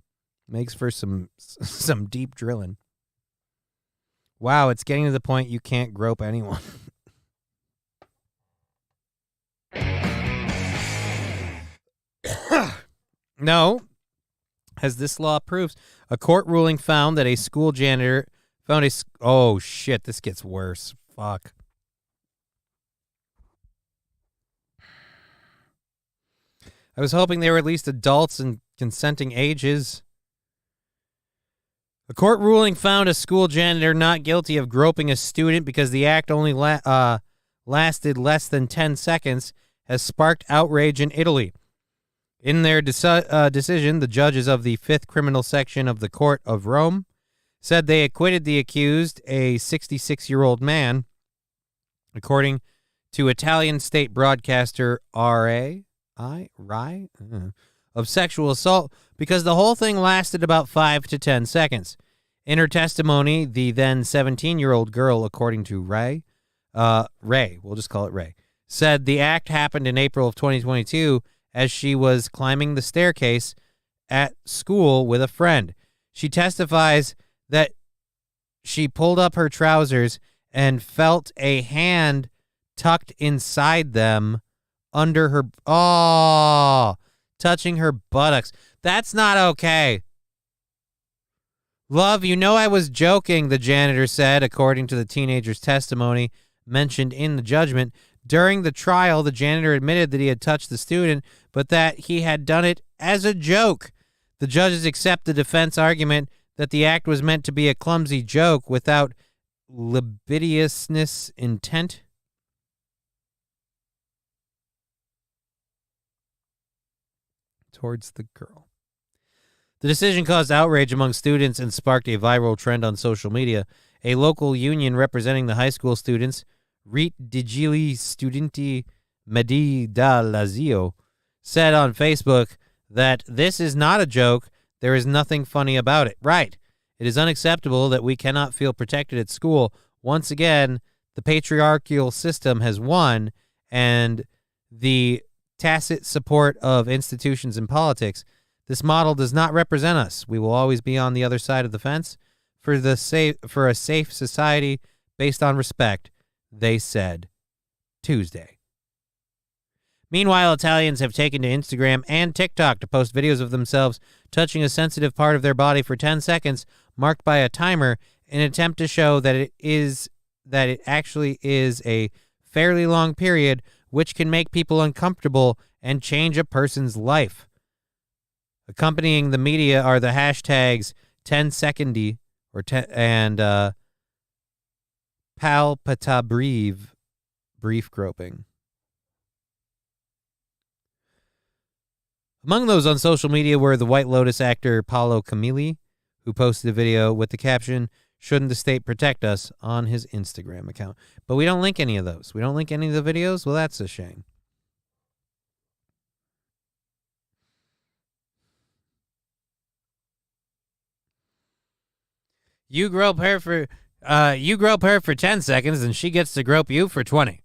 some deep drilling. Wow, it's getting to the point you can't grope anyone. No, as this law proves, a court ruling found that a school janitor found oh shit, this gets worse. Fuck. I was hoping they were at least adults and consenting ages. A court ruling found a school janitor not guilty of groping a student because the act only lasted less than 10 seconds has sparked outrage in Italy. In their decision, the judges of the 5th Criminal Section of the Court of Rome said they acquitted the accused, a 66-year-old man, according to Italian state broadcaster RAI, of sexual assault because the whole thing lasted about 5 to 10 seconds. In her testimony, the then 17-year-old girl, according to Ray, we'll just call it Ray, said the act happened in April of 2022 as she was climbing the staircase at school with a friend. She testifies that she pulled up her trousers and felt a hand tucked inside them under her, touching her buttocks. That's not okay. Love, you know I was joking, the janitor said, according to the teenager's testimony mentioned in the judgment. During the trial, the janitor admitted that he had touched the student, but that he had done it as a joke. The judges accept the defense argument that the act was meant to be a clumsy joke without libidinousness intent. Towards the girl. The decision caused outrage among students and sparked a viral trend on social media. A local union representing the high school students, Rete Digili Studenti Medi da Lazio, said on Facebook that this is not a joke. There is nothing funny about it. Right. It is unacceptable that we cannot feel protected at school. Once again, the patriarchal system has won, and the tacit support of institutions and politics. This model does not represent us. We will always be on the other side of the fence for a safe society based on respect, they said Tuesday. Meanwhile, Italians have taken to Instagram and TikTok to post videos of themselves touching a sensitive part of their body for 10 seconds, marked by a timer, in an attempt to show that it actually is a fairly long period, which can make people uncomfortable and change a person's life. Accompanying the media are the hashtags 10secondi and palpitabrief, brief groping. Among those on social media were the White Lotus actor Paolo Camilli, who posted a video with the caption, "Shouldn't the state protect us?" on his Instagram account. But we don't link any of those. We don't link any of the videos? Well, that's a shame. You grope her for 10 seconds, and she gets to grope you for 20.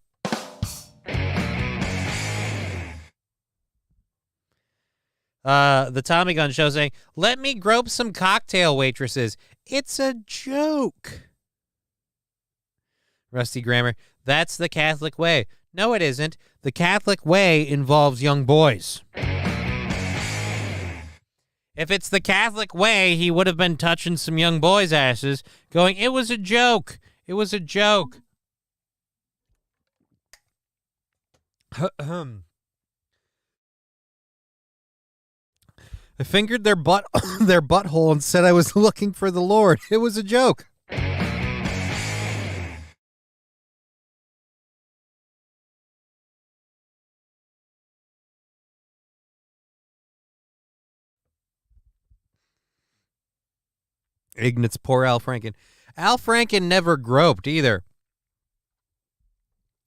The Tommy Gun Show saying, "Let me grope some cocktail waitresses. It's a joke." Rusty Grammar, "That's the Catholic way." No, it isn't. The Catholic way involves young boys. If it's the Catholic way, he would have been touching some young boys' asses, going, "It was a joke. It was a joke." I fingered their butthole and said I was looking for the Lord. It was a joke. Ignatz, poor Al Franken. Al Franken never groped either.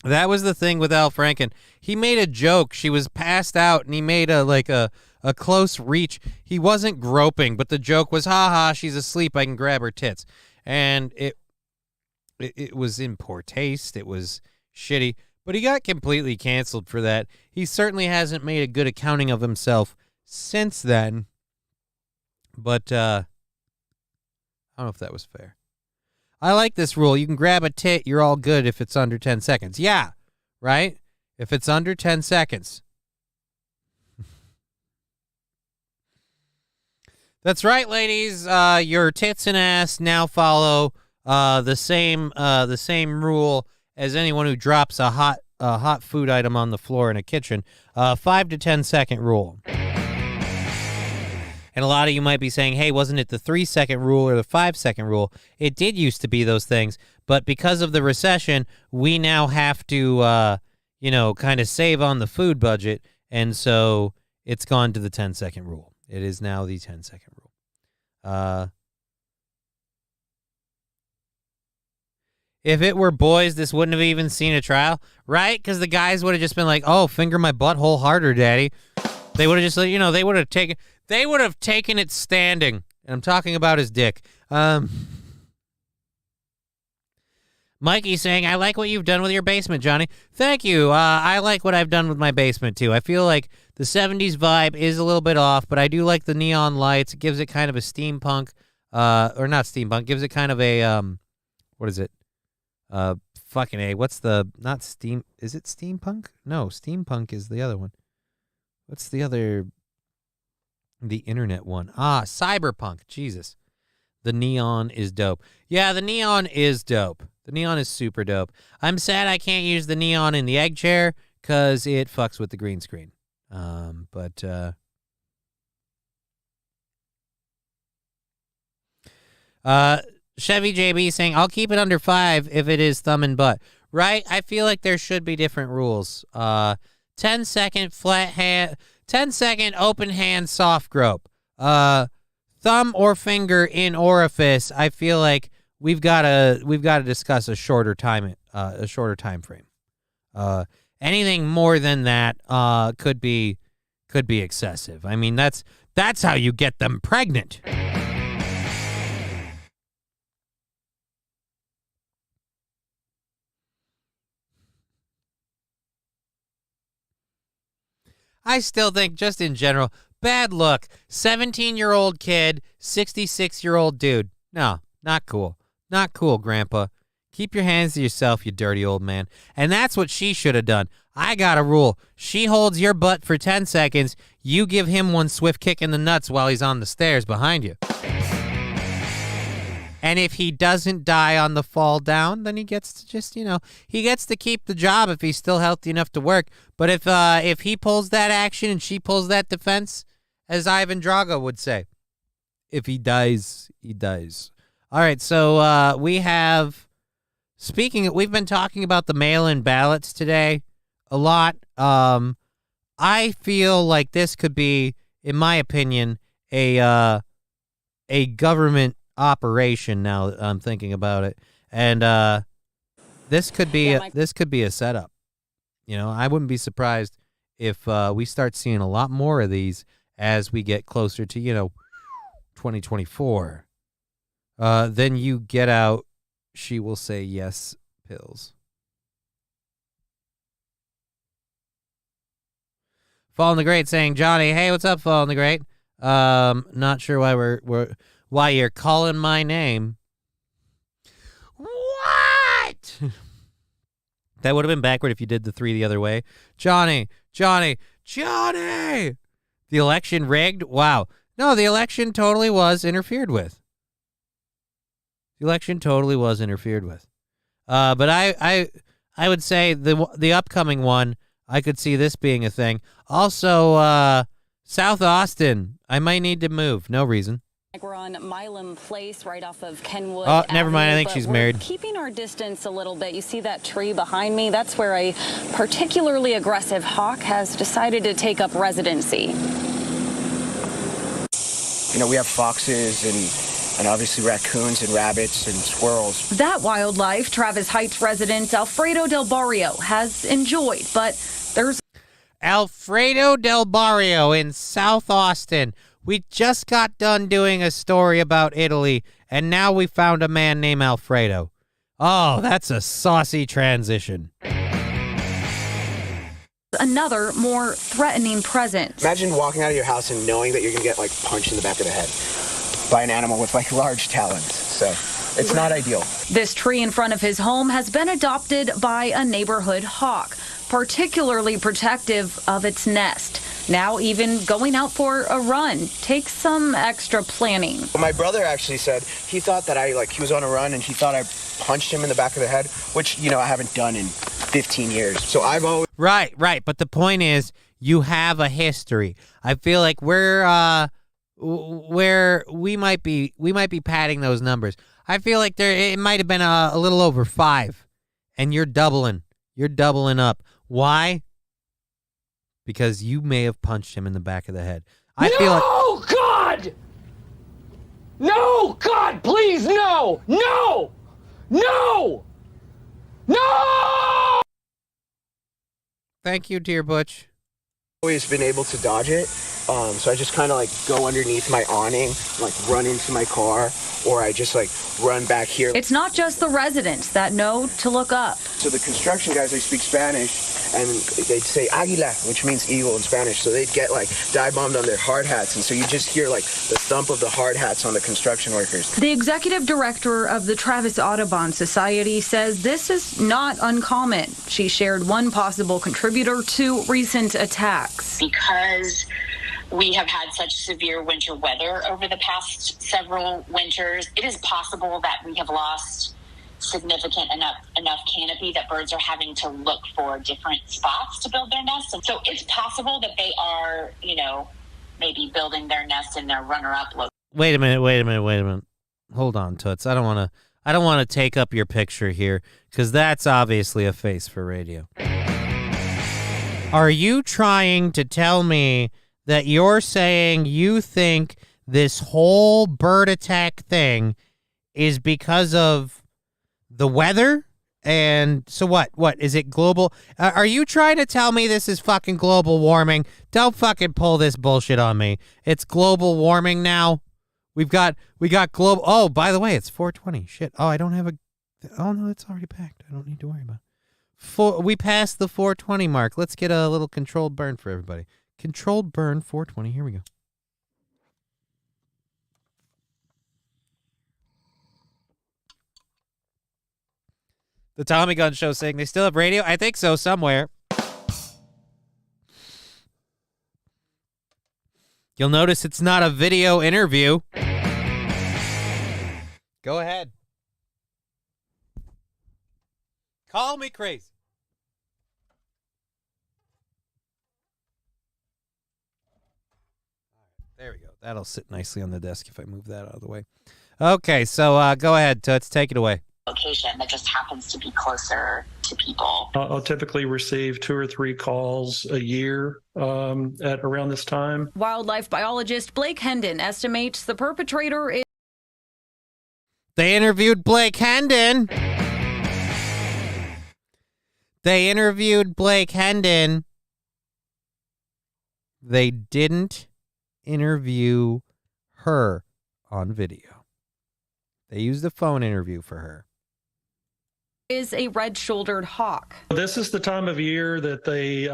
That was the thing with Al Franken. He made a joke. She was passed out, and he made a close reach. He wasn't groping, but the joke was, ha, she's asleep. I can grab her tits. And it was in poor taste. It was shitty. But he got completely canceled for that. He certainly hasn't made a good accounting of himself since then. But I don't know if that was fair. I like this rule. You can grab a tit. You're all good if it's under 10 seconds. Yeah, right? If it's under 10 seconds. That's right, ladies. Your tits and ass now follow the same rule as anyone who drops a hot food item on the floor in a kitchen. 5 to 10 second rule. And a lot of you might be saying, hey, wasn't it the 3 second rule or the 5 second rule? It did used to be those things, But because of the recession, we now have to, kind of save on the food budget. And so it's gone to the 10-second rule. It is now the 10-second rule. If it were boys, this wouldn't have even seen a trial, right? Because the guys would have just been like, "Oh, finger my butthole harder, daddy." They would have just, they would have taken it standing. And I'm talking about his dick. Mikey saying, "I like what you've done with your basement, Johnny." Thank you. I like what I've done with my basement too. I feel like the 70s vibe is a little bit off, but I do like the neon lights. It gives it kind of a steampunk, or not steampunk. Gives it kind of a what is it? Fucking A. What's the, not steam, is it steampunk? No, steampunk is the other one. What's the other, the internet one? Cyberpunk. Jesus. The neon is dope. Yeah, the neon is dope. The neon is super dope. I'm sad I can't use the neon in the egg chair because it fucks with the green screen. Chevy JB saying, "I'll keep it under 5 if it is thumb and butt." Right? I feel like there should be different rules. 10-second flat hand, 10-second open hand soft grope. Thumb or finger in orifice. I feel like we've got to discuss a shorter time frame. Anything more than that could be excessive. I mean, that's how you get them pregnant. I still think, just in general, bad look. 17-year-old kid, 66-year-old dude. No, not cool. Not cool, Grandpa. Keep your hands to yourself, you dirty old man. And that's what she should have done. I got a rule. She holds your butt for 10 seconds. You give him one swift kick in the nuts while he's on the stairs behind you. And if he doesn't die on the fall down, then he gets to just, he gets to keep the job if he's still healthy enough to work. But if he pulls that action and she pulls that defense, as Ivan Drago would say, if he dies, he dies. All right, so we've been talking about the mail-in ballots today a lot. I feel like this could be, in my opinion, a government operation. Now that I'm thinking about it, and this could be a setup. I wouldn't be surprised if we start seeing a lot more of these as we get closer to 2024. Then you get out, she will say yes pills. Fall in the Great saying, "Johnny, hey, what's up, Fall in the Great? Not sure why you're calling my name." What? That would have been backward if you did the 3 the other way. Johnny. The election rigged? Wow. No, the election totally was interfered with. But I would say the upcoming one, I could see this being a thing. Also, South Austin, I might need to move. No reason. We're on Milam Place, right off of Kenwood. Oh, never mind. Avenue, I think she's married. Keeping our distance a little bit. You see that tree behind me? That's where a particularly aggressive hawk has decided to take up residency. We have foxes and obviously raccoons and rabbits and squirrels. That wildlife, Travis Heights resident Alfredo Del Barrio has enjoyed, but there's Alfredo Del Barrio in South Austin. We just got done doing a story about Italy, and now we found a man named Alfredo. Oh, that's a saucy transition. Another more threatening presence. Imagine walking out of your house and knowing that you're going to get punched in the back of the head by an animal with large talons. So it's not ideal. This tree in front of his home has been adopted by a neighborhood hawk, particularly protective of its nest. Now even going out for a run takes some extra planning. My brother actually said he thought that he was on a run and he thought I punched him in the back of the head, which, I haven't done in 15 years. So I've always... Right. But the point is, you have a history. I feel like we're where we might be padding those numbers. I feel like it might have been a little over 5, and you're doubling up. Why? Because you may have punched him in the back of the head. I feel like God! No, God, please, no! No! No! No! Thank you, dear Butch. Always been able to dodge it. So I just kind of like go underneath my awning, like run into my car, or I just like run back here. It's not just the residents that know to look up. So the construction guys, they speak Spanish, and they'd say águila, which means eagle in Spanish. So they'd get like dive bombed on their hard hats, and so you just hear like the thump of the hard hats on the construction workers. The executive director of the Travis Audubon Society says this is not uncommon. She shared one possible contributor to recent attacks. Because we have had such severe winter weather over the past several winters, it is possible that we have lost significant enough canopy that birds are having to look for different spots to build their nests. And so it's possible that they are, maybe building their nest in their runner-up location. Wait a minute. Hold on, Toots. I don't want to take up your picture here, because that's obviously a face for radio. Are you trying to tell me that you're saying you think this whole bird attack thing is because of the weather? And so what? What, is it global? Are you trying to tell me this is fucking global warming? Don't fucking pull this bullshit on me. It's global warming now. We got global. Oh, by the way, it's 420. Shit. Oh, I don't have a. Oh no, it's already packed. I don't need to worry about it. We passed the 420 mark. Let's get a little controlled burn for everybody. Controlled burn 420. Here we go. The Tommy Gun Show saying they still have radio? I think so, somewhere. You'll notice it's not a video interview. Go ahead. Call me crazy. There we go. That'll sit nicely on the desk if I move that out of the way. Okay, so go ahead, Toots. Take it away. Location that just happens to be closer to people. I'll typically receive 2 or 3 calls a year at around this time. Wildlife biologist Blake Hendon estimates the perpetrator is... They interviewed Blake Hendon. They didn't interview her on video. They used a phone interview for her. Is a red-shouldered hawk. This is the time of year that they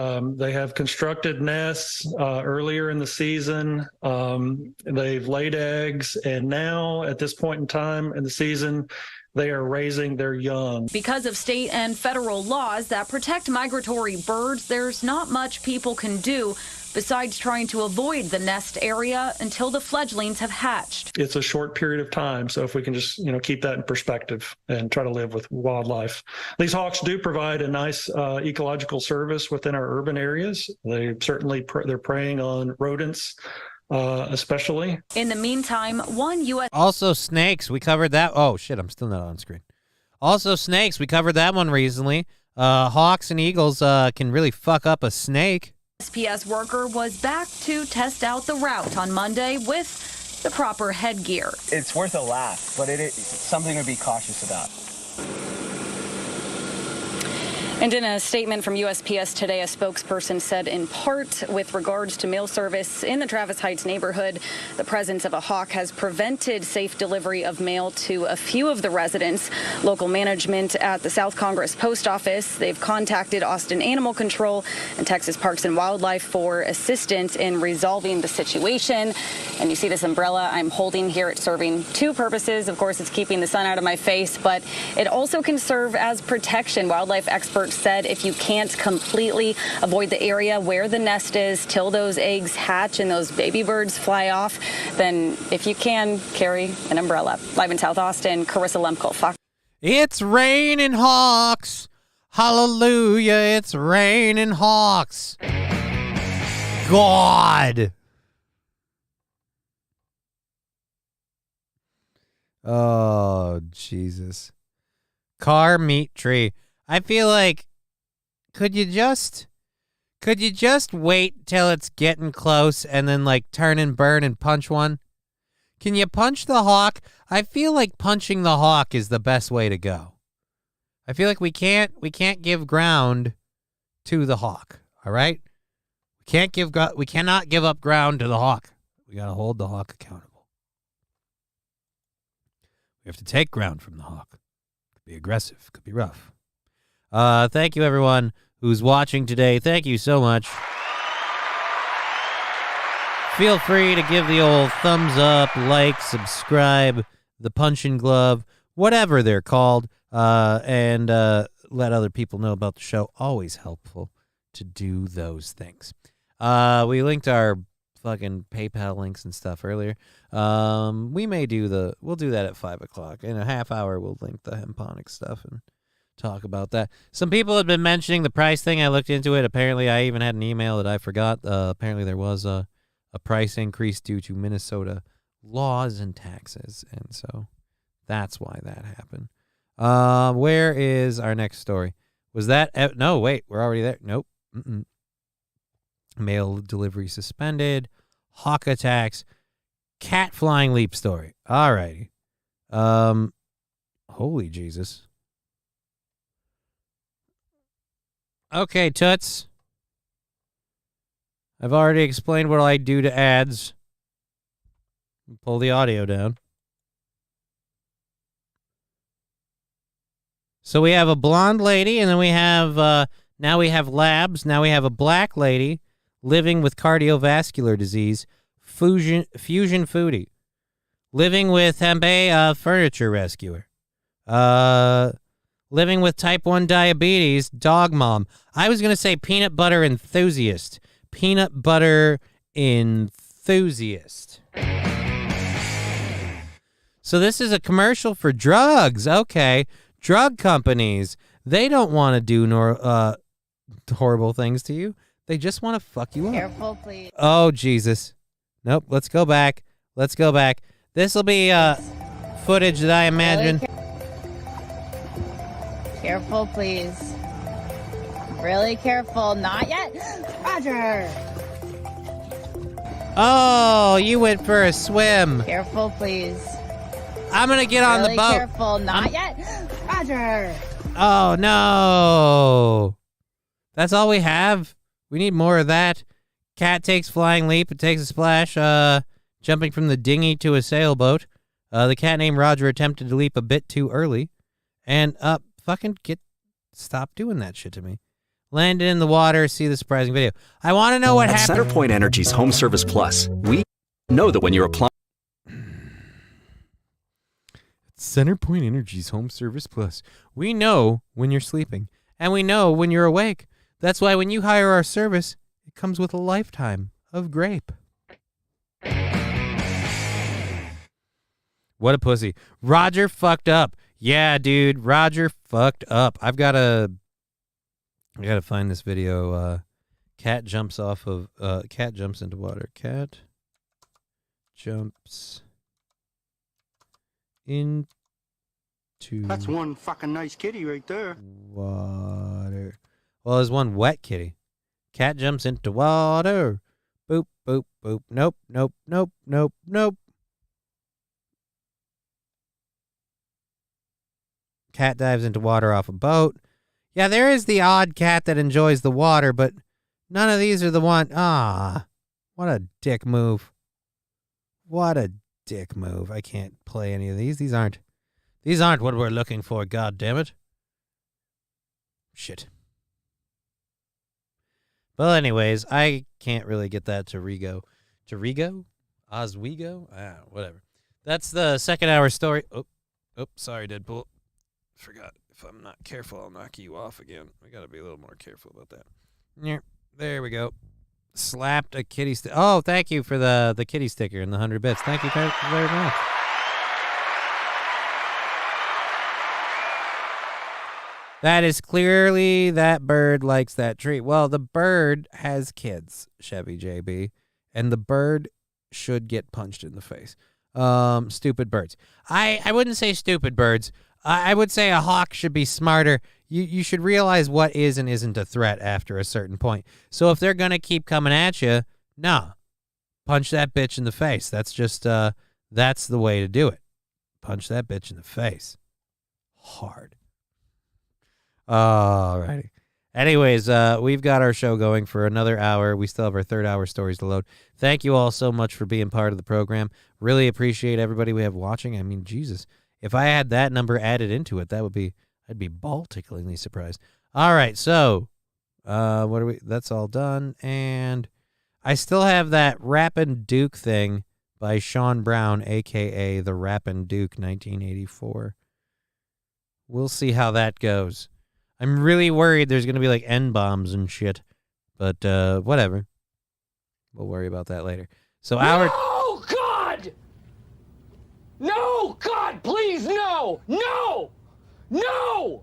have constructed nests earlier in the season. They've laid eggs, and now at this point in time in the season, they are raising their young. Because of state and federal laws that protect migratory birds, there's not much people can do besides trying to avoid the nest area until the fledglings have hatched. It's a short period of time, so if we can just keep that in perspective and try to live with wildlife. These hawks do provide a nice ecological service within our urban areas. They certainly they're preying on rodents, especially. In the meantime, one U.S. Also snakes. We covered that. Oh shit, I'm still not on screen. Also snakes. We covered that one recently. Hawks and eagles can really fuck up a snake. SPS worker was back to test out the route on Monday with the proper headgear. It's worth a laugh, but it is something to be cautious about. And in a statement from USPS today, a spokesperson said in part with regards to mail service in the Travis Heights neighborhood, the presence of a hawk has prevented safe delivery of mail to a few of the residents. Local management at the South Congress Post Office, they've contacted Austin Animal Control and Texas Parks and Wildlife for assistance in resolving the situation. And you see this umbrella I'm holding here. It's serving 2 purposes. Of course, it's keeping the sun out of my face, but it also can serve as protection. Wildlife experts said if you can't completely avoid the area where the nest is till those eggs hatch and those baby birds fly off, then if you can, carry an umbrella. Live in South Austin, Carissa Lemko, Fox. It's raining hawks. Hallelujah, it's raining hawks. God. Oh, Jesus. Car, meat, tree. I feel like, could you just wait till it's getting close and then like turn and burn and punch one? Can you punch the hawk? I feel like punching the hawk is the best way to go. I feel like we can't give ground to the hawk. All right? We cannot give up ground to the hawk. We got to hold the hawk accountable. We have to take ground from the hawk. Could be aggressive, could be rough. Thank you everyone who's watching today. Thank you so much. Feel free to give the old thumbs up, like, subscribe, the punch and glove, whatever they're called, and let other people know about the show. Always helpful to do those things. We linked our fucking PayPal links and stuff earlier. We'll do that at 5 o'clock. In a half hour, we'll link the hemponic stuff and talk about that. Some people have been mentioning the price thing. I looked into it. Apparently, I even had an email that I forgot. Apparently, there was a price increase due to Minnesota laws and taxes, and so that's why that happened. Where is our next story? Was that... no, wait. We're already there. Nope. Mail delivery suspended. Hawk attacks. Cat flying leap story. All righty. Holy Jesus. Okay, Toots. I've already explained what I do to ads. Pull the audio down. So we have a blonde lady, and then we have, now we have labs. Now we have a black lady living with cardiovascular disease, fusion foodie, living with Hempe, furniture rescuer, living with type 1 diabetes, dog mom. I was going to say peanut butter enthusiast. Peanut butter enthusiast. So this is a commercial for drugs. Okay. Drug companies, they don't want to do horrible things to you. They just want to fuck you up. Careful, please. Oh, Jesus. Nope. Let's go back. This will be footage that I imagine. Careful, please. Really careful. Not yet. Roger. Oh, you went for a swim. Careful, please. I'm going to get on the boat. Careful. Not yet. Roger. Oh, no. That's all we have? We need more of that. Cat takes flying leap. It takes a splash, jumping from the dinghy to a sailboat. The cat named Roger attempted to leap a bit too early. And, stop doing that shit to me. Landed in the water, see the surprising video. I want to know what happened. At CenterPoint Energy's Home Service Plus, we know that when you're applying... CenterPoint Energy's Home Service Plus. We know when you're sleeping, and we know when you're awake. That's why when you hire our service, it comes with a lifetime of grape. What a pussy. Roger fucked up. Yeah, dude, Roger fucked up. I gotta find this video. Cat jumps into water. Cat jumps into That's one fucking nice kitty right there. water. Well, there's one wet kitty. Cat jumps into water. Boop, boop, boop. Nope, nope, nope, nope, nope. Cat dives into water off a boat. Yeah, there is the odd cat that enjoys the water, but none of these are the one. Ah, what a dick move. What a dick move. I can't play any of these. These aren't what we're looking for, god damn it. Shit. Well, anyways, I can't really get that to Rigo. To Rigo? Oswego? Whatever. That's the second hour story. Oh, sorry, Deadpool. Forgot. If I'm not careful, I'll knock you off again. We got to be a little more careful about that. Yeah, there we go. Slapped a kitty sticker. Oh, thank you for the kitty sticker and the 100 bits. Thank you very much. That is clearly that bird likes that tree. Well, the bird has kids, Chevy JB, and the bird should get punched in the face. Stupid birds. I wouldn't say stupid birds. I would say a hawk should be smarter. You should realize what is and isn't a threat after a certain point. So if they're going to keep coming at you, no. Punch that bitch in the face. That's just, that's the way to do it. Punch that bitch in the face. Hard. All righty. Anyways, we've got our show going for another hour. We still have our third hour stories to load. Thank you all so much for being part of the program. Really appreciate everybody we have watching. I mean, Jesus, if I had that number added into it, I'd be ball-ticklingly surprised. All right, so that's all done. And I still have that Rappin' Duke thing by Sean Brown, a.k.a. the Rappin' Duke 1984. We'll see how that goes. I'm really worried there's going to be like N-bombs and shit. But whatever. We'll worry about that later. So No, God! No, God, please, no! No! No!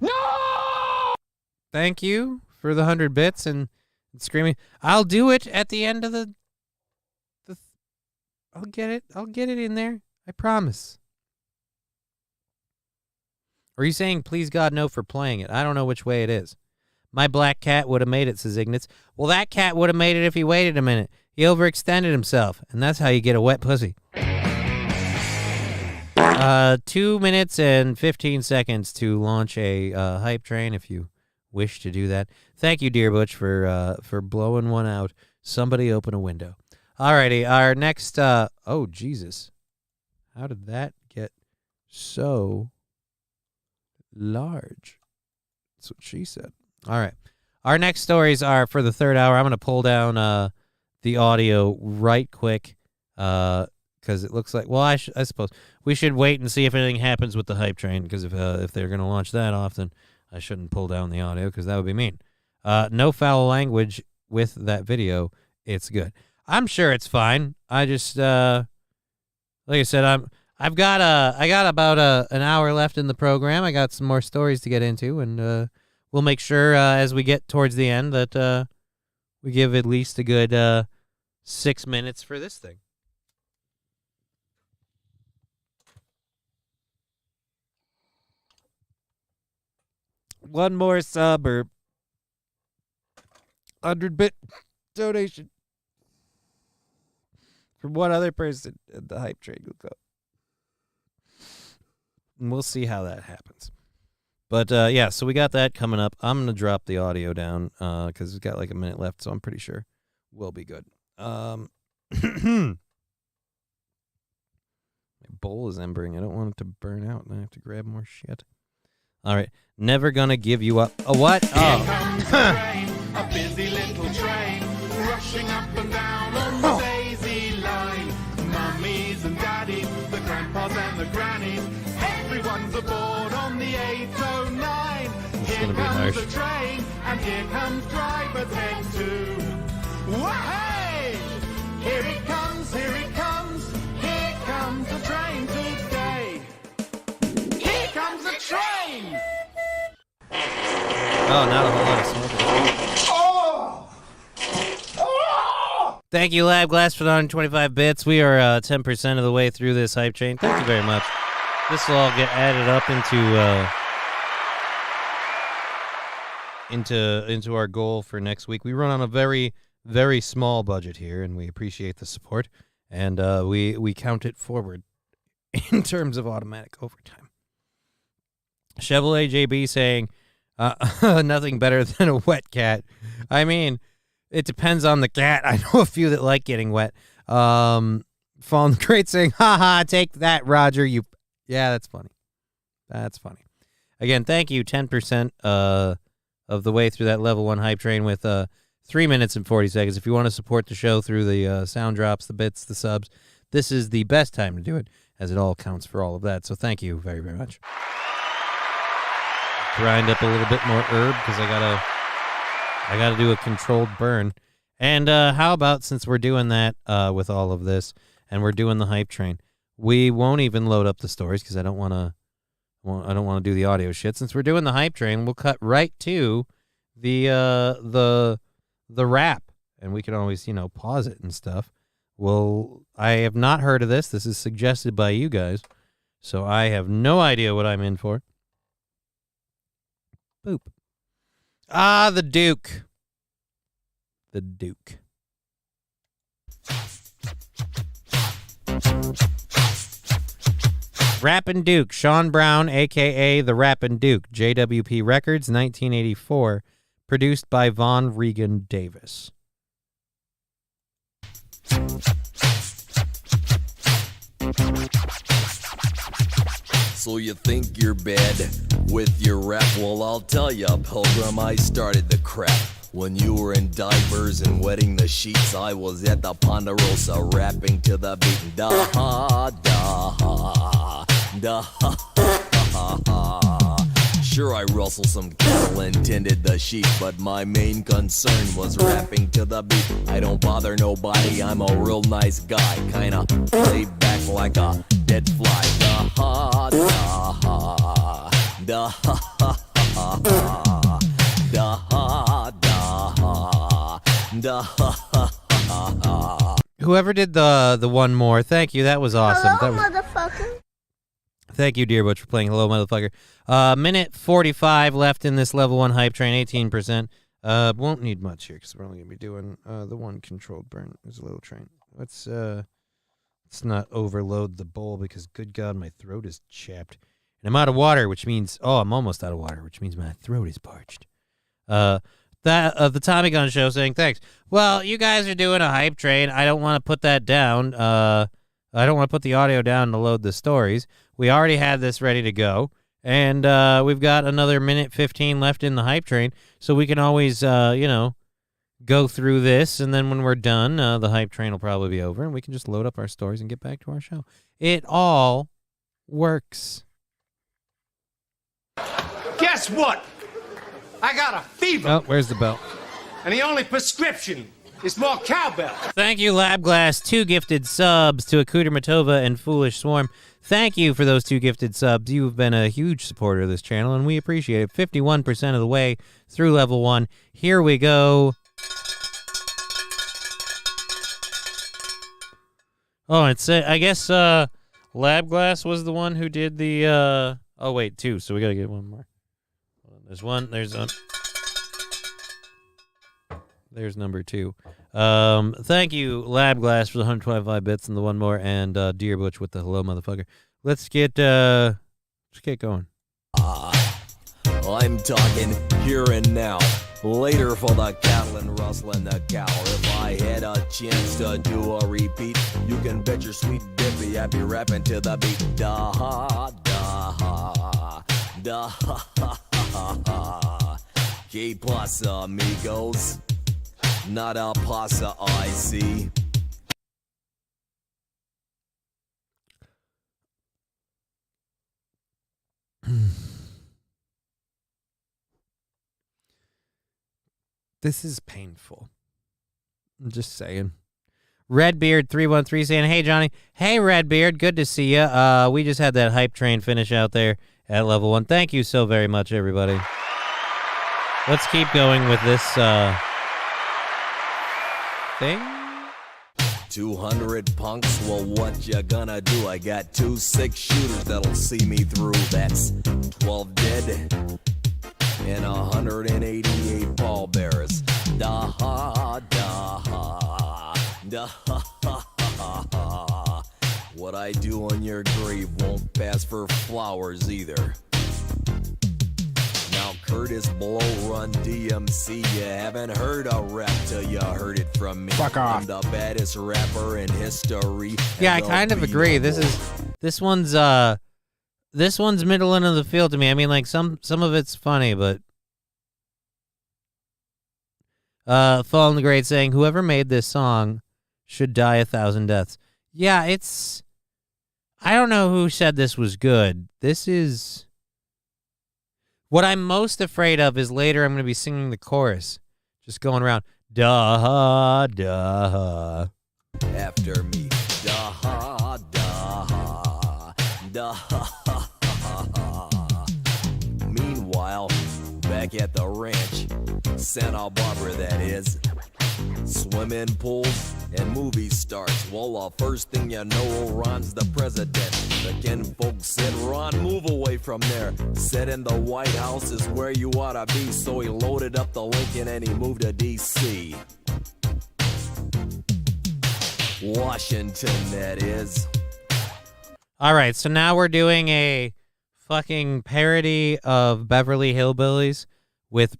No! Thank you for the 100 bits and screaming. I'll do it at the end of the I'll get it in there. I promise. Or are you saying, please God, no for playing it? I don't know which way it is. My black cat would have made it, says Ignatz. Well, that cat would have made it if he waited a minute. He overextended himself, and that's how you get a wet pussy. 2 minutes and 15 seconds to launch a hype train if you wish to do that. Thank you, Dear Butch, for blowing one out. Somebody open a window. Alrighty, our next, oh, Jesus. How did that get so large? That's what she said. All right. Our next stories are for the third hour. I'm going to pull down the audio right quick because it looks like, well, I suppose we should wait and see if anything happens with the hype train because if they're going to launch that off, then I shouldn't pull down the audio because that would be mean. No foul language with that video. It's good. I'm sure it's fine. I just, like I said, I got about an hour left in the program. I got some more stories to get into, and we'll make sure as we get towards the end that we give at least a good 6 minutes for this thing. One more sub or 100-bit donation from one other person, and the hype train will go. And we'll see how that happens. But, yeah, so we got that coming up. I'm going to drop the audio down because we've got like a minute left, so I'm pretty sure we'll be good. My bowl is embering. I don't want it to burn out, and I have to grab more shit. All right. Never gonna give you up. A what? Here comes the train, a busy little train, rushing up and down on the daisy line. Mummies and daddies, the grandpas and the grannies, everyone's aboard on the 809. Here comes the train, and here comes driver's head too. Wah-hey! Here it comes, here it comes, here comes the train today. Here comes the train! Oh, not a whole lot of smoke. Oh! Thank you, Lab Glass, for the 125 bits. We are 10% of the way through this hype chain. Thank you very much. This will all get added up into our goal for next week. We run on a very, very small budget here, and we appreciate the support. And we count it forward in terms of automatic overtime. Chevrolet JB saying, nothing better than a wet cat. I mean, it depends on the cat. I know a few that like getting wet. Fallen Great saying, haha, take that, Roger. Yeah, that's funny. That's funny. Again, thank you, 10% of the way through that level 1 hype train with 3 minutes and 40 seconds. If you want to support the show through the sound drops, the bits, the subs, this is the best time to do it, as it all counts for all of that. So thank you very, very much. Grind up a little bit more herb because I gotta do a controlled burn. And how about, since we're doing that with all of this and we're doing the hype train, we won't even load up the stories because I don't want to do the audio shit. Since we're doing the hype train, we'll cut right to the rap, and we can always pause it and stuff. Well, I have not heard of this. This is suggested by you guys, so I have no idea what I'm in for. Boop. Ah, the Duke. The Duke. Rappin' Duke, Sean Brown, a.k.a. The Rappin' Duke, JWP Records, 1984, produced by Von Regan Davis. So you think you're bad with your rap? Well, I'll tell ya, Pilgrim, I started the crap. When you were in diapers and wetting the sheets, I was at the Ponderosa rapping to the beat. Da ha da ha da ha ha ha. Sure, I rustled some cattle and tended the sheep, but my main concern was rapping to the beat. I don't bother nobody, I'm a real nice guy, kinda laid back like a dead fly. Da ha da ha da ha ha ha ha da ha da ha da ha ha ha. Whoever did the one more, thank you. That was awesome. Hello, that was... motherfucker. Thank you, Dear Butch, for playing Hello, Motherfucker. Minute 45 left in this level 1 hype train, 18%. Won't need much here because we're only going to be doing the one controlled burn. There's a little train. Let's not overload the bowl because, good God, my throat is chapped. And I'm out of water, which means, I'm almost out of water, which means my throat is parched. The Tommy Gun Show saying, thanks. Well, you guys are doing a hype train. I don't want to put that down. I don't want to put the audio down to load the stories. We already had this ready to go, and we've got another minute 15 left in the hype train, so we can always, go through this, and then when we're done, the hype train will probably be over, and we can just load up our stories and get back to our show. It all works. Guess what? I got a fever. Oh, where's the bell? And the only prescription is more cowbell. Thank you, Labglass. 2 gifted subs to Akuta Matova and Foolish Swarm. Thank you for those 2 gifted subs. You've been a huge supporter of this channel, and we appreciate it. 51% of the way through level 1. Here we go. Oh, it's I guess Labglass was the one who did the. Oh wait, 2. So we gotta get one more. There's one. There's number 2. Thank you, Labglass, for the 125 bits and the one more, and Dear Butch with the hello, motherfucker. Let's get going. I'm talking here and now. Later for the cattle and rustling the cow. If I had a chance to do a repeat, you can bet your sweet dippy I'd be rapping to the beat. Da ha da ha da ha ha ha ha. Que pasa, amigos? Not a pasa, I see. This is painful. I'm just saying. Redbeard313 saying, hey, Johnny. Hey, Redbeard. Good to see you. We just had that hype train finish out there at level 1. Thank you so very much, everybody. Let's keep going with this thing. 200 punks, well, what you gonna do? I got 2 6-shooters that'll see me through. That's 12 dead and 188 pallbearers. Da ha da ha da ha ha ha ha. What I do on your grave won't pass for flowers either. Now Curtis Blow Run DMC, you haven't heard a rap till you heard it from me. Fuck off. I'm the baddest rapper in history. Yeah, I kind of agree. This one's middle end of the field to me. I mean, like some of it's funny, but Fallen the Great saying, whoever made this song should die 1,000 deaths. Yeah, I don't know who said this was good. This is what I'm most afraid of is later I'm going to be singing the chorus, just going around, da da. After me, da da da. Meanwhile, back at the ranch, Santa Barbara that is, swimming pools and movie starts. Well, first thing you know, Ron's the president. The Ken folks said, Ron, move away from there. Said in the White House is where you ought to be. So he loaded up the Lincoln and he moved to D.C. Washington, that is. All right, so now we're doing a fucking parody of Beverly Hillbillies with...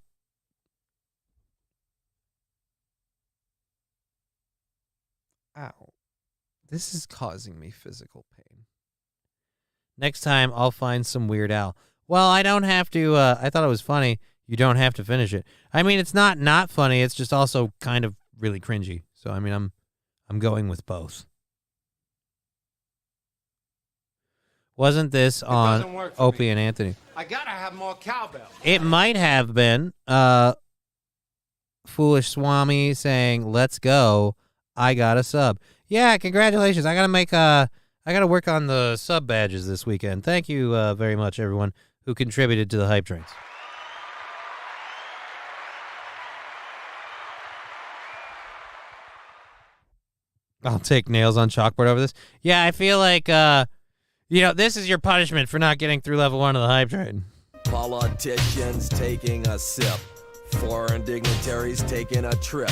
Ow. This is causing me physical pain. Next time, I'll find some Weird Al. Well, I don't have to... I thought it was funny. You don't have to finish it. I mean, it's not funny. It's just also kind of really cringy. So, I mean, I'm going with both. Wasn't this on Opie and Anthony? I gotta have more cowbell. It might have been Foolish Swami saying, let's go. I got a sub. Yeah, congratulations. I gotta work on the sub badges this weekend. Thank you very much, everyone who contributed to the hype trains. I'll take nails on chalkboard over this. Yeah, I feel like, this is your punishment for not getting through level 1 of the hype train. Politicians taking a sip. Foreign dignitaries taking a trip.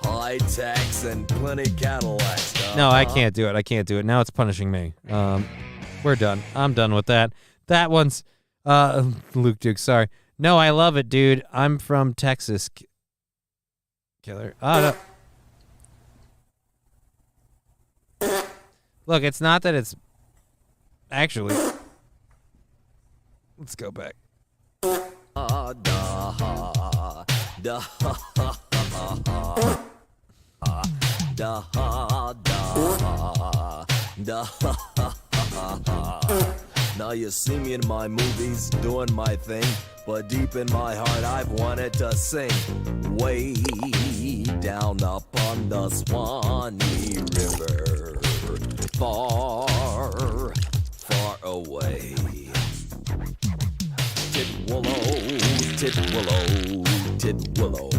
High tax and plenty Cadillacs. No, I can't do it. Now it's punishing me. We're done. I'm done with that. That one's, Luke Duke, sorry. No, I love it, dude. I'm from Texas. Killer. Oh, no. Look, it's not that it's... Actually... Let's go back. Now you see me in my movies doing my thing, but deep in my heart I've wanted to sing. Way down up on the Swanee River, far, far away. Titwillow, titwillow, titwillow.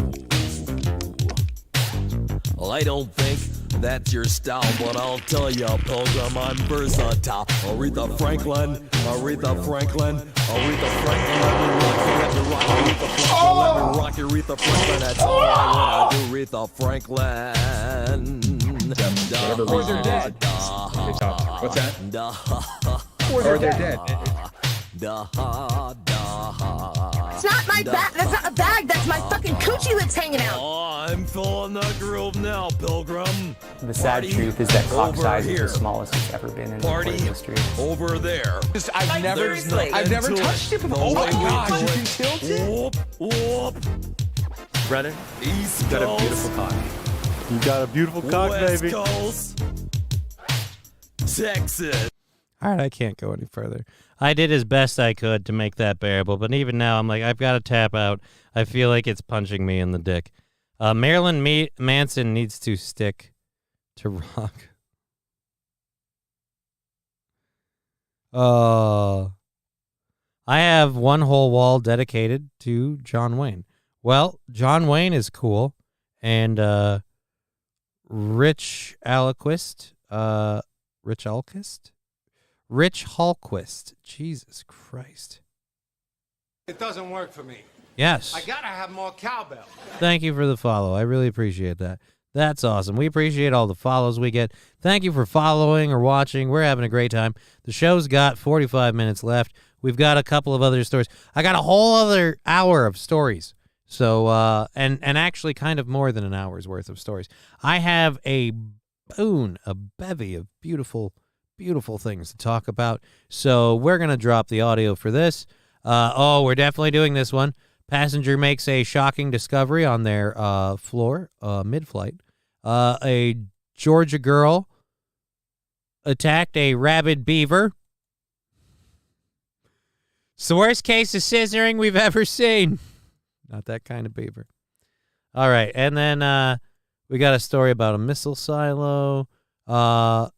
Well, I don't think that's your style, but I'll tell you, Pilgrim, I'm versatile. Aretha Franklin, Aretha Franklin, Aretha Franklin, let me rock, Aretha Franklin, let me rock, Aretha Franklin, that's all I wanna do, Aretha Franklin. Or they're dead. What's that? Or they're dead. It's not my bag. That's not a bag. That's my fucking coochie that's hanging out. Oh, I'm feeling the groove now, Pilgrim. The sad truth is that cock size is the smallest it's ever been in recorded history. Over there. I've never touched it before. Oh my gosh, you can tilt it? Whoop, whoop. Brother, East you got a beautiful cock. You got a beautiful cock, West baby. Coast, Texas. All right, I can't go any further. I did as best I could to make that bearable, but even now I'm like, I've got to tap out. I feel like it's punching me in the dick. Marilyn Manson needs to stick to rock. I have one whole wall dedicated to John Wayne. Well, John Wayne is cool, and Rich Hallquist, Jesus Christ. It doesn't work for me. Yes. I gotta have more cowbell. Thank you for the follow. I really appreciate that. That's awesome. We appreciate all the follows we get. Thank you for following or watching. We're having a great time. The show's got 45 minutes left. We've got a couple of other stories. I got a whole other hour of stories. So, and actually kind of more than an hour's worth of stories. I have a bevy of beautiful things to talk about. So we're going to drop the audio for this. We're definitely doing this one. Passenger makes a shocking discovery on their floor mid-flight. A Georgia girl attacked a rabid beaver. It's the worst case of scissoring we've ever seen. Not that kind of beaver. All right, and then we got a story about a missile silo. And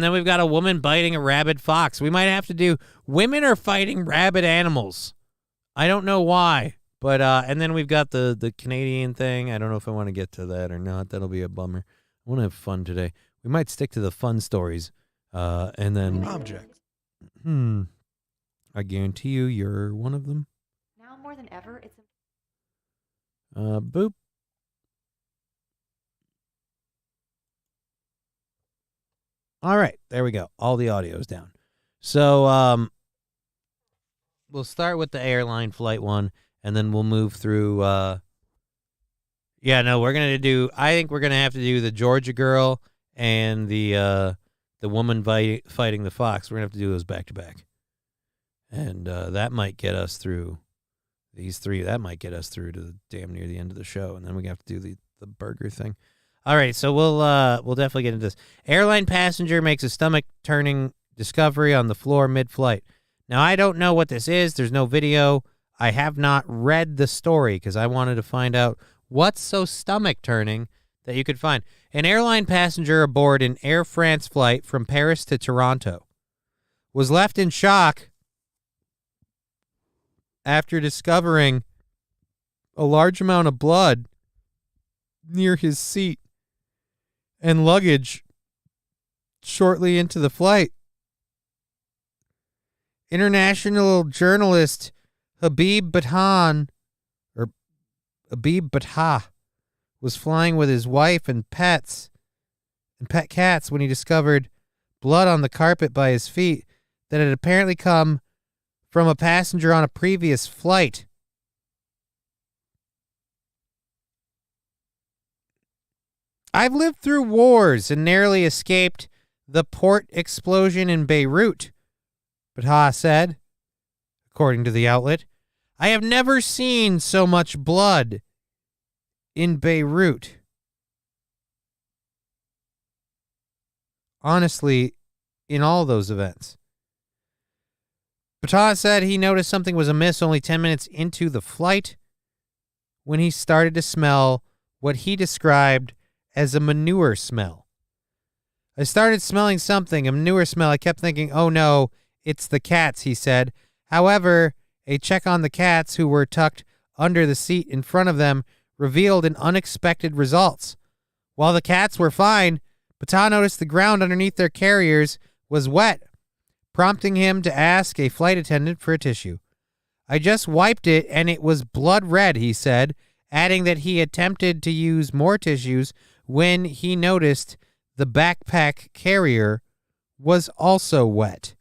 then we've got a woman biting a rabid fox. We might have to do women are fighting rabid animals. I don't know why, But and then we've got the Canadian thing. I don't know if I want to get to that or not. That'll be a bummer. I want to have fun today. We might stick to the fun stories. And then Objects. I guarantee you're one of them. Now more than ever, it's Boop. All right, there we go. All the audio's down. So we'll start with the airline flight one, and then we'll move through. We're gonna do. I think we're gonna have to do the Georgia girl and the woman fighting the fox. We're gonna have to do those back to back, and that might get us through these three. That might get us through to damn near the end of the show, and then we have to do the burger thing. All right, so we'll definitely get into this. Airline passenger makes a stomach-turning discovery on the floor mid-flight. Now, I don't know what this is. There's no video. I have not read the story because I wanted to find out what's so stomach-turning that you could find. An airline passenger aboard an Air France flight from Paris to Toronto was left in shock after discovering a large amount of blood near his seat and luggage shortly into the flight. International journalist Habib Batha was flying with his wife and pet cats when he discovered blood on the carpet by his feet that had apparently come from a passenger on a previous flight. I've lived through wars and narrowly escaped the port explosion in Beirut, Batha said, according to the outlet. I have never seen so much blood in Beirut. Honestly, in all those events. Batha said he noticed something was amiss only 10 minutes into the flight when he started to smell what he described as a manure smell. I started smelling something, a manure smell. I kept thinking, oh no, it's the cats, he said. However, a check on the cats who were tucked under the seat in front of them revealed an unexpected results. While the cats were fine, Batha noticed the ground underneath their carriers was wet, prompting him to ask a flight attendant for a tissue. I just wiped it and it was blood red, he said, adding that he attempted to use more tissues when he noticed the backpack carrier was also wet.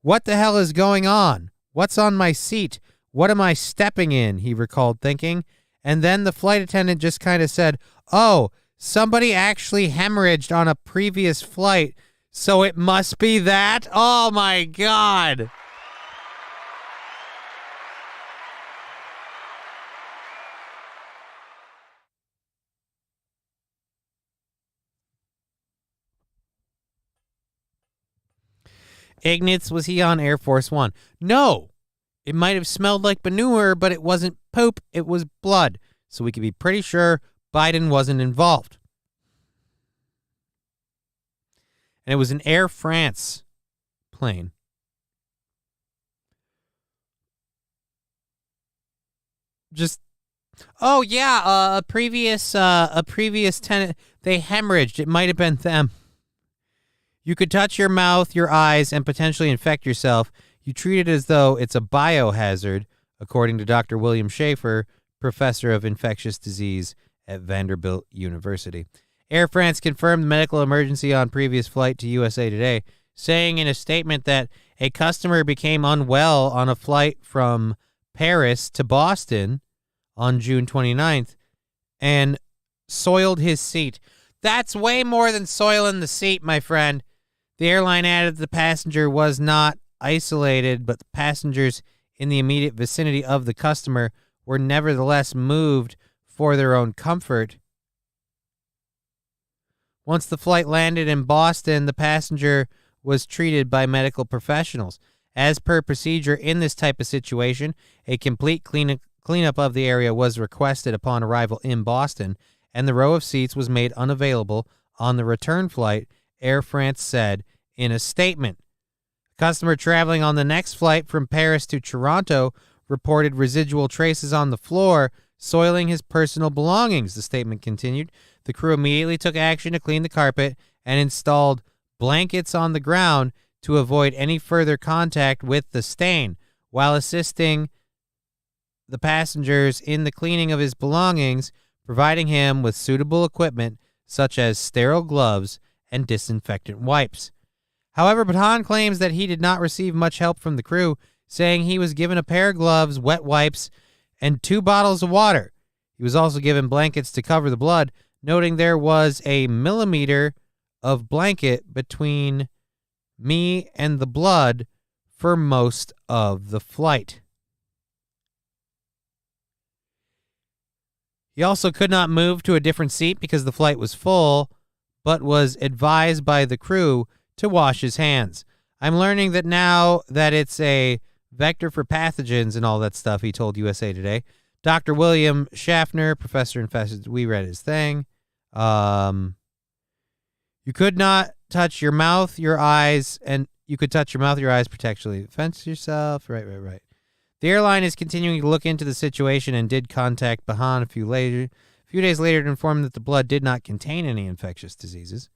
What the hell is going on? What's on my seat? What am I stepping in? He recalled thinking. And then the flight attendant just kind of said, oh, somebody actually hemorrhaged on a previous flight, so it must be that? Oh, my God. Ignatz, was he on Air Force One? No. It might have smelled like manure, but it wasn't poop. It was blood. So we could be pretty sure Biden wasn't involved. And it was an Air France plane. Oh yeah, a previous tenant, they hemorrhaged. It might have been them. You could touch your mouth, your eyes, and potentially infect yourself. You treat it as though it's a biohazard, according to Dr. William Schaefer, professor of infectious disease at Vanderbilt University. Air France confirmed the medical emergency on previous flight to USA Today, saying in a statement that a customer became unwell on a flight from Paris to Boston on June 29th and soiled his seat. That's way more than soiling the seat, my friend. The airline added the passenger was not isolated, but the passengers in the immediate vicinity of the customer were nevertheless moved for their own comfort. Once the flight landed in Boston, the passenger was treated by medical professionals. As per procedure in this type of situation, a complete cleanup of the area was requested upon arrival in Boston, and the row of seats was made unavailable on the return flight, Air France said in a statement. A customer traveling on the next flight from Paris to Toronto reported residual traces on the floor, soiling his personal belongings, the statement continued. The crew immediately took action to clean the carpet and installed blankets on the ground to avoid any further contact with the stain, while assisting the passengers in the cleaning of his belongings, providing him with suitable equipment such as sterile gloves and disinfectant wipes. However, Batan claims that he did not receive much help from the crew, saying he was given a pair of gloves, wet wipes, and 2 bottles of water. He was also given blankets to cover the blood, noting there was a millimeter of blanket between me and the blood for most of the flight. He also could not move to a different seat because the flight was full, but was advised by the crew to wash his hands. I'm learning that now that it's a vector for pathogens and all that stuff, he told USA Today. Dr. William Schaffner, professor in infectious, we read his thing. You could not touch your mouth, your eyes, and you could touch your mouth, your eyes, potentially offense yourself. Right. The airline is continuing to look into the situation and did contact Bahan a few days later to inform that the blood did not contain any infectious diseases.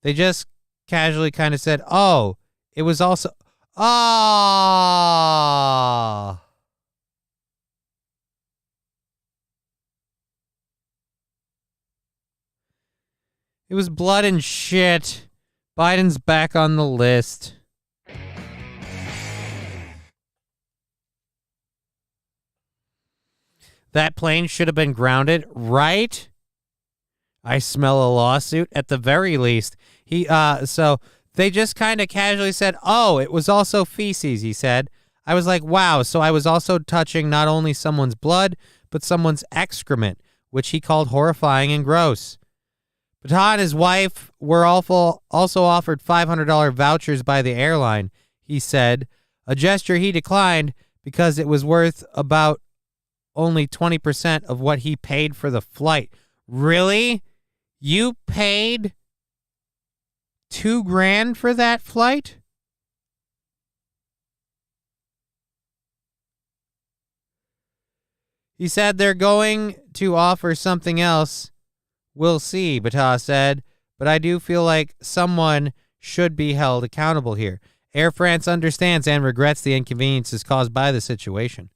They just casually kind of said, oh, it was also... Ah. It was blood and shit. Biden's back on the list. That plane should have been grounded, right? I smell a lawsuit at the very least. So they just kind of casually said, oh, it was also feces, he said. I was like, wow, so I was also touching not only someone's blood, but someone's excrement, which he called horrifying and gross. Batan and his wife were also offered $500 vouchers by the airline, he said, a gesture he declined because it was worth about only 20% of what he paid for the flight. Really? You paid $2,000 for that flight? He said they're going to offer something else. We'll see, Bata said, but I do feel like someone should be held accountable here. Air France understands and regrets the inconveniences caused by the situation.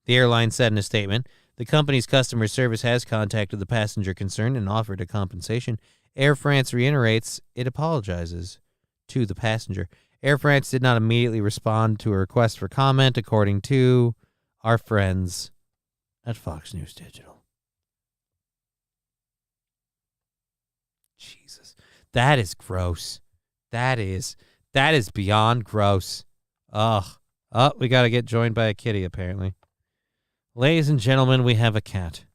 The airline said in a statement, the company's customer service has contacted the passenger concerned and offered a compensation. Air France reiterates it apologizes to the passenger. Air France did not immediately respond to a request for comment, according to our friends at Fox News Digital. Jesus. That is gross. That is beyond gross. Ugh. Oh, we got to get joined by a kitty, apparently. Ladies and gentlemen, we have a cat.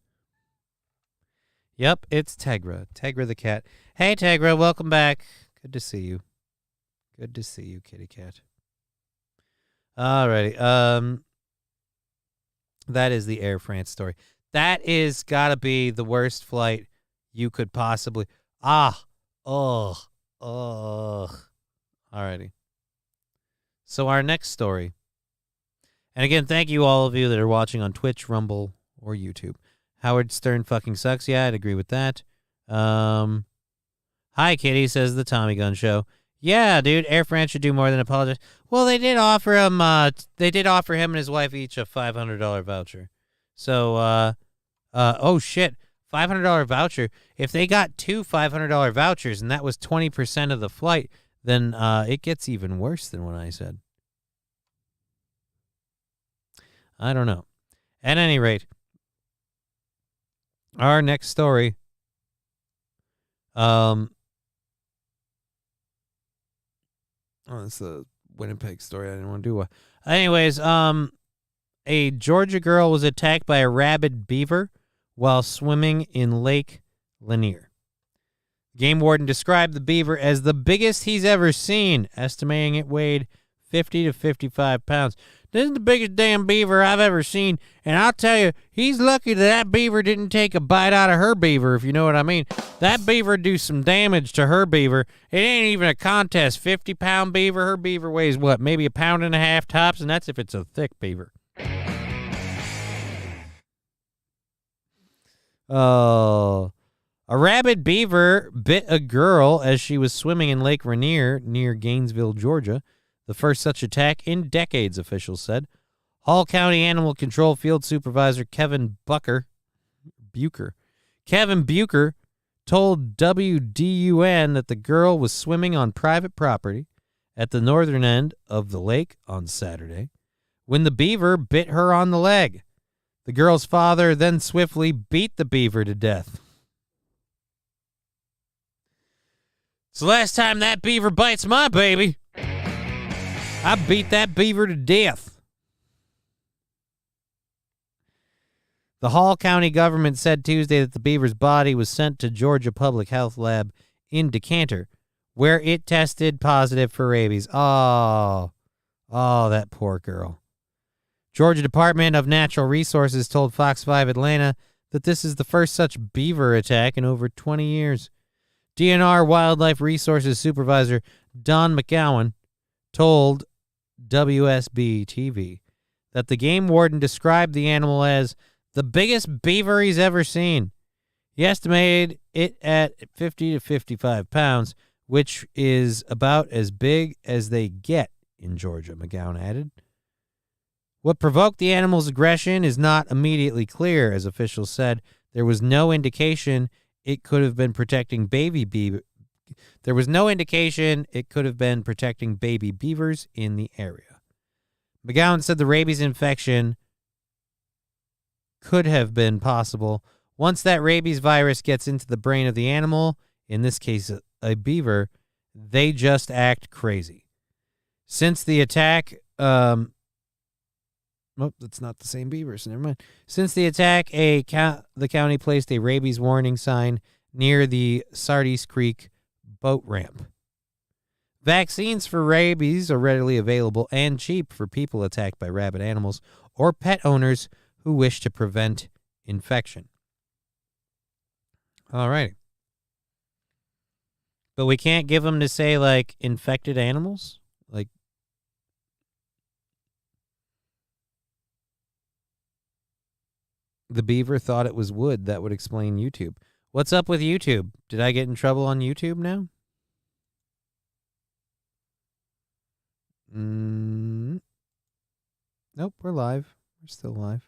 Yep, it's Tegra. Tegra the cat. Hey, Tegra, welcome back. Good to see you. Good to see you, kitty cat. Alrighty. That is the Air France story. That is got to be the worst flight you could possibly... Alrighty. So our next story. And again, thank you all of you that are watching on Twitch, Rumble, or YouTube. Howard Stern fucking sucks. Yeah, I'd agree with that. Hi, Kitty, says the Tommy Gun Show. Yeah, dude, Air France should do more than apologize. Well, they did offer him and his wife each a $500 voucher. So, oh shit, $500 voucher. If they got 2 $500 vouchers and that was 20% of the flight, then it gets even worse than what I said. I don't know. At any rate, our next story. It's a Winnipeg story. I didn't want to do one. Anyways, a Georgia girl was attacked by a rabid beaver while swimming in Lake Lanier. Game warden described the beaver as the biggest he's ever seen, estimating it weighed 50 to 55 pounds. This is the biggest damn beaver I've ever seen, and I'll tell you, he's lucky that beaver didn't take a bite out of her beaver, if you know what I mean. That beaver do some damage to her beaver. It ain't even a contest. 50-pound beaver, her beaver weighs what, maybe 1.5 pounds tops, and that's if it's a thick beaver. Oh. A rabid beaver bit a girl as she was swimming in Lake Rainier near Gainesville, Georgia. The first such attack in decades, officials said. Hall County Animal Control Field Supervisor Kevin Bucher told WDUN that the girl was swimming on private property at the northern end of the lake on Saturday when the beaver bit her on the leg. The girl's father then swiftly beat the beaver to death. It's the last time that beaver bites my baby. I beat that beaver to death. The Hall County government said Tuesday that the beaver's body was sent to Georgia Public Health Lab in Decanter, where it tested positive for rabies. Oh, that poor girl. Georgia Department of Natural Resources told Fox 5 Atlanta that this is the first such beaver attack in over 20 years. DNR Wildlife Resources Supervisor Don McGowan told WSB-TV that the game warden described the animal as the biggest beaver he's ever seen. He estimated it at 50 to 55 pounds, which is about as big as they get in Georgia, McGowan added. What provoked the animal's aggression is not immediately clear, as officials said. There was no indication it could have been protecting baby beaver. There was no indication it could have been protecting baby beavers in the area. McGowan said the rabies infection could have been possible once that rabies virus gets into the brain of the animal, in this case a beaver. They just act crazy. Since the attack, that's not the same beaver, so never mind. Since the attack, the county placed a rabies warning sign near the Sardis Creek boat ramp. Vaccines for rabies are readily available and cheap for people attacked by rabid animals or pet owners who wish to prevent infection. All right. But we can't give them to, say, like, infected animals? Like, the beaver thought it was wood. That would explain YouTube. What's up with YouTube? Did I get in trouble on YouTube now? Nope, we're live. We're still live.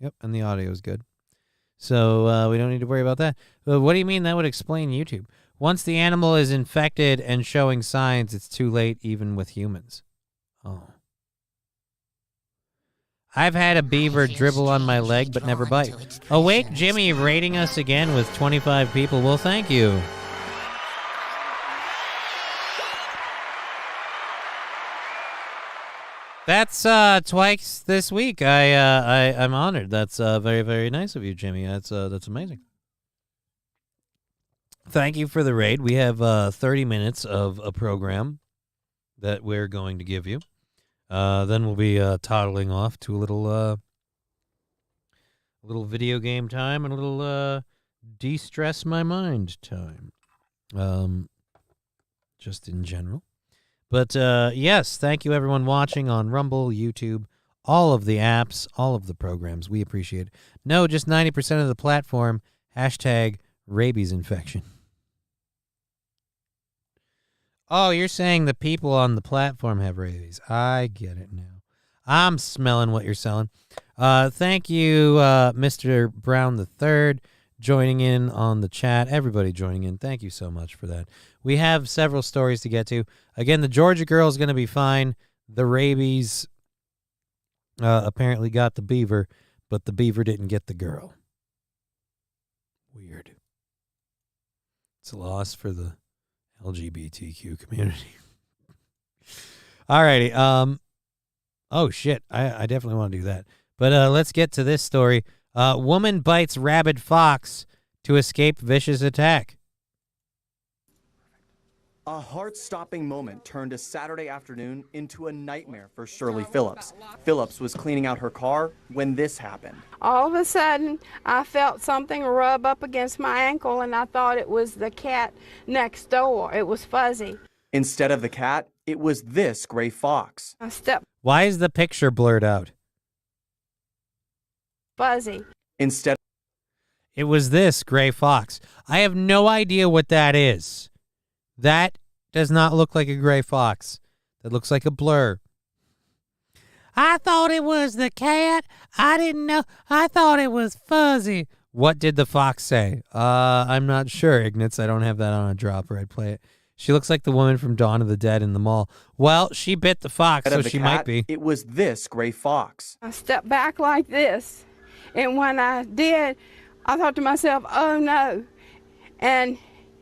Yep, and the audio is good. So we don't need to worry about that. But what do you mean that would explain YouTube? Once the animal is infected and showing signs, it's too late even with humans. Oh. I've had a beaver dribble on my leg but never bite. Awake Jimmy rating us again with 25 people. Well, thank you. That's twice this week. I'm honored. That's very, very nice of you, Jimmy. That's amazing. Thank you for the raid. We have 30 minutes of a program that we're going to give you. Then we'll be toddling off to a little video game time and a little de-stress my mind time. Just in general. But yes, thank you everyone watching on Rumble, YouTube, all of the apps, all of the programs. We appreciate it. No, just 90% of the platform. Hashtag rabies infection. Oh, you're saying the people on the platform have rabies. I get it now. I'm smelling what you're selling. Thank you, Mr. Brown III, joining in on the chat. Everybody joining in. Thank you so much for that. We have several stories to get to. Again, the Georgia girl is going to be fine. The rabies apparently got the beaver, but the beaver didn't get the girl. Weird. It's a loss for the LGBTQ community. Alrighty. Oh, shit. I definitely want to do that. But let's get to this story. Woman bites rabid fox to escape vicious attack. A heart-stopping moment turned a Saturday afternoon into a nightmare for Shirley Phillips. Phillips was cleaning out her car when this happened. All of a sudden, I felt something rub up against my ankle, and I thought it was the cat next door. It was fuzzy. Instead of the cat, it was this gray fox. I stepped. Why is the picture blurred out? fuzzy. Instead, It was this gray fox. I have no idea what that is. That does not look like a gray fox. That looks like a blur. I thought it was the cat. I didn't know. I thought it was fuzzy. What did the fox say? I'm not sure, Ignatz. I don't have that on a dropper. I'd play it. She looks like the woman from Dawn of the Dead in the mall. Well, she bit the fox, so she might be. It was this gray fox. I stepped back like this, and when I did, I thought to myself, oh no. And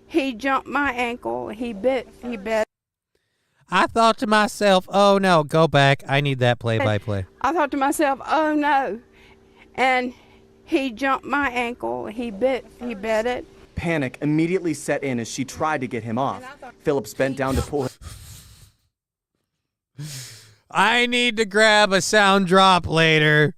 he jumped my ankle. He bit. I thought to myself, oh no, go back. I need that play-by-play. I thought to myself, oh no. And he jumped my ankle. He bit it. Panic immediately set in as she tried to get him off. Phillips bent down to pull him. I need to grab a sound drop later.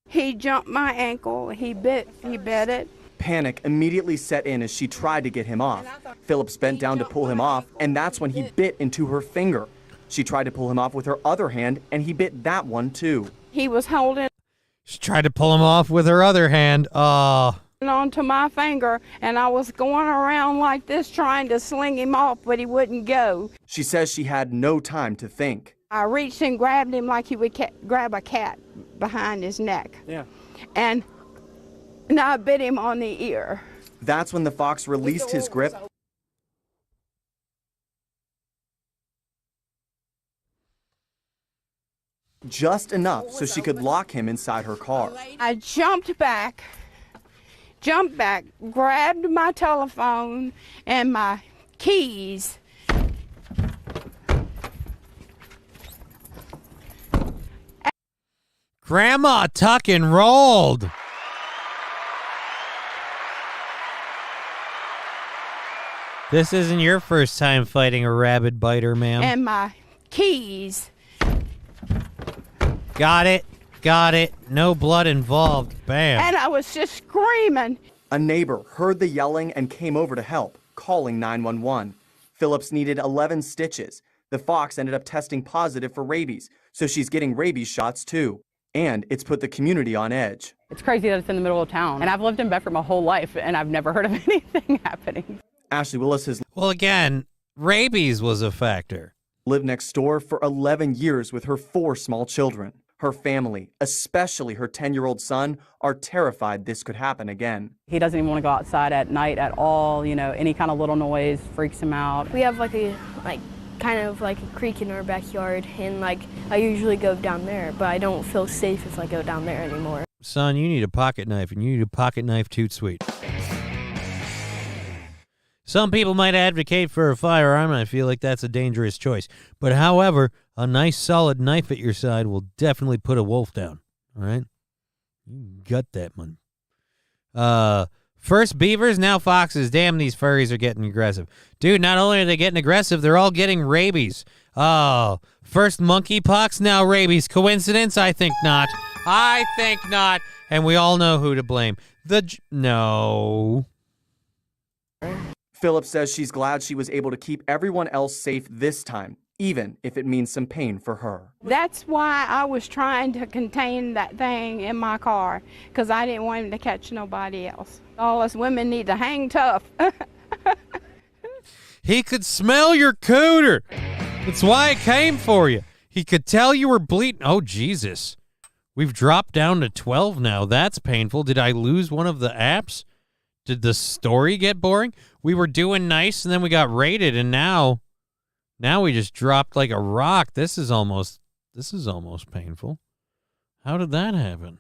He jumped my ankle. He bit it. Panic immediately set in as she tried to get him off. Phillips bent down to pull him off, and that's when he bit into her finger. She tried to pull him off with her other hand, and he bit that one too. He was holding She tried to pull him off with her other hand. onto my finger, and I was going around like this trying to sling him off, but he wouldn't go. She says she had no time to think. I reached and grabbed him like he would grab a cat behind his neck. Yeah. And I bit him on the ear. That's when the fox released his grip. Just enough so she could lock him inside her car. I jumped back, grabbed my telephone and my keys. Grandma tuck and rolled. This isn't your first time fighting a rabid biter, ma'am. And my keys. Got it. No blood involved. Bam. And I was just screaming. A neighbor heard the yelling and came over to help, calling 911. Phillips needed 11 stitches. The fox ended up testing positive for rabies, so she's getting rabies shots too. And it's put the community on edge. It's crazy that it's in the middle of town. And I've lived in Bedford my whole life, and I've never heard of anything happening. Ashley Willis has Well, again, rabies was a factor. Lived next door for 11 years with her 4 small children. Her family, especially her 10-year-old son, are terrified this could happen again. He doesn't even want to go outside at night at all. You know, any kind of little noise freaks him out. We have kind of like a creek in our backyard, and I usually go down there, but I don't feel safe if I go down there anymore. Son, you need a pocket knife, and you need a pocket knife toot sweet. Some people might advocate for a firearm, and I feel like that's a dangerous choice. But however, a nice solid knife at your side will definitely put a wolf down. All right? You gut that one. First beavers, now foxes. Damn, these furries are getting aggressive. Dude, not only are they getting aggressive, they're all getting rabies. Oh, first monkeypox, now rabies. Coincidence? I think not. And we all know who to blame. No. Phillips says she's glad she was able to keep everyone else safe this time, even if it means some pain for her. That's why I was trying to contain that thing in my car, because I didn't want him to catch nobody else. All us women need to hang tough. He could smell your cooter. That's why I came for you. He could tell you were bleeding. Oh, Jesus. We've dropped down to 12 now. That's painful. Did I lose one of the apps? Did the story get boring? We were doing nice, and then we got raided, and now we just dropped like a rock. This is almost painful. How did that happen?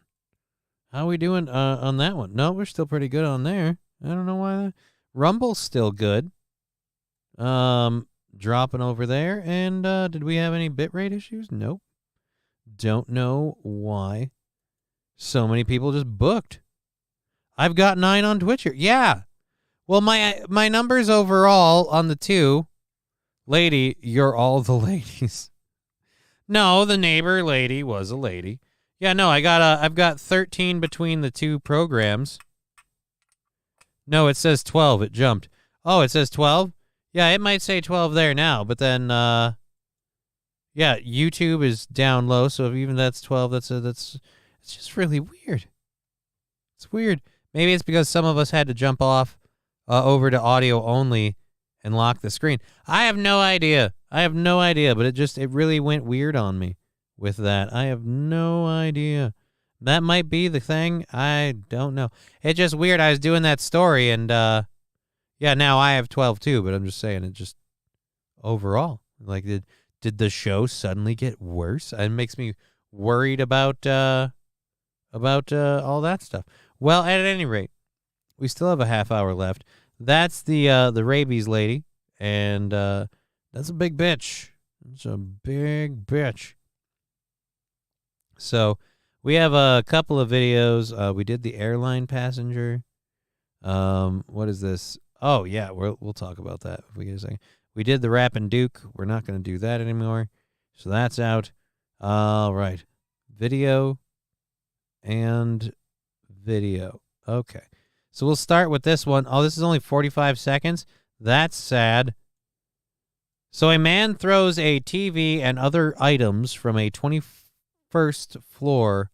How are we doing on that one? No, we're still pretty good on there. I don't know why. Rumble's still good. Dropping over there. And did we have any bitrate issues? Nope. Don't know why so many people just booked. I've got 9 on Twitch here. Yeah. Well, my numbers overall on the 2. Lady, you're all the ladies. No, the neighbor lady was a lady. Yeah, no, I've got 13 between the 2 programs. No, it says 12. It jumped. Oh, it says 12? Yeah, it might say 12 there now, but then yeah, YouTube is down low, so if even that's 12, that's It's just really weird. It's weird. Maybe it's because some of us had to jump off over to audio only and lock the screen. I have no idea. But it really went weird on me with that. I have no idea. That might be the thing. I don't know. It's just weird. I was doing that story, and now I have 12 too, but I'm just saying it just overall. Like, did the show suddenly get worse? It makes me worried about all that stuff. Well, at any rate, we still have a half hour left. That's the rabies lady, and that's a big bitch. It's a big bitch. So we have a couple of videos. We did the airline passenger. What is this? Oh yeah, we'll talk about that if we get a second. We did the Rappin' Duke. We're not going to do that anymore. So that's out. All right. Video and video. Okay. So we'll start with this one. Oh, this is only 45 seconds. That's sad. So a man throws a TV and other items from a 21st floor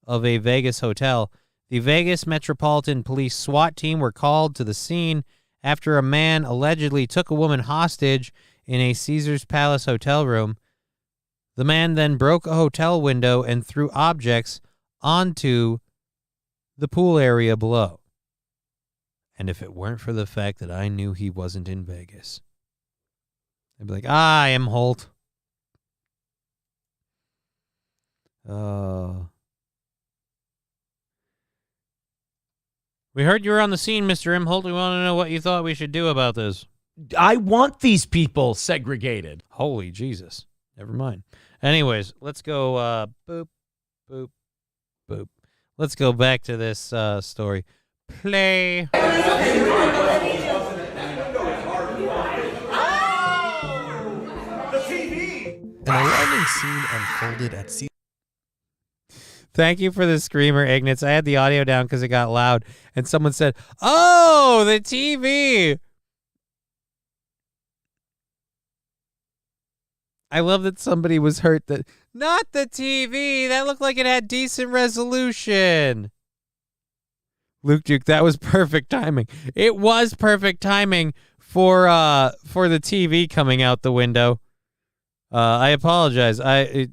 of a Vegas hotel. The Vegas Metropolitan Police SWAT team were called to the scene after a man allegedly took a woman hostage in a Caesars Palace hotel room. The man then broke a hotel window and threw objects onto the pool area below. And if it weren't for the fact that I knew he wasn't in Vegas, I'd be like, I am Holt. We heard you were on the scene, Mr. M. Holt. We want to know what you thought we should do about this. I want these people segregated. Holy Jesus. Never mind. Anyways, let's go boop, boop, boop. Let's go back to this story. Play. An alarming scene unfolded at Thank you for the screamer, Ignatz. I had the audio down because it got loud, and someone said, "Oh, the TV." I love that somebody was hurt that, not the TV. That looked like it had decent resolution. Luke Duke, that was perfect timing. It was perfect timing for the TV coming out the window. I apologize.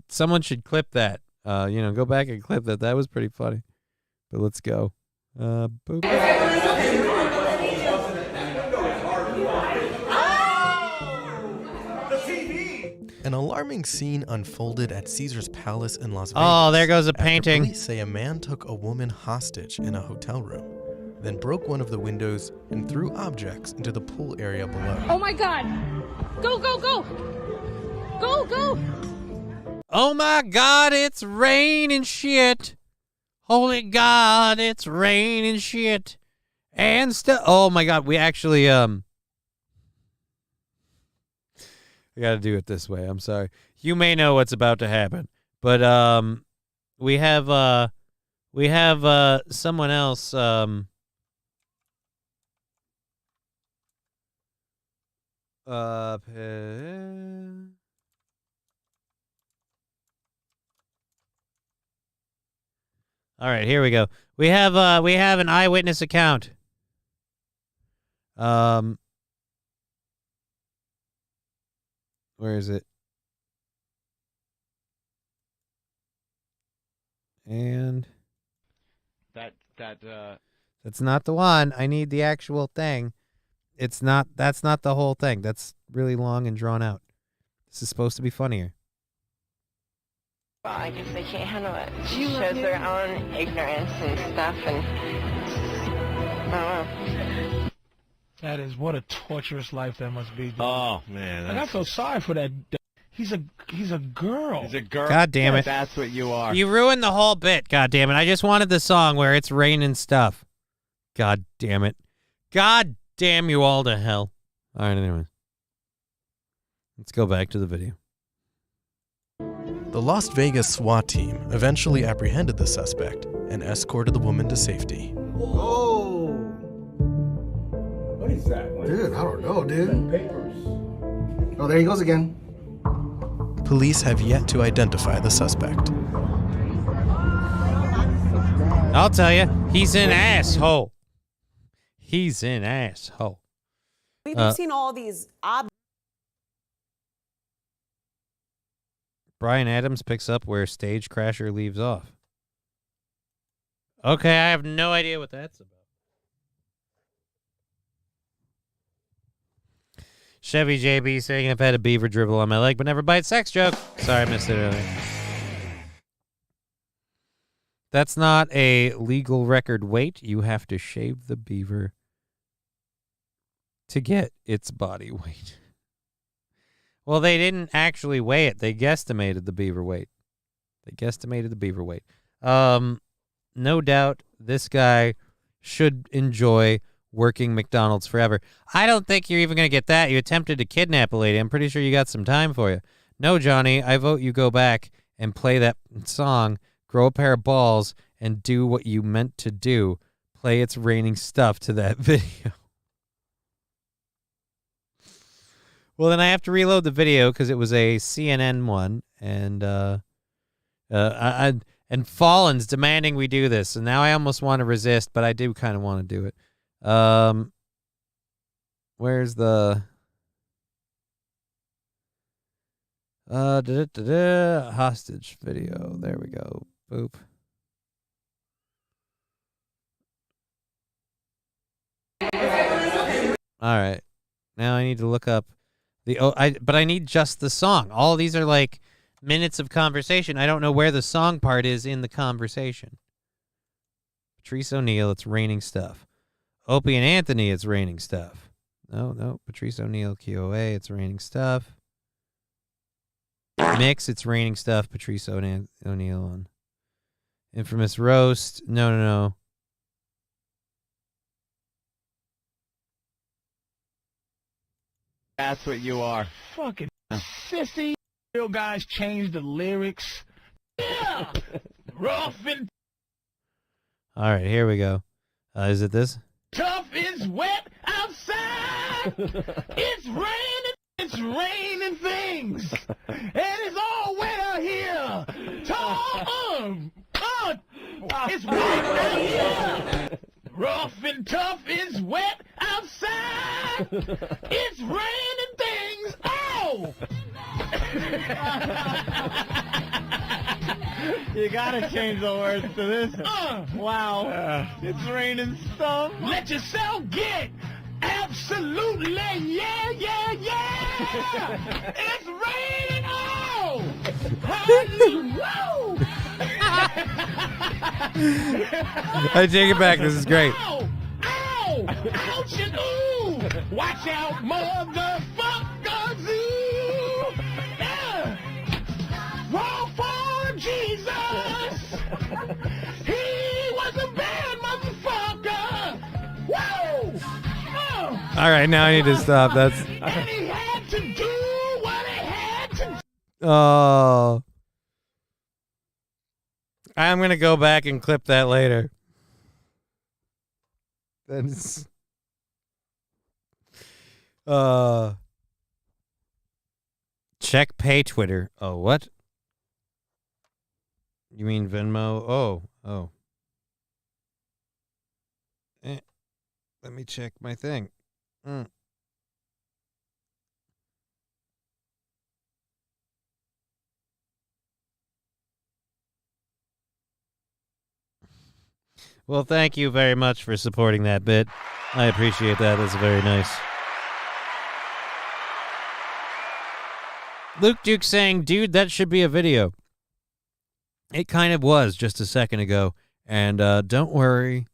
Someone should clip that. Go back and clip that. That was pretty funny. But let's go. Boop. An alarming scene unfolded at Caesars Palace in Las Vegas. Oh, there goes a painting. Police say a man took a woman hostage in a hotel room, then broke one of the windows and threw objects into the pool area below. Oh my God! Go, go, go! Go, go! Oh my God, it's raining shit. Holy God, it's raining shit. And oh my God, we actually, I gotta do it this way. I'm sorry. You may know what's about to happen, but we have someone else. All right, here we go. We have an eyewitness account. Where is it? And that's not the one. I need the actual thing. That's not the whole thing. That's really long and drawn out. This is supposed to be funnier. Well, I guess they can't handle it. She shows their own ignorance and stuff, and I don't know. That is, what a torturous life that must be. Dude. Oh man, and I feel sorry for that. He's a girl. He's a girl. God damn it! That's what you are. You ruined the whole bit. God damn it! I just wanted the song where it's raining stuff. God damn it! God damn you all to hell! All right, anyway, let's go back to the video. The Las Vegas SWAT team eventually apprehended the suspect and escorted the woman to safety. Whoa! What is that? Dude, I don't know, dude. Papers. Oh, there he goes again. Police have yet to identify the suspect. I'll tell you, he's an asshole. He's an asshole. We've seen all these Brian Adams picks up where Stage Crasher leaves off. Okay, I have no idea what that's about. Chevy JB saying I've had a beaver dribble on my leg but never bite. Sex joke. Sorry, I missed it earlier. That's not a legal record weight. You have to shave the beaver to get its body weight. Well, they didn't actually weigh it. They guesstimated the beaver weight. No doubt this guy should enjoy working McDonald's forever. I don't think you're even going to get that. You attempted to kidnap a lady. I'm pretty sure you got some time for you. No, Johnny, I vote you go back and play that song, grow a pair of balls, and do what you meant to do. Play It's Raining Stuff to that video. Well, then I have to reload the video because it was a CNN one, and Fallen's demanding we do this, and now I almost want to resist, but I do kind of want to do it. Where's the hostage video? There we go. Boop. All right. Now I need to look up but I need just the song. All these are like minutes of conversation. I don't know where the song part is in the conversation. Patrice O'Neal, It's Raining Stuff. Opie and Anthony, It's Raining Stuff. No. Patrice O'Neal, QOA, It's Raining Stuff. Mix, It's Raining Stuff. Patrice O'Neal on Infamous Roast. No. That's what you are. Fucking sissy. Real guys change the lyrics. Yeah! Rough and all right, here we go. Is it this? tough is wet outside. It's raining things. And it's all wet out here. It's wet out here. Rough and tough is wet outside. It's raining things. Oh! You gotta change the words to this. Wow. It's raining stuff. Let yourself get. Absolutely. Yeah. It's raining. Oh! Hallelujah. I take it back. This is great. Ow! Ouch and ooh! Watch out, motherfuckers! Ooh! Yeah! Roll for Jesus! He was a bad motherfucker! Whoa! Oh! All right, now I need to stop. That's. And he had to do what he had to do. Oh. I'm going to go back and clip that later. That's. Check pay Twitter. Oh, what? You mean Venmo? Oh. Let me check my thing. Well, thank you very much for supporting that bit. I appreciate that. That's very nice. Luke Duke saying, dude, that should be a video. It kind of was just a second ago. And don't worry.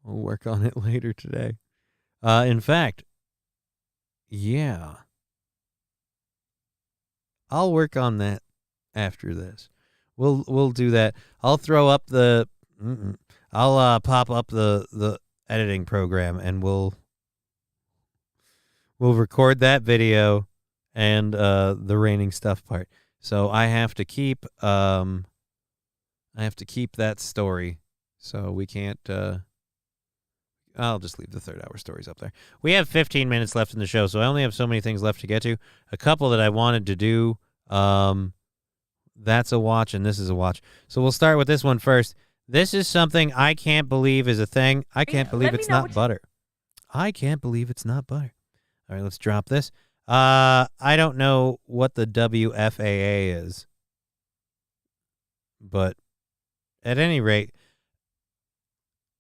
We'll work on it later today. In fact, yeah. I'll work on that after this. We'll do that. I'll throw up the... I'll pop up the editing program and we'll record that video and the raining stuff part. So I have to keep that story. So we can't I'll just leave the third hour stories up there. We have 15 minutes left in the show, so I only have so many things left to get to. A couple that I wanted to do. That's a watch and this is a watch. So we'll start with this one first. This is something I can't believe is a thing. I can't believe it's not butter. I can't believe it's not butter. All right, let's drop this. I don't know what the WFAA is, but at any rate,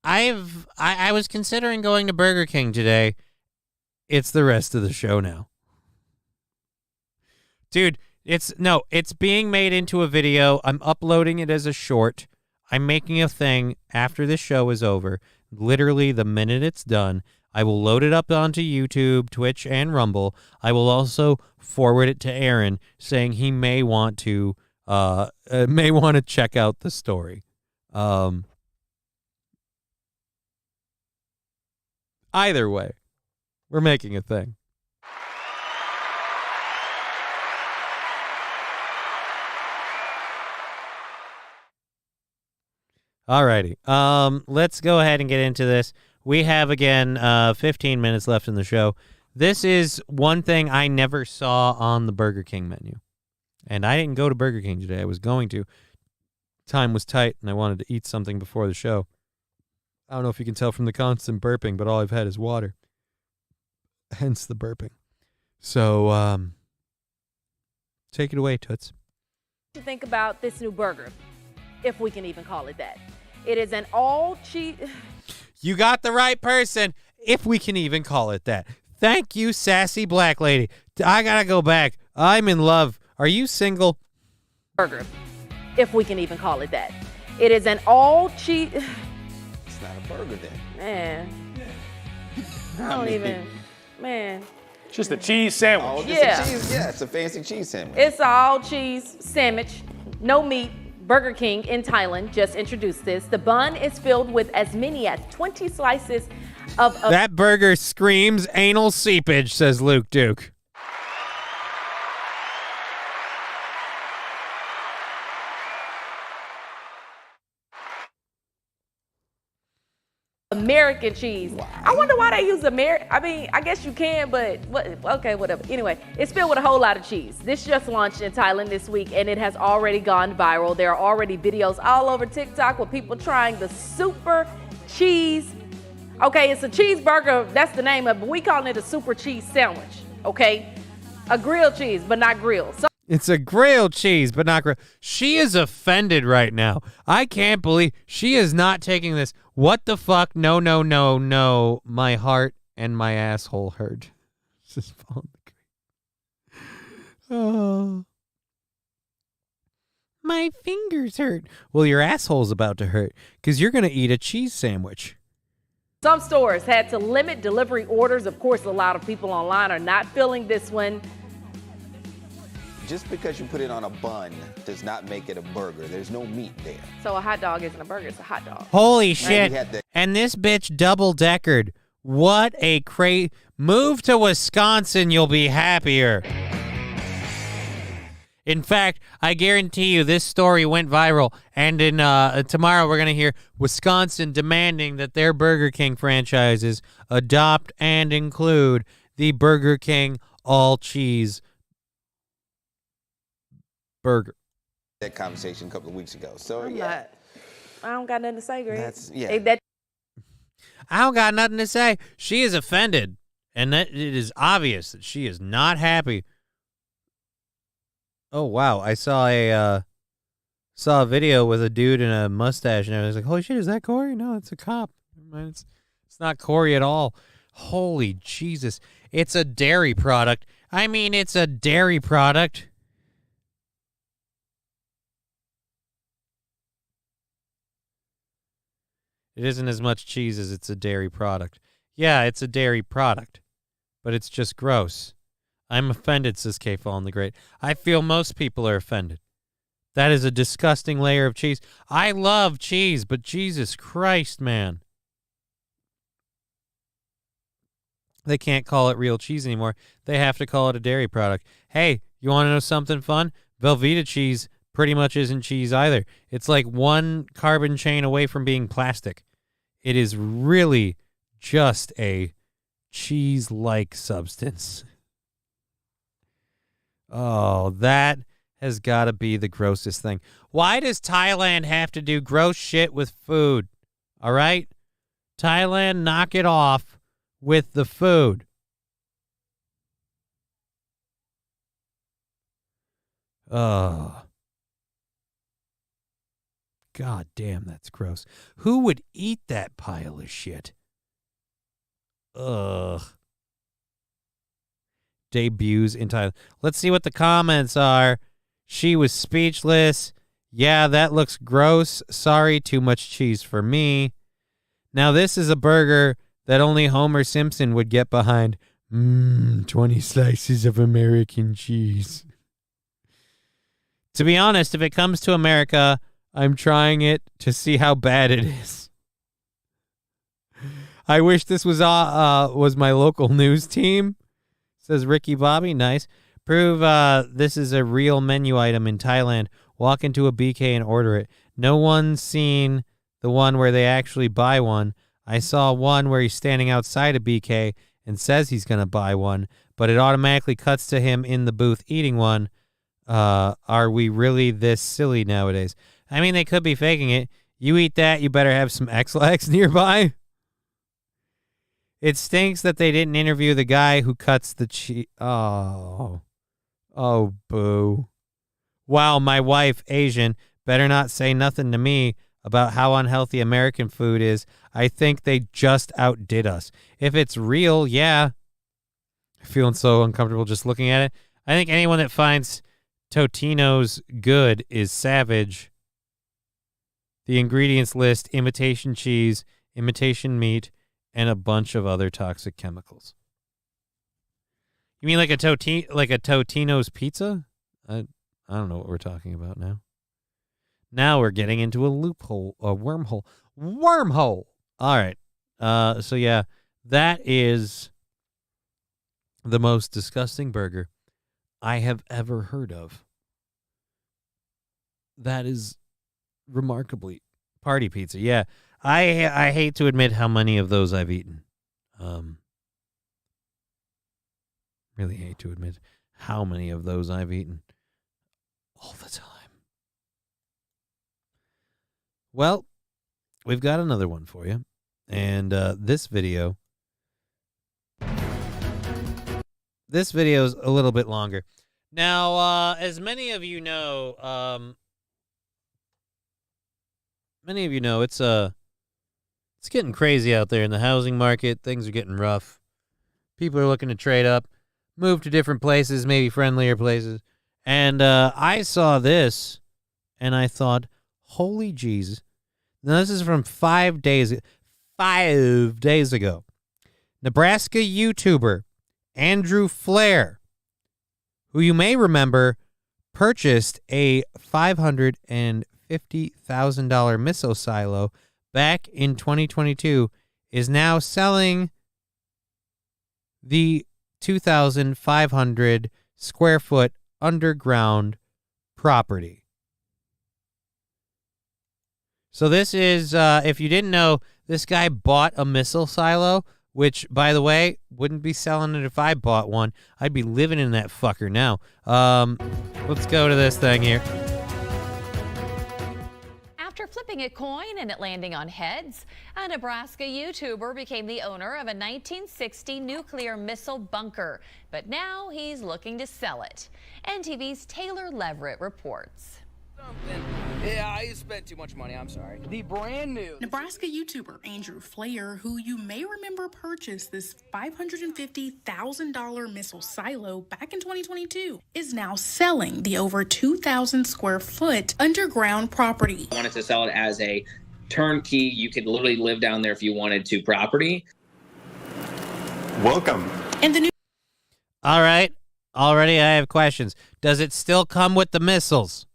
I was considering going to Burger King today. It's the rest of the show now. Dude, it's being made into a video. I'm uploading it as a short. I'm making a thing after this show is over. Literally the minute it's done, I will load it up onto YouTube, Twitch, and Rumble. I will also forward it to Aaron, saying he may want to check out the story. Either way, we're making a thing. Alrighty. Let's go ahead and get into this. We have, again, 15 minutes left in the show. This is one thing I never saw on the Burger King menu. And I didn't go to Burger King today. I was going to. Time was tight, and I wanted to eat something before the show. I don't know if you can tell from the constant burping, but all I've had is water. Hence the burping. So, take it away, Toots. To think about this new burger, if we can even call it that. It is an all-cheese... You got the right person, if we can even call it that. Thank you, sassy black lady. I gotta go back. I'm in love. Are you single? Burger, if we can even call it that. It is an all-cheese... It's not a burger then. Man. I don't even... Man. Just a cheese sandwich. Oh, Yeah. It's a fancy cheese sandwich. It's an all-cheese sandwich, no meat. Burger King in Thailand just introduced this. The bun is filled with as many as 20 slices of... That burger screams anal seepage, says Luke Duke. American cheese. Wow. I wonder why they use American. I mean, I guess you can, but okay, whatever. Anyway, it's filled with a whole lot of cheese. This just launched in Thailand this week, and it has already gone viral. There are already videos all over TikTok with people trying the super cheese. Okay, it's a cheeseburger. That's the name of it, but we calling it a super cheese sandwich. Okay, a grilled cheese, but not grilled. So it's a grilled cheese, but not grilled. She is offended right now. I can't believe she is not taking this. What the fuck? No, no, no, no. My heart and my asshole hurt. This is falling the grave. Oh. My fingers hurt. Well, your asshole's about to hurt because you're going to eat a cheese sandwich. Some stores had to limit delivery orders. Of course, a lot of people online are not feeling this one. Just because you put it on a bun does not make it a burger. There's no meat there. So a hot dog isn't a burger, it's a hot dog. Holy shit. And this bitch double-deckered. What a crazy... Move to Wisconsin, you'll be happier. In fact, I guarantee you this story went viral. And in tomorrow we're going to hear Wisconsin demanding that their Burger King franchises adopt and include the Burger King all-cheese burger. That conversation a couple of weeks ago. So I don't got nothing to say, Greg. I don't got nothing to say. She is offended, and that it is obvious that she is not happy. Oh wow! I saw a video with a dude in a mustache, and I was like, "Holy shit, is that Corey?" No, it's a cop. It's not Corey at all. Holy Jesus! It's a dairy product. I mean, it's a dairy product. It isn't as much cheese as it's a dairy product. Yeah, it's a dairy product, but it's just gross. I'm offended, says K. Fallen the Great. I feel most people are offended. That is a disgusting layer of cheese. I love cheese, but Jesus Christ, man. They can't call it real cheese anymore. They have to call it a dairy product. Hey, you want to know something fun? Velveeta cheese pretty much isn't cheese either. It's like one carbon chain away from being plastic. It is really just a cheese-like substance. Oh, that has got to be the grossest thing. Why does Thailand have to do gross shit with food? All right? Thailand, knock it off with the food. Oh. God damn, that's gross. Who would eat that pile of shit? Ugh. Debuts in Thailand. Let's see what the comments are. She was speechless. Yeah, that looks gross. Sorry, too much cheese for me. Now, this is a burger that only Homer Simpson would get behind. 20 slices of American cheese. To be honest, if it comes to America, I'm trying it to see how bad it is. I wish this was my local news team, says Ricky Bobby. Nice. Prove this is a real menu item in Thailand. Walk into a BK and order it. No one's seen the one where they actually buy one. I saw one where he's standing outside a BK and says he's going to buy one, but it automatically cuts to him in the booth eating one. Are we really this silly nowadays? I mean, they could be faking it. You eat that, you better have some X-Lax nearby. It stinks that they didn't interview the guy who cuts the cheese. Oh, boo. Wow, my wife, Asian, better not say nothing to me about how unhealthy American food is. I think they just outdid us. If it's real, yeah. I'm feeling so uncomfortable just looking at it. I think anyone that finds Totino's good is savage. The ingredients list imitation cheese, imitation meat, and a bunch of other toxic chemicals. You mean like a Totino's pizza? I don't know what we're talking about now. Now we're getting into a loophole, a wormhole. Wormhole! All right. So yeah, that is the most disgusting burger I have ever heard of. That is remarkably party pizza. Yeah, I hate to admit how many of those I've eaten. Really hate to admit how many of those I've eaten all the time. Well, we've got another one for you, and this video is a little bit longer. Now, as many of you know, it's getting crazy out there in the housing market. Things are getting rough. People are looking to trade up, move to different places, maybe friendlier places. And I saw this, and I thought, holy Jesus. Now, this is from 5 days ago. Nebraska YouTuber Andrew Flair, who you may remember purchased a $550,000 missile silo back in 2022, is now selling the 2,500 square foot underground property. So this is, if you didn't know, this guy bought a missile silo, which, by the way, wouldn't be selling it if I bought one. I'd be living in that fucker now. Let's go to this thing here. After flipping a coin and it landing on heads, a Nebraska YouTuber became the owner of a 1960 nuclear missile bunker. But now he's looking to sell it. NTV's Taylor Leverett reports. Yeah, I spent too much money. I'm sorry. The brand new Nebraska YouTuber Andrew Flair, who you may remember purchased this $550,000 missile silo back in 2022, is now selling the over 2,000 square foot underground property. I wanted to sell it as a turnkey. You could literally live down there if you wanted to property. Welcome. And the new. All right. Already I have questions. Does it still come with the missiles?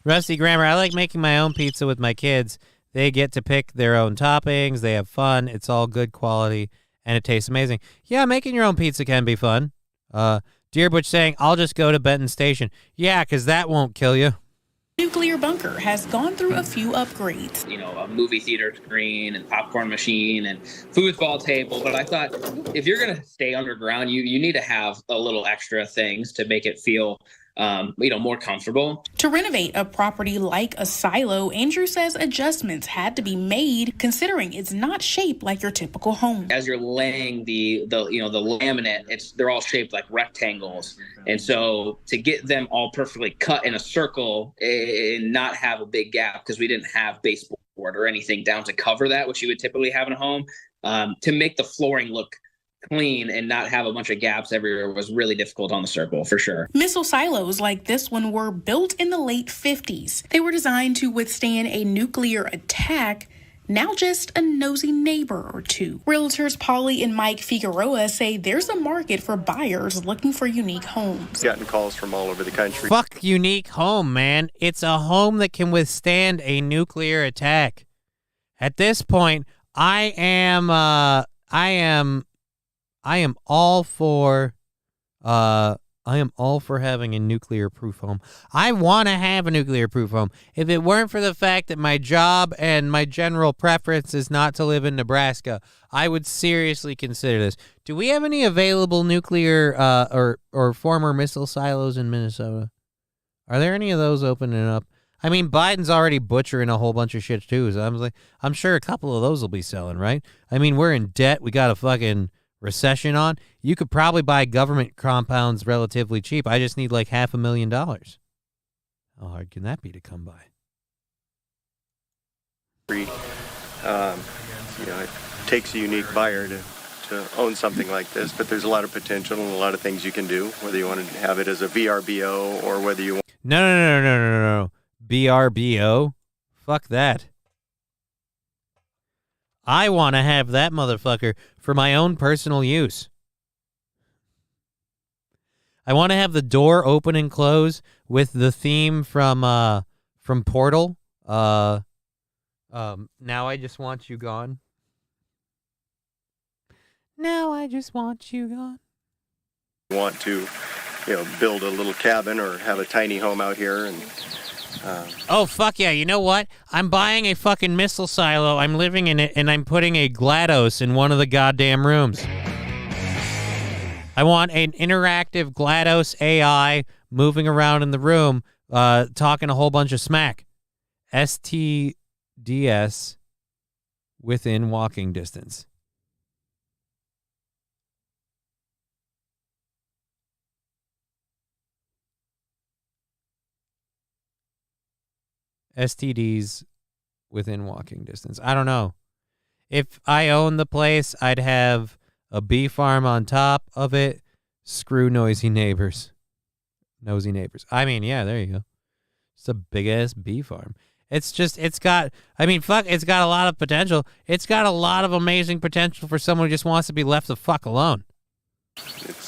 Rusty Grammar, I like making my own pizza with my kids. They get to pick their own toppings. They have fun. It's all good quality, and it tastes amazing. Yeah, making your own pizza can be fun. Dear Butch saying, I'll just go to Benton Station. Yeah, because that won't kill you. New nuclear bunker has gone through a few upgrades. You know, a movie theater screen and popcorn machine and foosball table. But I thought if you're going to stay underground, you need to have a little extra things to make it feel more comfortable. To renovate a property like a silo, Andrew says adjustments had to be made considering it's not shaped like your typical home. As you're laying the laminate, they're all shaped like rectangles. And so to get them all perfectly cut in a circle and not have a big gap, because we didn't have baseboard or anything down to cover that, which you would typically have in a home, to make the flooring look clean and not have a bunch of gaps everywhere was really difficult on the circle, for sure. Missile silos like this one were built in the late 50s. They were designed to withstand a nuclear attack, now just a nosy neighbor or two. Realtors Polly and Mike Figueroa say there's a market for buyers looking for unique homes. Gotten calls from all over the country. Fuck unique home, man. It's a home that can withstand a nuclear attack. At this point, I am all for having a nuclear-proof home. I want to have a nuclear-proof home. If it weren't for the fact that my job and my general preference is not to live in Nebraska, I would seriously consider this. Do we have any available nuclear or former missile silos in Minnesota? Are there any of those opening up? I mean, Biden's already butchering a whole bunch of shit too. So I'm sure a couple of those will be selling, right? I mean, we're in debt. We got a fucking recession on. You could probably buy government compounds relatively cheap. I just need like $500,000. How hard can that be to come by? It takes a unique buyer to own something like this, but there's a lot of potential and a lot of things you can do, whether you want to have it as a VRBO or whether you want... No. BRBO? Fuck that. I want to have that motherfucker for my own personal use. I want to have the door open and close with the theme from Portal. Now I Just Want You Gone. Now I just want you gone. Want to, build a little cabin or have a tiny home out here and... Oh, fuck yeah. You know what? I'm buying a fucking missile silo. I'm living in it, and I'm putting a GLaDOS in one of the goddamn rooms. I want an interactive GLaDOS AI moving around in the room, talking a whole bunch of smack. STDS within walking distance. STDs within walking distance. I don't know. If I owned the place, I'd have a bee farm on top of it. Screw nosy neighbors. Nosy neighbors. I mean, yeah, there you go. It's a big-ass bee farm. It's got a lot of potential. It's got a lot of amazing potential for someone who just wants to be left the fuck alone.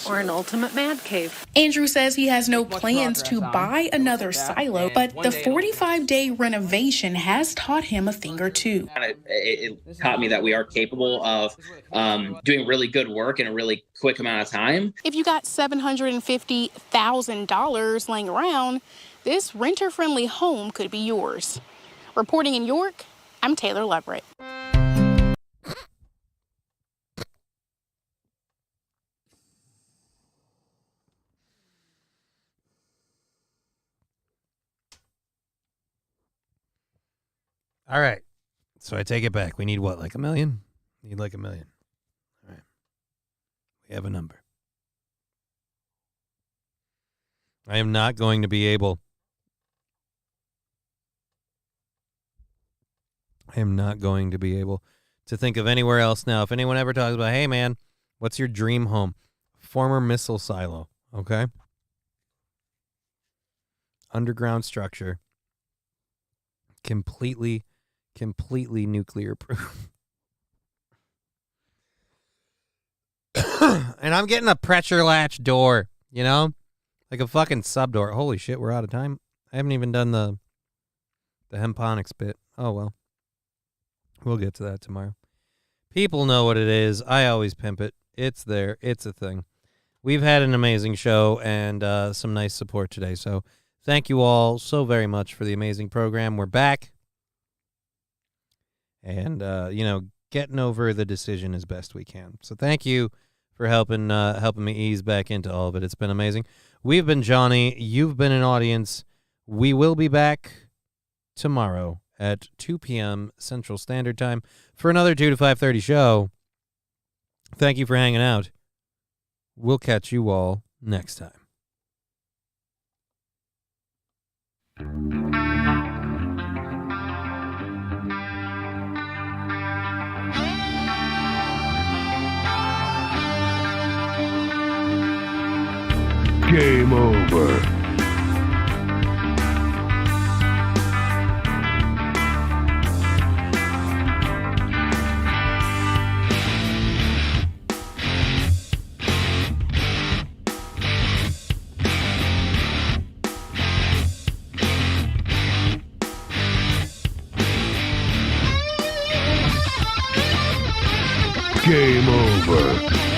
Or an ultimate man cave. Andrew says he has no plans to buy another silo, but the 45-day renovation has taught him a thing or two. It taught me that we are capable of doing really good work in a really quick amount of time. If you got $750,000 laying around, this renter-friendly home could be yours. Reporting in York, I'm Taylor Leverett. All right. So I take it back. We need what, like $1 million? Need like $1 million. All right. We have a number. I am not going to be able to think of anywhere else now. If anyone ever talks about, hey, man, what's your dream home? Former missile silo, okay? Underground structure. Completely nuclear proof. And I'm getting a pressure latch door, like a fucking sub door. Holy shit, we're out of time. I haven't even done the hemponics bit. Oh, well. We'll get to that tomorrow. People know what it is. I always pimp it. It's there. It's a thing. We've had an amazing show and some nice support today. So Thank you all so very much for the amazing program. We're back. And, getting over the decision as best we can. So thank you for helping me ease back into all of it. It's been amazing. We've been Johnny. You've been an audience. We will be back tomorrow at 2 p.m. Central Standard Time for another 2 to 5:30 show. Thank you for hanging out. We'll catch you all next time. Game over. Game over.